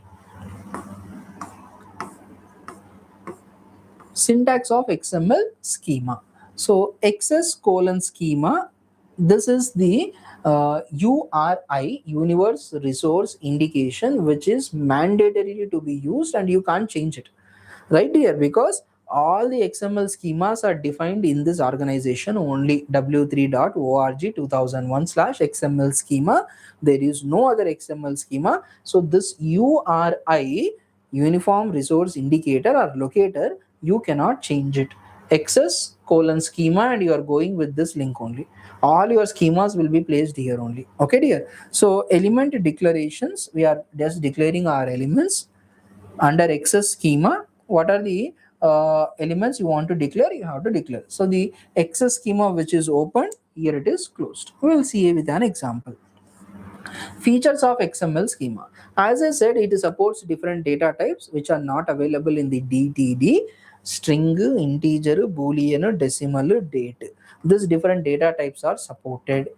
Syntax of XML schema. So XS colon schema, this is the URI, universe resource indication, which is mandatory to be used and you can't change it. Right here, because all the XML schemas are defined in this organization only, w3.org 2001/XML schema. There is no other XML schema. So this URI, uniform resource indicator or locator, you cannot change it. XS colon schema and you are going with this link only. All your schemas will be placed here only. Okay dear. So element declarations, we are just declaring our elements under XS schema. What are the elements you want to declare? You have to declare. So the XS schema which is open, here it is closed. We will see with an example. Features of XML schema. As I said, it supports different data types which are not available in the DTD: string, integer, boolean, decimal, date. These different data types are supported.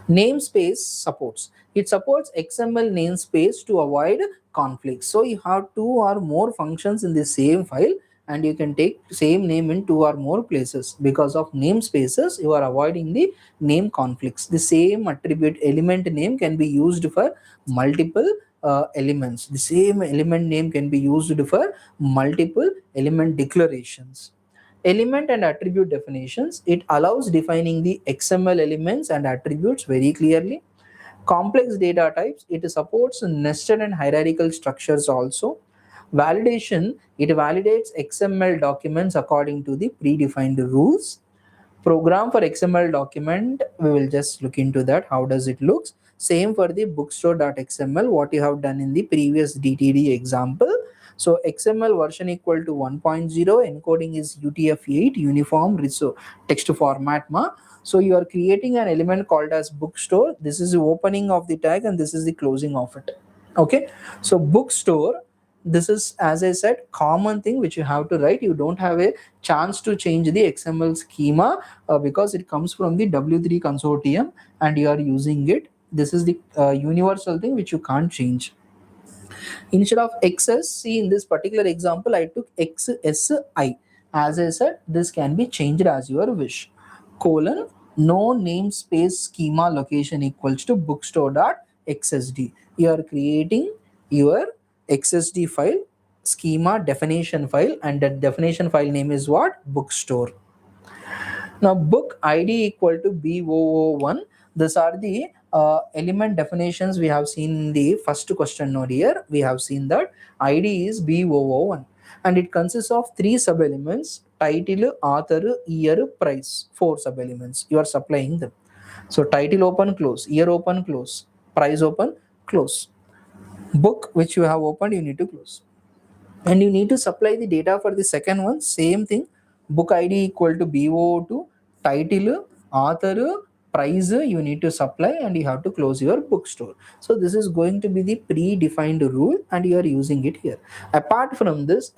Namespace supports. It supports XML namespace to avoid conflicts. So you have 2 or more functions in the same file and you can take same name in 2 or more places. Because of namespaces, you are avoiding the name conflicts. The same attribute element name can be used for multiple elements. The same element name can be used for multiple element declarations. Element and attribute definitions. It allows defining the XML elements and attributes very clearly. Complex data types. It supports nested and hierarchical structures also. Validation. It validates XML documents according to the predefined rules. Program for XML document, we will just look into that. How does it looks? Same for the bookstore.xml, what you have done in the previous DTD example. So XML version equal to 1.0, encoding is UTF-8, uniform resource text format ma. So you are creating an element called as bookstore. This is the opening of the tag and this is the closing of it. Okay, so bookstore, this is, as I said, common thing which you have to write. You don't have a chance to change the XML schema because it comes from the W3 consortium and you are using it. This is the universal thing which you can't change. Instead of XS, see in this particular example, I took XSI. As I said, this can be changed as your wish. colon no namespace schema location equals to bookstore.xsd. You are creating your xsd file, schema definition file, and that definition file name is what? Bookstore. Now book id equal to B001. These are the element definitions we have seen in the first question node. Here we have seen that id is B001 and it consists of three sub elements: title, author, year, price. Four sub elements. You are supplying them. So title open close, year open close, price open close. Book which you have opened you need to close. And you need to supply the data for the second one. Same thing, book id equal to B002, title, author, price you need to supply, and you have to close your bookstore. So this is going to be the predefined rule and you are using it here. Apart from this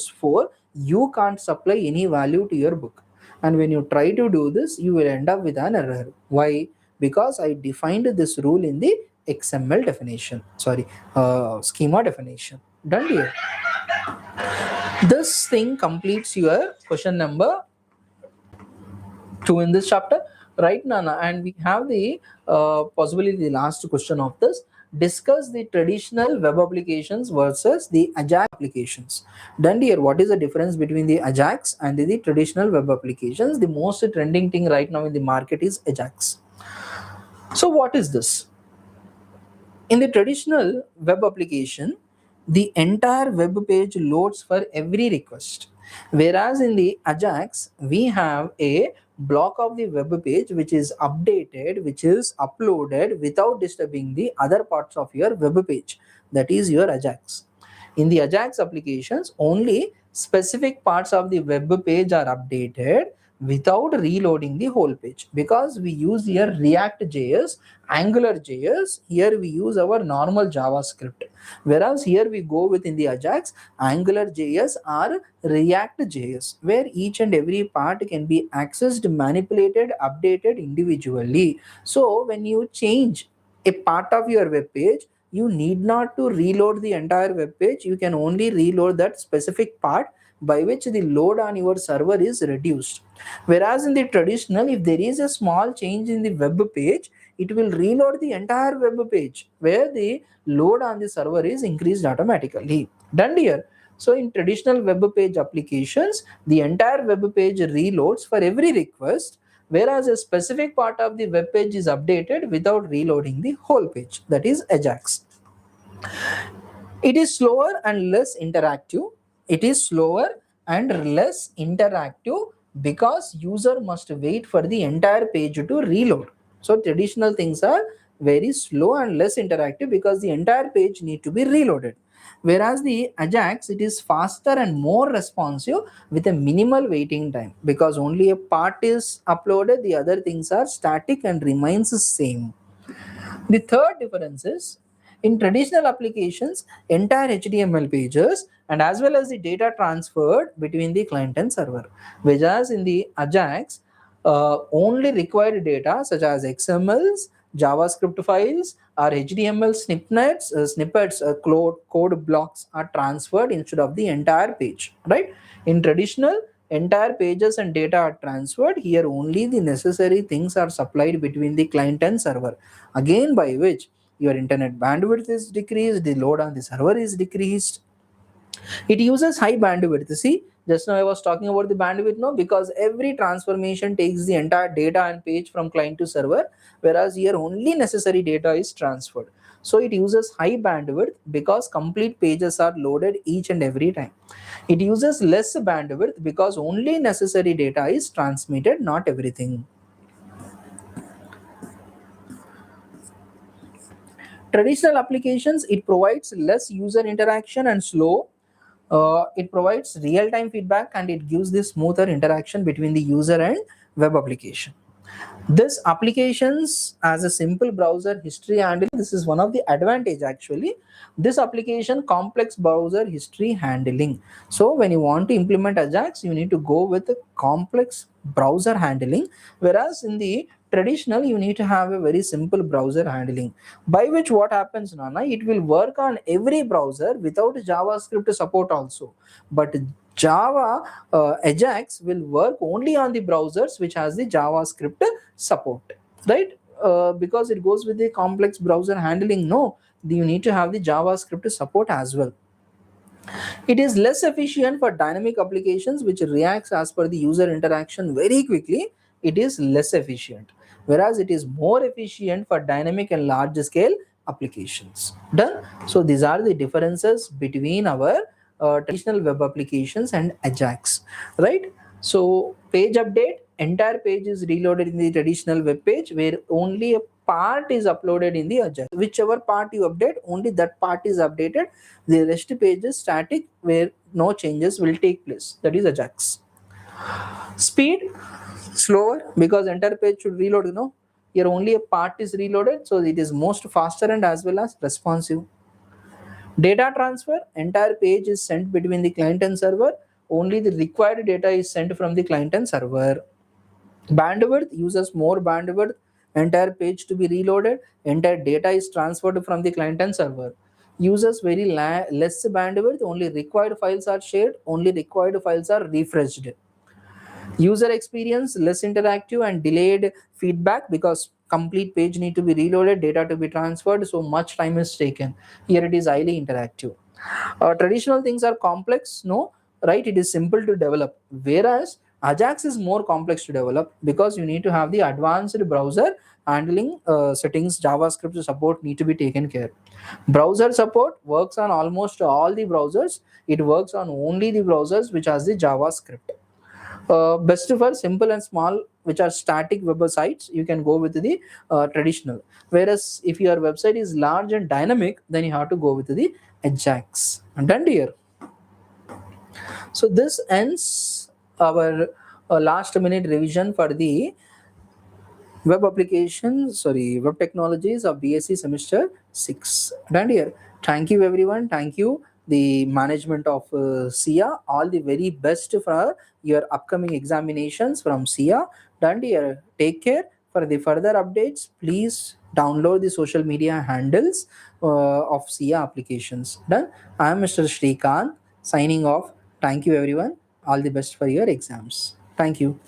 four, you can't supply any value to your book, and when you try to do this you will end up with an error. Why? Because I defined this rule in the XML definition, schema definition. Done here. This thing completes your question number 2 in this chapter, right, Nana? And we have the possibly the last question of this. Discuss the traditional web applications versus the Ajax applications. Done here. What is the difference between the Ajax and the traditional web applications? The most trending thing right now in the market is Ajax. So what is this? In the traditional web application, the entire web page loads for every request. Whereas in the Ajax, we have a block of the web page which is updated, which is uploaded without disturbing the other parts of your web page. That is your Ajax. In the Ajax applications, only specific parts of the web page are updated without reloading the whole page, because we use here React.js, Angular.js. Here we use our normal JavaScript, whereas here we go within the Ajax Angular.js or React.js, where each and every part can be accessed, manipulated, updated individually. So when you change a part of your web page, you need not to reload the entire web page. You can only reload that specific part, by which the load on your server is reduced. Whereas in the traditional, if there is a small change in the web page, it will reload the entire web page, where the load on the server is increased automatically. Done here. So in traditional web page applications, the entire web page reloads for every request, whereas a specific part of the web page is updated without reloading the whole page. That is Ajax. It is slower and less interactive. It is slower and less interactive because user must wait for the entire page to reload. So traditional things are very slow and less interactive because the entire page need to be reloaded. Whereas the Ajax, it is faster and more responsive with a minimal waiting time, because only a part is uploaded, the other things are static and remains the same. The third difference is, in traditional applications, entire HTML pages and as well as the data transferred between the client and server. Whereas in the Ajax, only required data such as XMLs, JavaScript files, or HTML snippets, code blocks are transferred instead of the entire page, right? In traditional, entire pages and data are transferred. Here only the necessary things are supplied between the client and server, again by which your internet bandwidth is decreased, the load on the server is decreased. It uses high bandwidth. See, just now I was talking about the bandwidth, no, because every transformation takes the entire data and page from client to server, whereas here only necessary data is transferred. So it uses high bandwidth because complete pages are loaded each and every time. It uses less bandwidth because only necessary data is transmitted, not everything. Traditional applications, it provides less user interaction and slow. It provides real-time feedback and it gives this smoother interaction between the user and web application. This applications as a simple browser history handling, this is one of the advantage actually. This application complex browser history handling. So when you want to implement Ajax, you need to go with a complex browser handling, whereas in the traditional you need to have a very simple browser handling, by which what happens, Nana, it will work on every browser without JavaScript support also, but Java Ajax will work only on the browsers which has the JavaScript support, right? Because it goes with the complex browser handling. No, you need to have the JavaScript support as well. It is less efficient for dynamic applications which reacts as per the user interaction very quickly. It is less efficient, whereas it is more efficient for dynamic and large scale applications. Done. So these are the differences between our traditional web applications and Ajax, right? So page update, entire page is reloaded in the traditional web page where only a part is uploaded in the Ajax. Whichever part you update, only that part is updated. The rest page is static where no changes will take place. That is Ajax. Speed slower because entire page should reload. Here only a part is reloaded, so it is most faster and as well as responsive. Data transfer, entire page is sent between the client and server. Only the required data is sent from the client and server. Bandwidth uses more bandwidth, entire page to be reloaded, entire data is transferred from the client and server. Uses very less bandwidth, only required files are shared, only required files are refreshed. User experience less interactive and delayed feedback because complete page need to be reloaded, data to be transferred, so much time is taken. Here it is highly interactive. Traditional things are complex, no, right? It is simple to develop, whereas Ajax is more complex to develop because you need to have the advanced browser handling settings. JavaScript support need to be taken care. Browser support works on almost all the browsers. It works on only the browsers which has the JavaScript. Best for simple and small which are static websites, you can go with the traditional, whereas if your website is large and dynamic, then you have to go with the Ajax. And done here. So this ends our last minute revision for the web technologies of B.Sc semester 6. Done here. Thank you everyone. Thank you the management of SIA. All the very best for your upcoming examinations from SIA. Done here. Take care. For the further updates, please download the social media handles of SIA applications. Done. I am Mr. Srikanth signing off. Thank you everyone. All the best for your exams. Thank you.